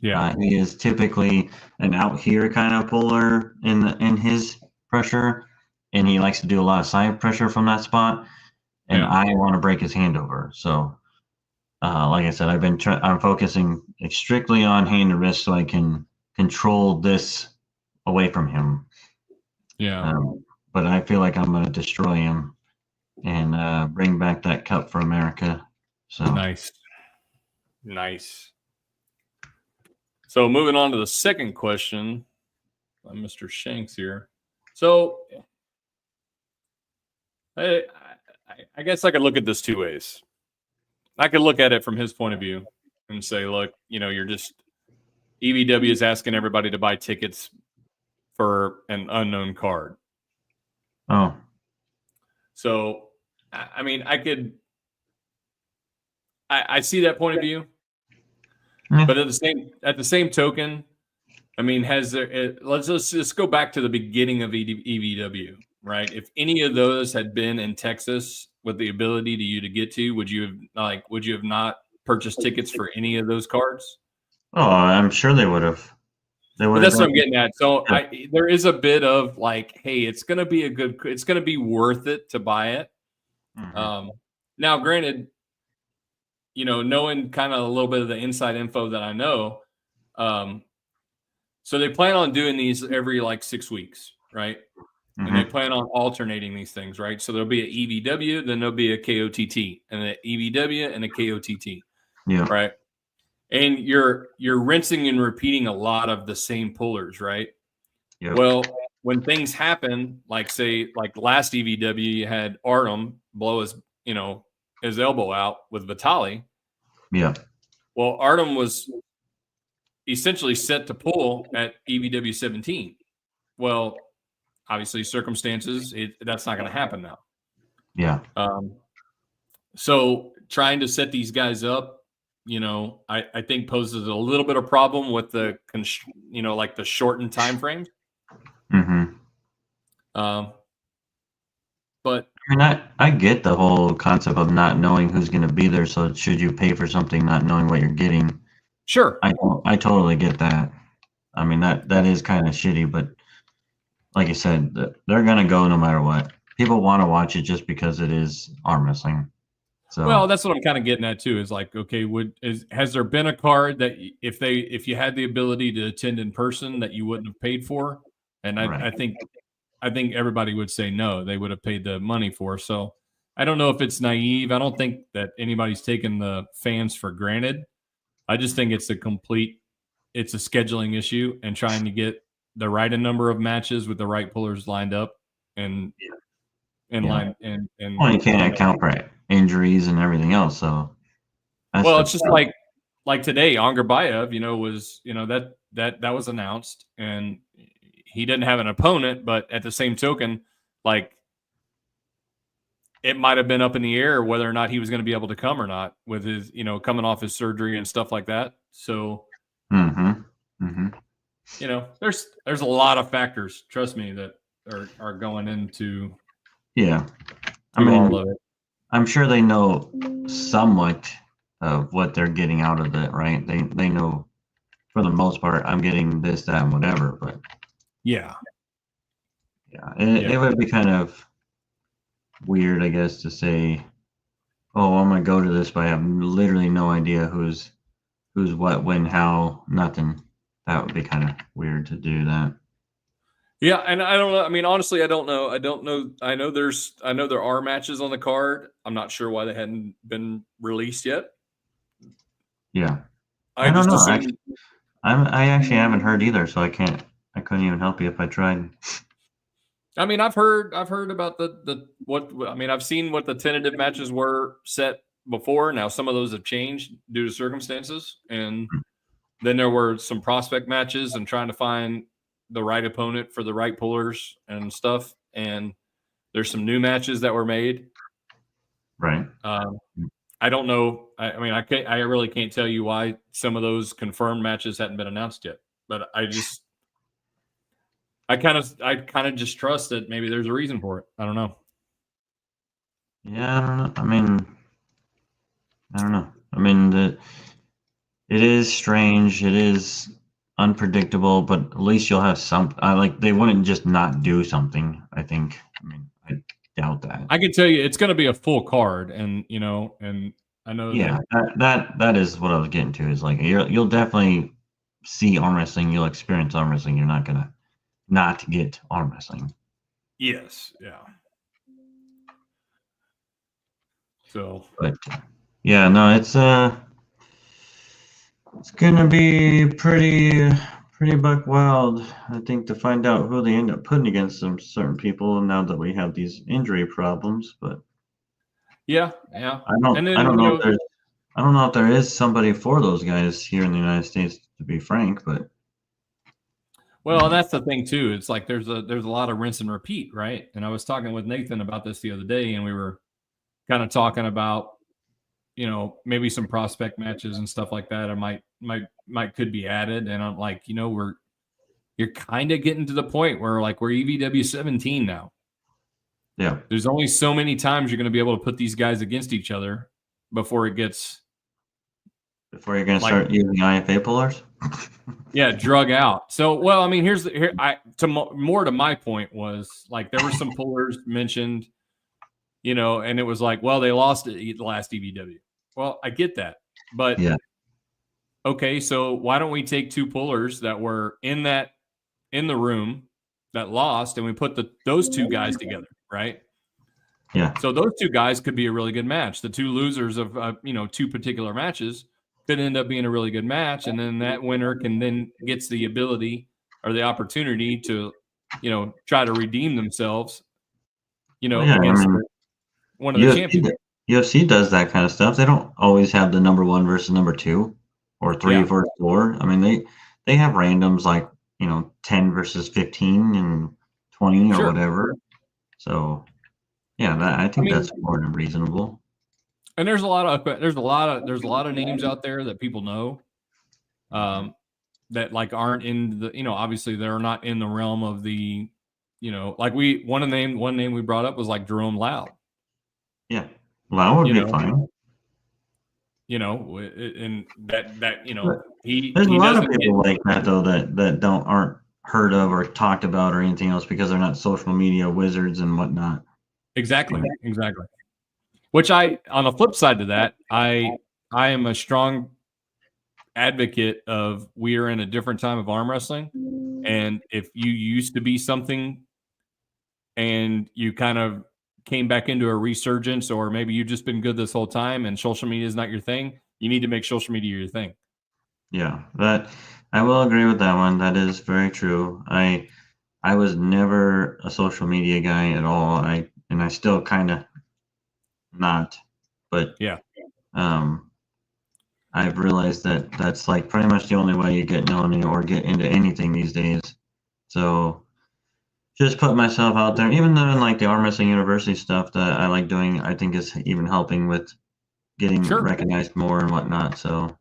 Yeah, he is typically an out here kind of puller in his pressure, and he likes to do a lot of side pressure from that spot. And I want to break his hand over. So, like I said, I'm focusing strictly on hand and wrist so I can control this away from him. Yeah. But I feel like I'm going to destroy him and bring back that cup for America. So nice. So moving on to the second question by Mr. Shanks here. So I guess I could look at this 2 ways. I could look at it from his point of view and say, look, you're just EVW is asking everybody to buy tickets for an unknown card. Oh. So, I mean, I see that point of view, but at the same token, I mean, let's just go back to the beginning of EVW, right? If any of those had been in Texas with the ability to get to, would you have not purchased tickets for any of those cards? Oh, I'm sure they would have. But that's what I'm getting at. So there is a bit of like, hey, it's going to be worth it to buy it. Mm-hmm. Now, granted, knowing kind of a little bit of the inside info that I know, so they plan on doing these every like 6 weeks, right? and they plan on alternating these things, right? So there'll be an EVW, then there'll be a KOTT, and an EVW and a KOTT, right? And you're rinsing and repeating a lot of the same pullers, right? Yep. Well, when things happen, like say, like last EVW, you had Artem blow his elbow out with Vitali. Yeah. Well, Artem was essentially set to pull at EVW 17. Well, obviously circumstances, that's not going to happen now. Yeah. So trying to set these guys up, I think poses a little bit of problem with the, like the shortened time frames. Mm-hmm. But I mean, I get the whole concept of not knowing who's going to be there. So should you pay for something not knowing what you're getting? Sure. I totally get that. I mean, that is kind of shitty, but like you said, they're going to go no matter what. People want to watch it just because it is arm wrestling. So, well, that's what I'm kind of getting at too. Is like, okay, has there been a card that if you had the ability to attend in person that you wouldn't have paid for? And I think everybody would say no, they would have paid the money for. So I don't know if it's naive. I don't think that anybody's taking the fans for granted. I just think it's a scheduling issue and trying to get the right number of matches with the right pullers lined up line and well, you can't account for injuries and everything else. So it's just like today, Angerbayev, was that was announced and he didn't have an opponent, but at the same token, like it might have been up in the air whether or not he was going to be able to come or not with his, coming off his surgery and stuff like that. So, there's a lot of factors, trust me, that are going into. Yeah. I mean, all of it. I'm sure they know somewhat of what they're getting out of it, right? They know for the most part, I'm getting this, that, and whatever, but yeah. It would be kind of weird, I guess, to say, oh, I'm going to go to this, but I have literally no idea who's what, when, how, nothing. That would be kind of weird to do that. Yeah, and I don't know. I mean, honestly, I don't know. I know there are matches on the card. I'm not sure why they hadn't been released yet. Yeah. I don't know. I actually haven't heard either, so I couldn't even help you if I tried. I mean, I've heard about I've seen what the tentative matches were set before. Now some of those have changed due to circumstances, and then there were some prospect matches and trying to find the right opponent for the right pullers and stuff. And there's some new matches that were made. Right. I don't know. I really can't tell you why some of those confirmed matches hadn't been announced yet, but I kind of just trust that maybe there's a reason for it. I don't know. Yeah, I don't know. I don't know. I mean, it is strange. It is unpredictable, but at least you'll have some. They wouldn't just not do something. I think. I mean, I doubt that. I can tell you, it's going to be a full card, and and I know. Yeah, that is what I was getting to. Is like you'll definitely see arm wrestling. You'll experience arm wrestling. You're not gonna not get arm wrestling. Yes. Yeah. So. But yeah, no, it's gonna be pretty buck wild, I think, to find out who they end up putting against some certain people now that we have these injury problems. But yeah. I don't know if there is somebody for those guys here in the United States, to be frank, but. Well, and that's the thing too. It's like there's a lot of rinse and repeat, right? And I was talking with Nathan about this the other day, and we were kind of talking about, maybe some prospect matches and stuff like that. I could be added, and I'm like, you're kind of getting to the point where like we're EVW 17 now. Yeah. There's only so many times you're going to be able to put these guys against each other before you're going to start using IFA pullers. Yeah, drug out. So, well, I mean, more to my point was like there were some pullers mentioned, and it was like, well, they lost the last EVW. Well, I get that, but yeah. Okay, so why don't we take two pullers that were in the room that lost, and we put those two guys together, right? Yeah. So those two guys could be a really good match. The two losers of two particular matches could end up being a really good match, and then that winner gets the ability or the opportunity to, try to redeem themselves, against one of the champions. UFC does that kind of stuff. They don't always have the number 1 versus number 2 or 3 versus 4. I mean, they have randoms like 10 versus 15 and 20 or whatever. So yeah, I think that's more than reasonable. And there's a lot of names out there that people know, that like aren't in the, obviously they're not in the realm of the, like one name we brought up was like Jerome Loud. Yeah, Loud would be fine. And that there's a lot of people like that though that aren't heard of or talked about or anything else because they're not social media wizards and whatnot. Exactly. Which on the flip side to that, I am a strong advocate of we are in a different time of arm wrestling, and if you used to be something and you kind of came back into a resurgence, or maybe you've just been good this whole time and social media is not your thing, you need to make social media your thing. Yeah, that I will agree with that one. That is very true. I was never a social media guy at all. I still kind of not, but I've realized that that's like pretty much the only way you get known or get into anything these days. So just put myself out there, even though in like the Arm Wrestling University stuff that I like doing, I think is even helping with getting recognized more and whatnot. So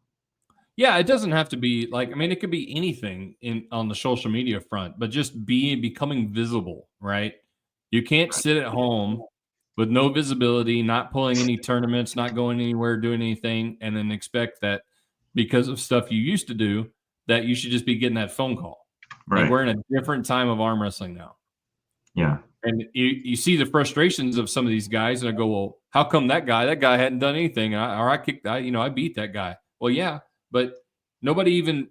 yeah, it doesn't have to be like, I mean, it could be anything on the social media front, but just becoming visible, right? You can't sit at home with no visibility, not pulling any tournaments, not going anywhere, doing anything, and then expect that because of stuff you used to do, that you should just be getting that phone call. Right. Like, we're in a different time of arm wrestling now. Yeah. And you see the frustrations of some of these guys, and I go, well, how come that guy hadn't done anything? I beat that guy. Well, yeah, but nobody even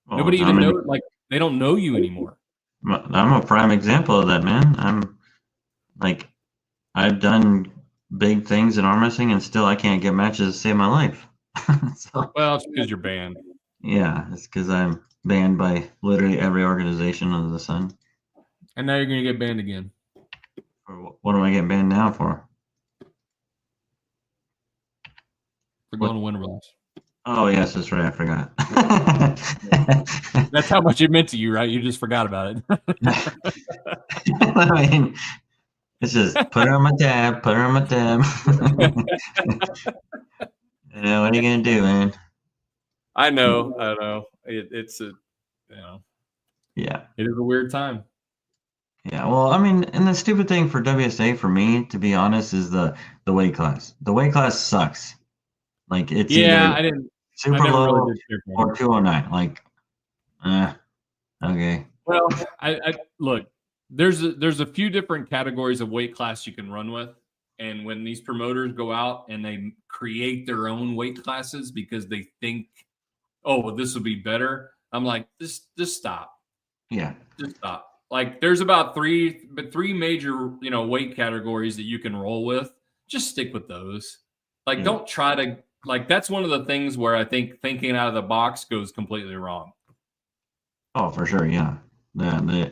knows, like, they don't know you anymore. I'm a prime example of that, man. I'm like, I've done big things in arm wrestling and still I can't get matches to save my life. So, well, it's because you're banned. Yeah, it's because I'm banned by literally every organization under the sun. And now you're going to get banned again. What am I getting banned now for? For going to Winterlands. Oh, yes, that's right. I forgot. That's how much it meant to you, right? You just forgot about it. I mean, it's just put her on my tab. What are you going to do, man? I know. It's a, yeah, it is a weird time. Yeah, well, I mean, and the stupid thing for WSA for me, to be honest, is the weight class. The weight class sucks. Like it's either super low or 209. Like, okay. Well, I look. There's a few different categories of weight class you can run with, and when these promoters go out and they create their own weight classes because they think, oh, well, this will be better. I'm like, just stop. Yeah, just stop. Like, there's about three major weight categories that you can roll with. Just stick with those. Like, don't try to. Like, that's one of the things where I think thinking out of the box goes completely wrong. Oh, for sure, yeah. I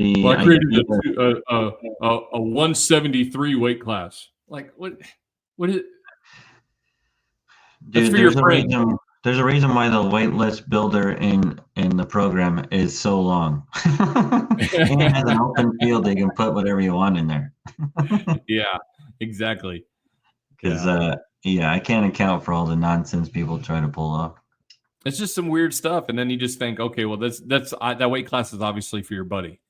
created a 173 weight class. Like, what is it? Dude, there's a reason why the wait list builder in the program is so long. And it has an open field, they can put whatever you want in there. Yeah, exactly. Because I can't account for all the nonsense people try to pull off. It's just some weird stuff, and then you just think, okay, well, that weight class is obviously for your buddy.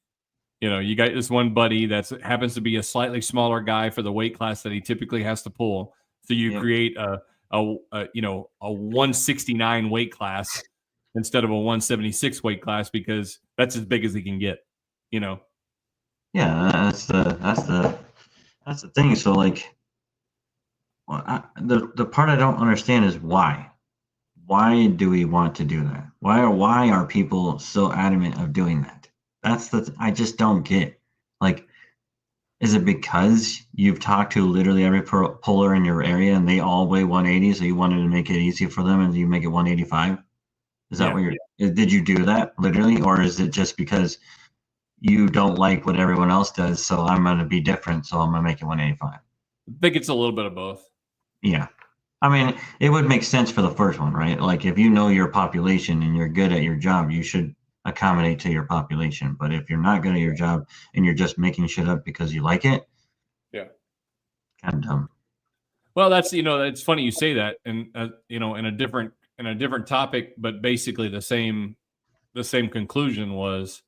You got this one buddy that happens to be a slightly smaller guy for the weight class that he typically has to pull. So you create a 169 weight class instead of a 176 weight class because that's as big as he can get. Yeah, that's the thing. So like. Well, the part I don't understand is why. why do we want to do that? Why are people so adamant of doing that? I just don't get. Like, is it because you've talked to literally every puller in your area and they all weigh 180, so you wanted to make it easy for them and you make it 185? Is that what did you do that literally, or is it just because you don't like what everyone else does, so I'm going to be different, so I'm going to make it 185? I think it's a little bit of both. Yeah. I mean, it would make sense for the first one, right? Like, if you know your population and you're good at your job, you should accommodate to your population. But if you're not good at your job and you're just making shit up because you like it, kind of dumb. Well, that's, it's funny you say that, and in a different topic, but basically the same conclusion was,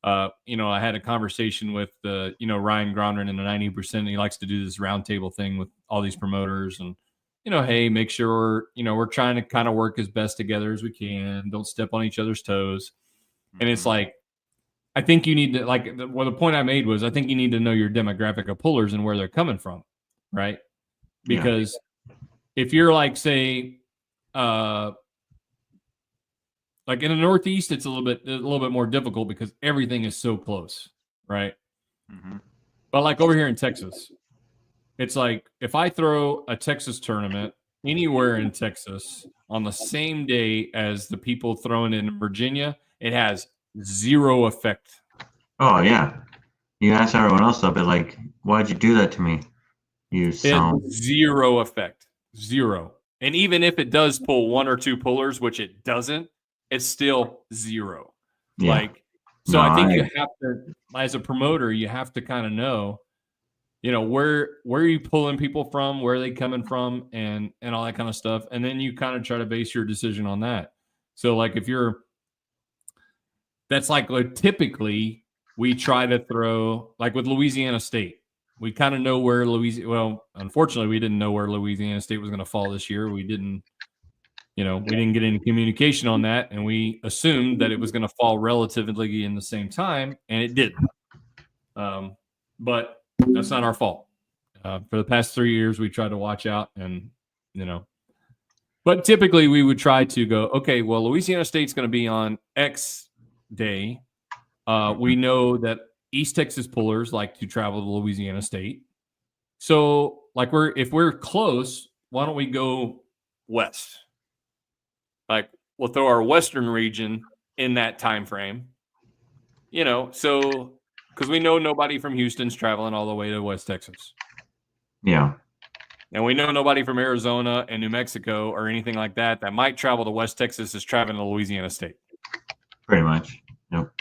I had a conversation with Ryan Grondin in the 90%. He likes to do this roundtable thing with all these promoters, and hey, make sure we're trying to kind of work as best together as we can. Don't step on each other's toes. And it's like, I think you need to, like, the point I made was, I think you need to know your demographic of pullers and where they're coming from, right? Because if you're like, say, like in the Northeast, it's a little bit more difficult because everything is so close, right? Mm-hmm. But like over here in Texas, it's like, if I throw a Texas tournament anywhere in Texas on the same day as the people throwing in Virginia, it has zero effect. Oh yeah, you ask everyone else, they'll be like, "Why'd you do that to me?" Zero effect, zero. And even if it does pull one or two pullers, which it doesn't, it's still zero. Yeah. Like, so I think you have to, as a promoter, you have to kind of know, where are you pulling people from, where are they coming from, and all that kind of stuff. And then you kind of try to base your decision on that. So like, that's like typically we try to throw, like with Louisiana State, we kind of know where well, unfortunately we didn't know where Louisiana State was going to fall this year. We didn't get any communication on that, and we assumed that it was going to fall relatively in the same time, and it didn't. But that's not our fault. For the past 3 years, we tried to watch out, and but typically we would try to go, okay, well, Louisiana State's going to be on X day. We know that East Texas pullers like to travel to Louisiana State. So like, if we're close, why don't we go west? Like, we'll throw our western region in that time frame. So because we know nobody from Houston's traveling all the way to West Texas. Yeah. And we know nobody from Arizona and New Mexico or anything like that might travel to West Texas is traveling to Louisiana State. Pretty much. Yep.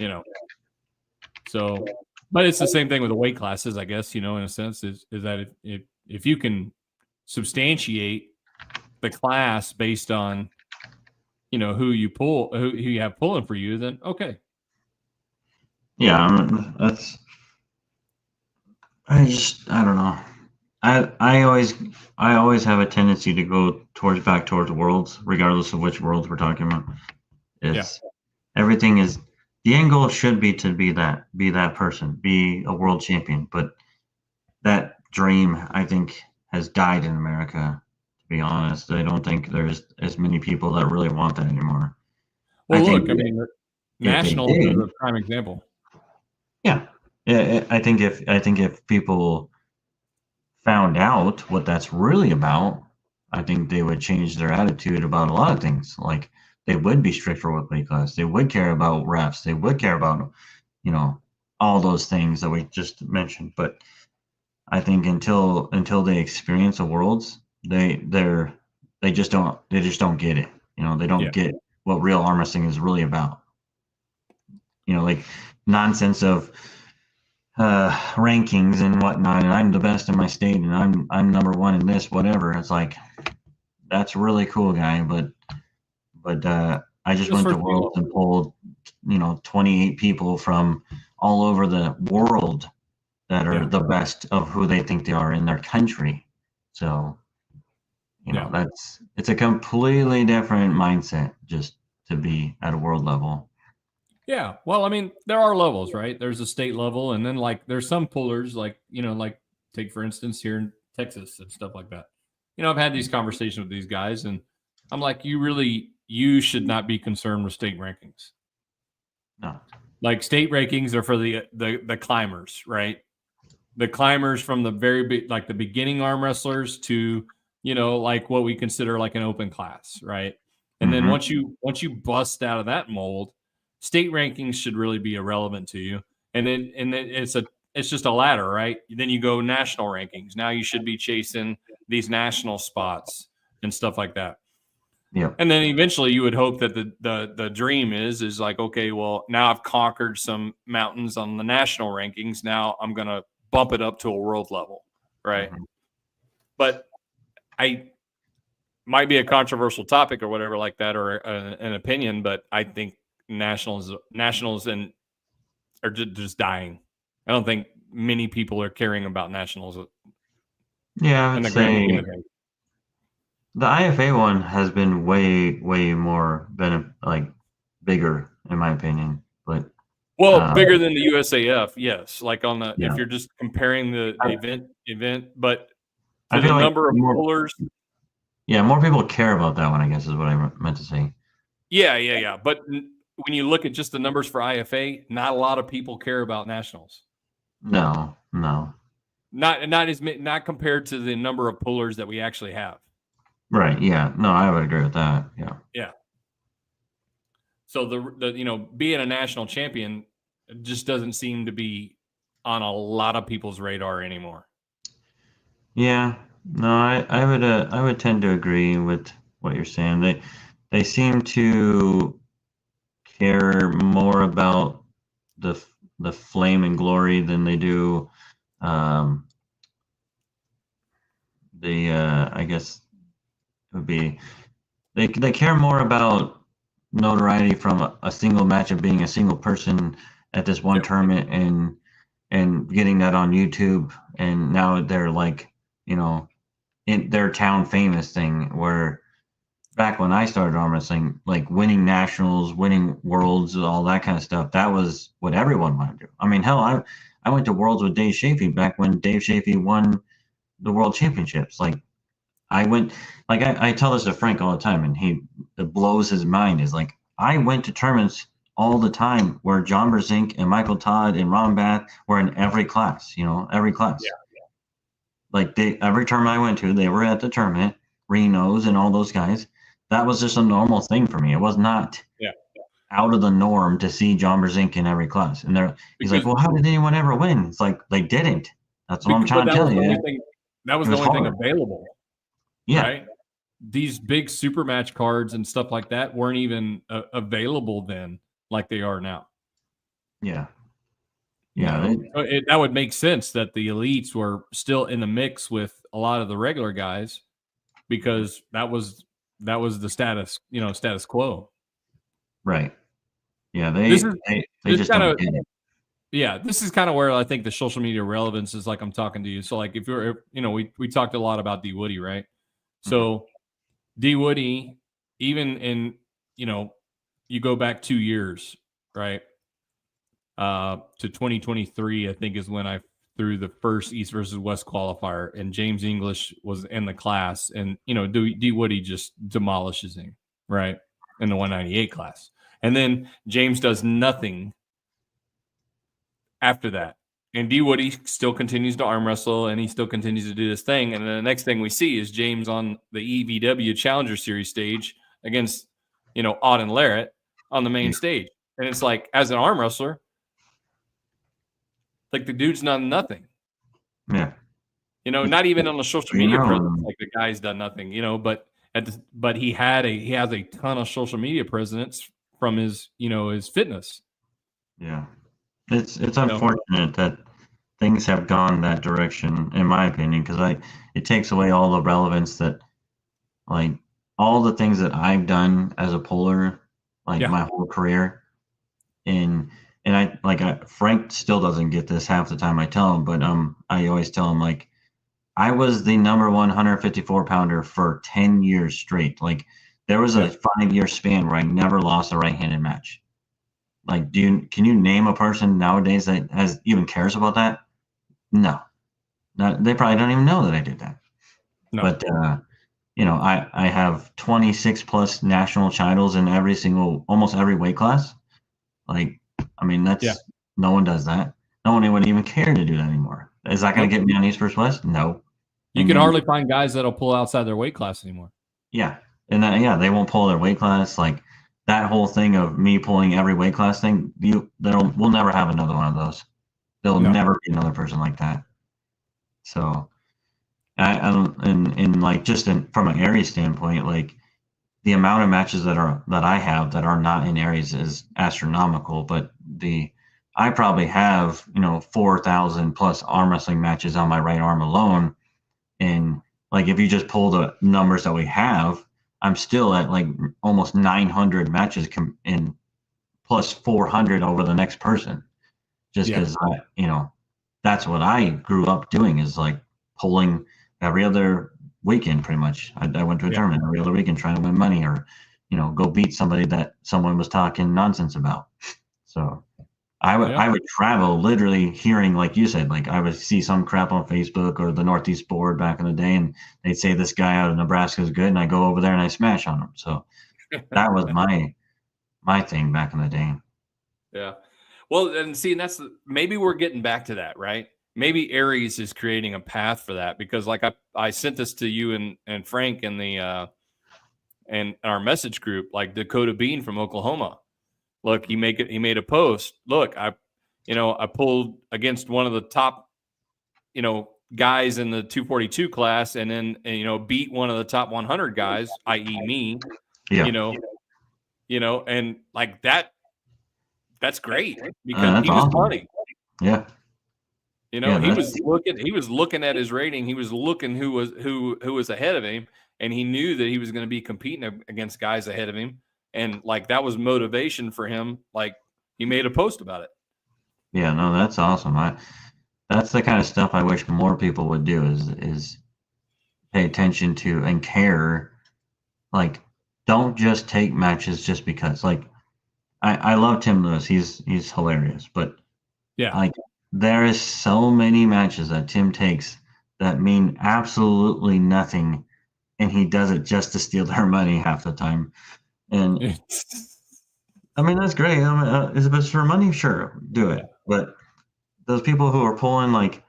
So, but it's the same thing with the weight classes, I guess, in a sense, is that if you can substantiate the class based on, who you have pulling for you, then okay. Yeah, I don't know. I always have a tendency to go back towards worlds, regardless of which worlds we're talking about. Everything is, the end goal should be to be that person, be a world champion. But that dream, I think, has died in America, to be honest. I don't think there's as many people that really want that anymore. Well, Nationals is a prime example. Yeah. I think if people found out what that's really about, I think they would change their attitude about a lot of things. Like, they would be stricter with weight class. They would care about refs. They would care about, all those things that we just mentioned. But I think until they experience the worlds, they just don't get it. They don't get what real arm wrestling is really about. Like, nonsense of rankings and whatnot, and I'm the best in my state, and I'm number one in this, whatever. It's like, that's really cool, guy, but I just went to Worlds and pulled 28 people from all over the world that are the best of who they think they are in their country. So it's a completely different mindset just to be at a world level. Yeah. Well, I mean, there are levels, right? There's a state level, and then like there's some pullers, like, like take for instance here in Texas and stuff like that. I've had these conversations with these guys, and I'm like, you really you should not be concerned with state rankings. No. Like state rankings are for the climbers, right? The climbers from the like the beginning arm wrestlers to, like what we consider like an open class, right? And then once you bust out of that mold, state rankings should really be irrelevant to you. And then it's just a ladder, right? Then you go national rankings. Now you should be chasing these national spots and stuff like that. Yeah. And then eventually you would hope that the dream is like, okay, well, now I've conquered some mountains on the national rankings. Now I'm going to bump it up to a world level, right? But I might be a controversial topic or whatever like that, or an opinion, but I think nationals are just dying. I don't think many people are caring about nationals. Yeah, I'd say the IFA one has been way more bigger in my opinion, but bigger than the USAF, yes. Like on the if you're just comparing the event, but for the number of pullers. Yeah, more people care about that one, I guess, is what I meant to say. Yeah. But when you look at just the numbers for IFA, not a lot of people care about nationals. No. Not compared to the number of pullers that we actually have. Right. Yeah. No, I would agree with that. Yeah. Yeah. So the being a national champion just doesn't seem to be on a lot of people's radar anymore. Yeah. No, I would tend to agree with what you're saying. They seem to care more about the flame and glory than they do I guess it would be they care more about notoriety from a single match of being a single person at this one tournament and getting that on YouTube, and now they're like, in their town famous thing, where back when I started arm wrestling, like winning nationals, winning worlds, all that kind of stuff, that was what everyone wanted to do. I mean, hell, I went to worlds with Dave Shafee back when Dave Shafee won the world championships. Like I went, like I tell this to Frank all the time, and it blows his mind, is like, I went to tournaments all the time where John Brzenk and Michael Todd and Ron Bath were in every class, every class. Yeah. Like every tournament I went to, they were at the tournament, Reno's and all those guys. That was just a normal thing for me. It was not out of the norm to see John Brzenk in every class. And he's like, well, how did anyone ever win? It's like, they didn't. That's what I'm trying to tell you. That was the only thing available. Yeah. Right? These big super match cards and stuff like that weren't even available then like they are now. Yeah. Yeah. That would make sense that the elites were still in the mix with a lot of the regular guys, because that was the status quo. Right. Yeah. They just don't get it. Yeah, this is kind of where I think the social media relevance is, like I'm talking to you. So like if you're, we talked a lot about D Woody, right? So D Woody, even in, you go back 2 years, right? To 2023, I think is when I threw the first East versus West qualifier, and James English was in the class, and, D Woody just demolishes him, right? In the 198 class. And then James does nothing after that, and D Woody still continues to arm wrestle, and he still continues to do this thing. And then the next thing we see is James on the EVW Challenger Series stage against, Auden Larrett on the main stage. And it's like, as an arm wrestler, like the dude's done nothing. Yeah. Not even on the social media presence, like the guy's done nothing, but he has a ton of social media presence from his, his fitness. Yeah. It's unfortunate that things have gone that direction, in my opinion, because it takes away all the relevance that, like, all the things that I've done as a puller, like my whole career, and Frank still doesn't get this half the time I tell him, but I always tell him, like, I was the number 154 pounder for 10 years straight. Like, there was a 5-year span where I never lost a right-handed match. Like, can you name a person nowadays that even cares about that? No. They probably don't even know that I did that. No. But I have 26 plus national titles in almost every weight class. Like, I mean, no one does that. No one would even care to do that anymore. Is that going to get me on East versus West? No. You can hardly find guys that'll pull outside their weight class anymore. Yeah. And they won't pull their weight class. Like that whole thing of me pulling every weight class thing, we'll never have another one of those. There'll never be another person like that. So and like just from an area standpoint, like the amount of matches that I have that are not in areas is astronomical, but I probably have 4,000 plus arm wrestling matches on my right arm alone. And like if you just pull the numbers that we have, I'm still at like almost 900 matches in plus 400 over the next person, just because that's what I grew up doing, is like pulling every other weekend pretty much. I went to a tournament every other weekend trying to win money, or go beat somebody that someone was talking nonsense about. So I would travel literally hearing, like you said, like I would see some crap on Facebook or the Northeast board back in the day, and they'd say this guy out of Nebraska is good, and I go over there and I smash on him. So that was my thing back in the day. Yeah. Well, and see, and maybe we're getting back to that, right? Maybe Aries is creating a path for that, because like I sent this to you and Frank in the and our message group, like Dakota Bean from Oklahoma. Look, he made a post. Look, I pulled against one of the top, guys in the 242 class, and then beat one of the top 100 guys, i.e. me. Yeah. And like that's great, because he was awesome. funny. Yeah. He was looking at his rating. He was looking who was ahead of him, and he knew that he was going to be competing against guys ahead of him. And like that was motivation for him. Like he made a post about it. Yeah, no, that's awesome. That's the kind of stuff I wish more people would do, is pay attention to and care. Like, don't just take matches just because. Like, I love Tim Lewis. He's hilarious, but like there is so many matches that Tim takes that mean absolutely nothing, and he does it just to steal their money half the time. And I mean, that's great. I mean, if it's for money, sure, do it. But those people who are pulling like,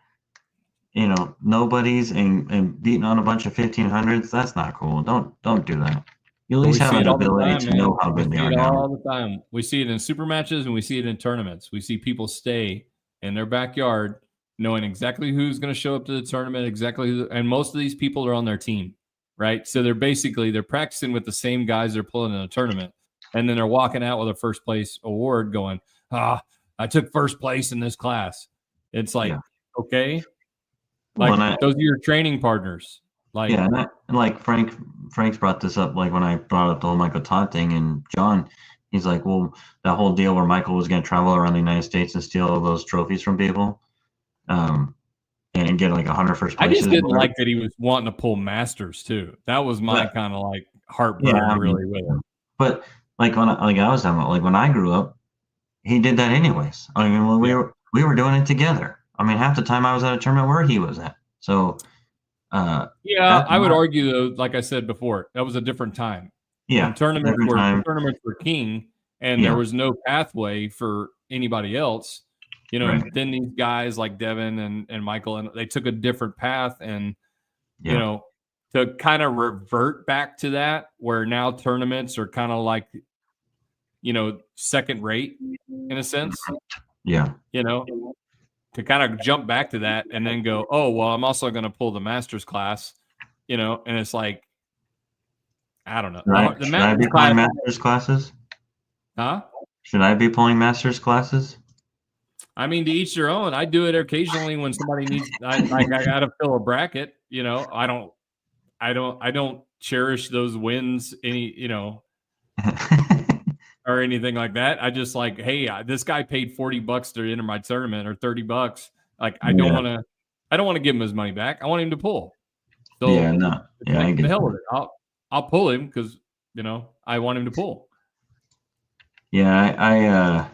nobodies and beating on a bunch of 1500s, that's not cool. Don't do that. You at least have an ability to know how good they are now. All the time. We see it in super matches and we see it in tournaments. We see people stay in their backyard knowing exactly who's going to show up to the tournament, and most of these people are on their team. Right. So they're practicing with the same guys they're pulling in a tournament. And then they're walking out with a first place award going, I took first place in this class. It's like, okay. Like those are your training partners. Like, and like Frank's brought this up, like when I brought up the whole Michael Todd thing, and John, he's like, well, that whole deal where Michael was going to travel around the United States and steal all those trophies from people. And get like 100 first places. I just didn't like that he was wanting to pull masters too. That was my kind of like heartburn really with it. But like when I was talking about, like when I grew up, he did that anyways. I mean, we were doing it together. I mean, half the time I was at a tournament where he was at. So I would argue though, like I said before, that was a different time. Yeah, tournaments were king, and there was no pathway for anybody else. Then these guys like Devin and Michael, and they took a different path, and to kind of revert back to that, where now tournaments are kind of like, second rate in a sense. Yeah. To kind of jump back to that and then go, oh, well, I'm also going to pull the master's class, and it's like, I don't know. Should I be pulling master's classes? Huh? Should I be pulling master's classes? I mean, to each their own. I do it occasionally when somebody needs. I got to fill a bracket. I don't cherish those wins or anything like that. I just like, hey, this guy paid $40 to enter my tournament, or $30. Like, I don't want to give him his money back. I want him to pull. So I get the hell with it. I'll pull him because I want him to pull. Yeah,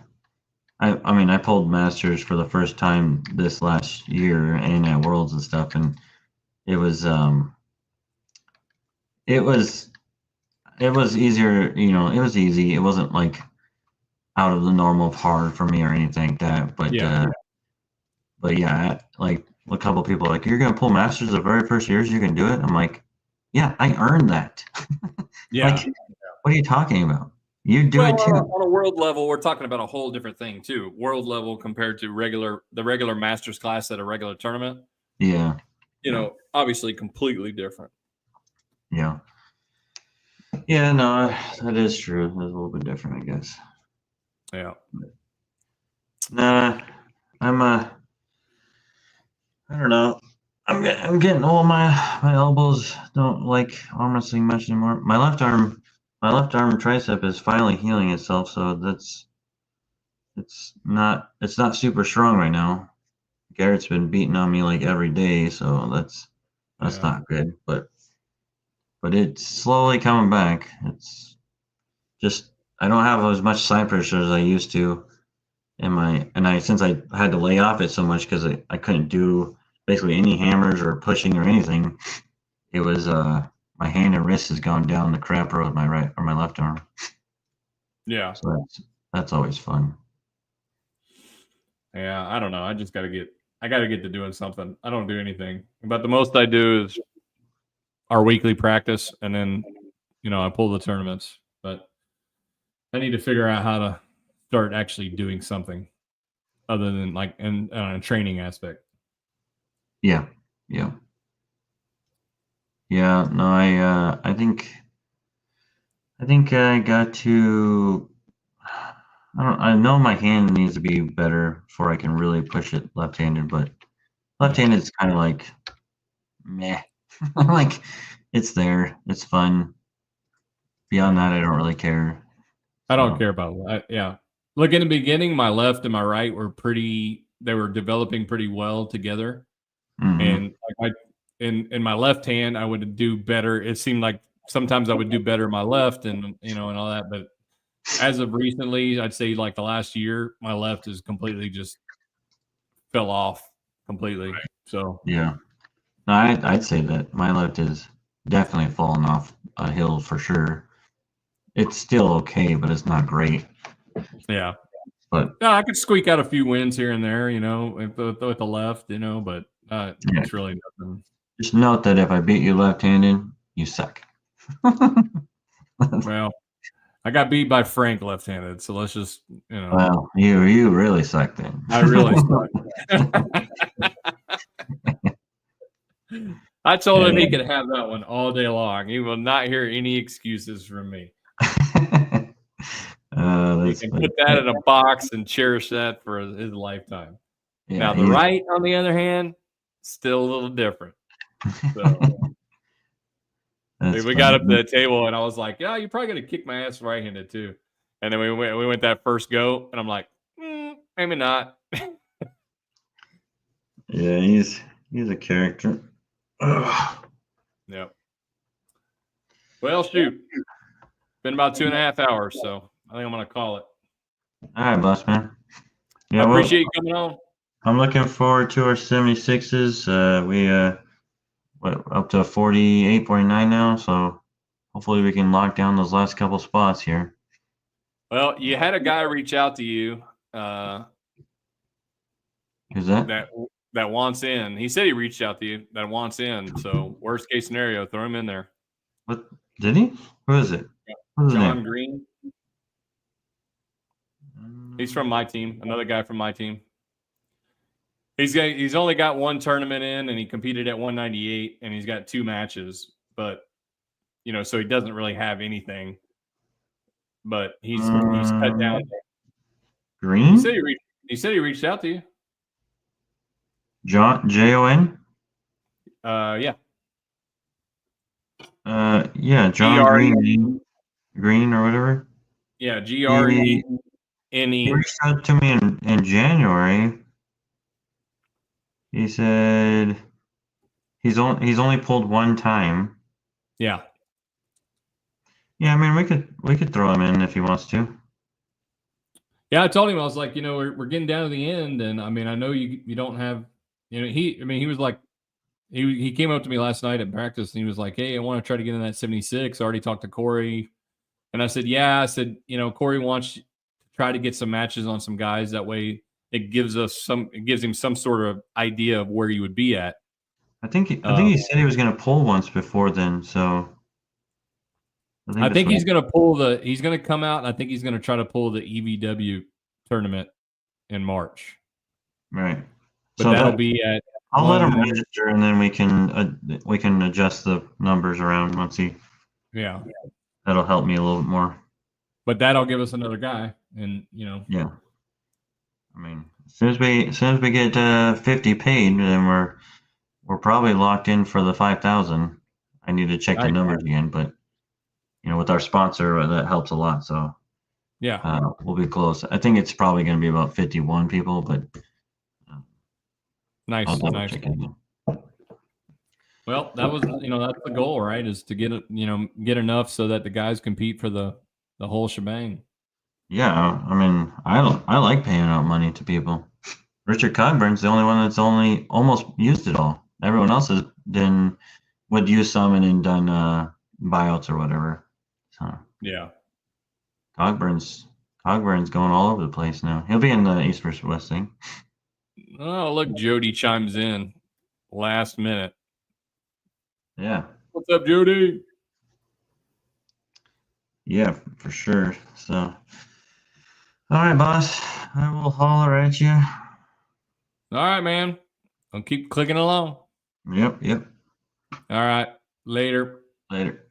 I mean, I pulled masters for the first time this last year and at Worlds and stuff, and it was It was easier, it was easy. It wasn't like out of the norm of hard for me or anything like that. But yeah, like a couple people like, you're gonna pull masters the very first years you can do it. I'm like, yeah, I earned that. Yeah. Like, what are you talking about? You do it too. On a world level, we're talking about a whole different thing too. World level compared to the regular masters class at a regular tournament. Yeah. Obviously completely different. Yeah. Yeah, no, that is true. It's a little bit different, I guess. Yeah. Nah, I don't know. I'm getting old. My elbows don't like arm wrestling much anymore. My left arm tricep is finally healing itself, so it's not super strong right now. Garrett's been beating on me like every day, so that's not good. But it's slowly coming back. It's just I don't have as much side pressure as I used to. Since I had to lay off it so much because I couldn't do basically any hammers or pushing or anything, it was my hand and wrist has gone down the crap road my right or my left arm. Yeah. So that's always fun. Yeah, I don't know. I got to get to doing something. I don't do anything. But the most I do is our weekly practice, and then I pull the tournaments. But I need to figure out how to start actually doing something other than like in a training aspect. Yeah. No, I think I got to. I know my hand needs to be better before I can really push it left-handed, but left-handed is kind of like meh. Like it's there, it's fun. Beyond that, I don't really care. I don't care about it. Yeah. Look, in the beginning, my left and my right they were developing pretty well together. Mm-hmm. And like in my left hand, I would do better. It seemed like sometimes I would do better in my left and all that. But as of recently, I'd say like the last year, my left is completely just fell off completely. Right. So yeah, no, I'd say that my left is definitely fallen off a hill for sure. It's still okay, but it's not great. Yeah, but no, I could squeak out a few wins here and there, with the left, but it's really nothing. Just note that if I beat you left-handed, you suck. Well, I got beat by Frank left-handed, so let's just, Well, you really suck then. I really suck. I told him he could have that one all day long. He will not hear any excuses from me. He can put that in a box and cherish that for his lifetime. Yeah, now, the right, on the other hand, still a little different. So we got up to the table, and I was like, "Yeah, you're probably gonna kick my ass right-handed too." And then we went that first go, and I'm like, maybe not. Yeah, he's a character. Yep. Well, shoot, been about 2.5 hours, so I think I'm gonna call it. All right, boss man. Yeah, I appreciate you coming on. I'm looking forward to our 76s. We up to 48, 49 now, so hopefully we can lock down those last couple spots here. Well, you had a guy reach out to you. Who's that? That wants in. He said he reached out to you. That wants in. So worst case scenario, throw him in there. What did he? Who is it? John Green. He's from my team. Another guy from my team. He's only got one tournament in, and he competed at 198, and he's got 2 matches. But so he doesn't really have anything. But he's cut down. Green. He said he reached out to you. John Jon. Yeah. Yeah, John Green or whatever. Yeah, GRENE. He reached out to me in January. He said he's only pulled one time. Yeah. Yeah, I mean we could throw him in if he wants to. Yeah, I told him, I was like, we're getting down to the end, and I mean I know you don't have he was like he came up to me last night at practice and he was like, "Hey, I want to try to get in that 76. I already talked to Corey." And I said, "Yeah." I said, "Corey wants to try to get some matches on some guys. That way it gives him some sort of idea of where you would be at." I think he said he was going to pull once before then, so I think he's going to he's going to come out, and I think he's going to try to pull the EVW tournament in March. Right. But so that'll be at. I'll let him register, and then we can adjust the numbers around once he. Yeah. That'll help me a little bit more. But that'll give us another guy, and Yeah. I mean, as soon as we get 50 paid, then we're probably locked in for the 5,000. I need to check the numbers again, but with our sponsor, that helps a lot. So yeah, we'll be close. I think it's probably going to be about 51 people, but nice. Check it again. Well, that was that's the goal, right? Is to get enough so that the guys compete for the whole shebang. Yeah, I mean, I like paying out money to people. Richard Cogburn's the only one that's only almost used it all. Everyone else would use some and then done buyouts or whatever. So yeah, Cogburn's going all over the place now. He'll be in the East versus West thing. Oh, look, Jody chimes in last minute. Yeah. What's up, Jody? Yeah, for sure. So, all right, boss. I will holler at you. All right, man. I'll keep clicking along. Yep. All right. Later. Later.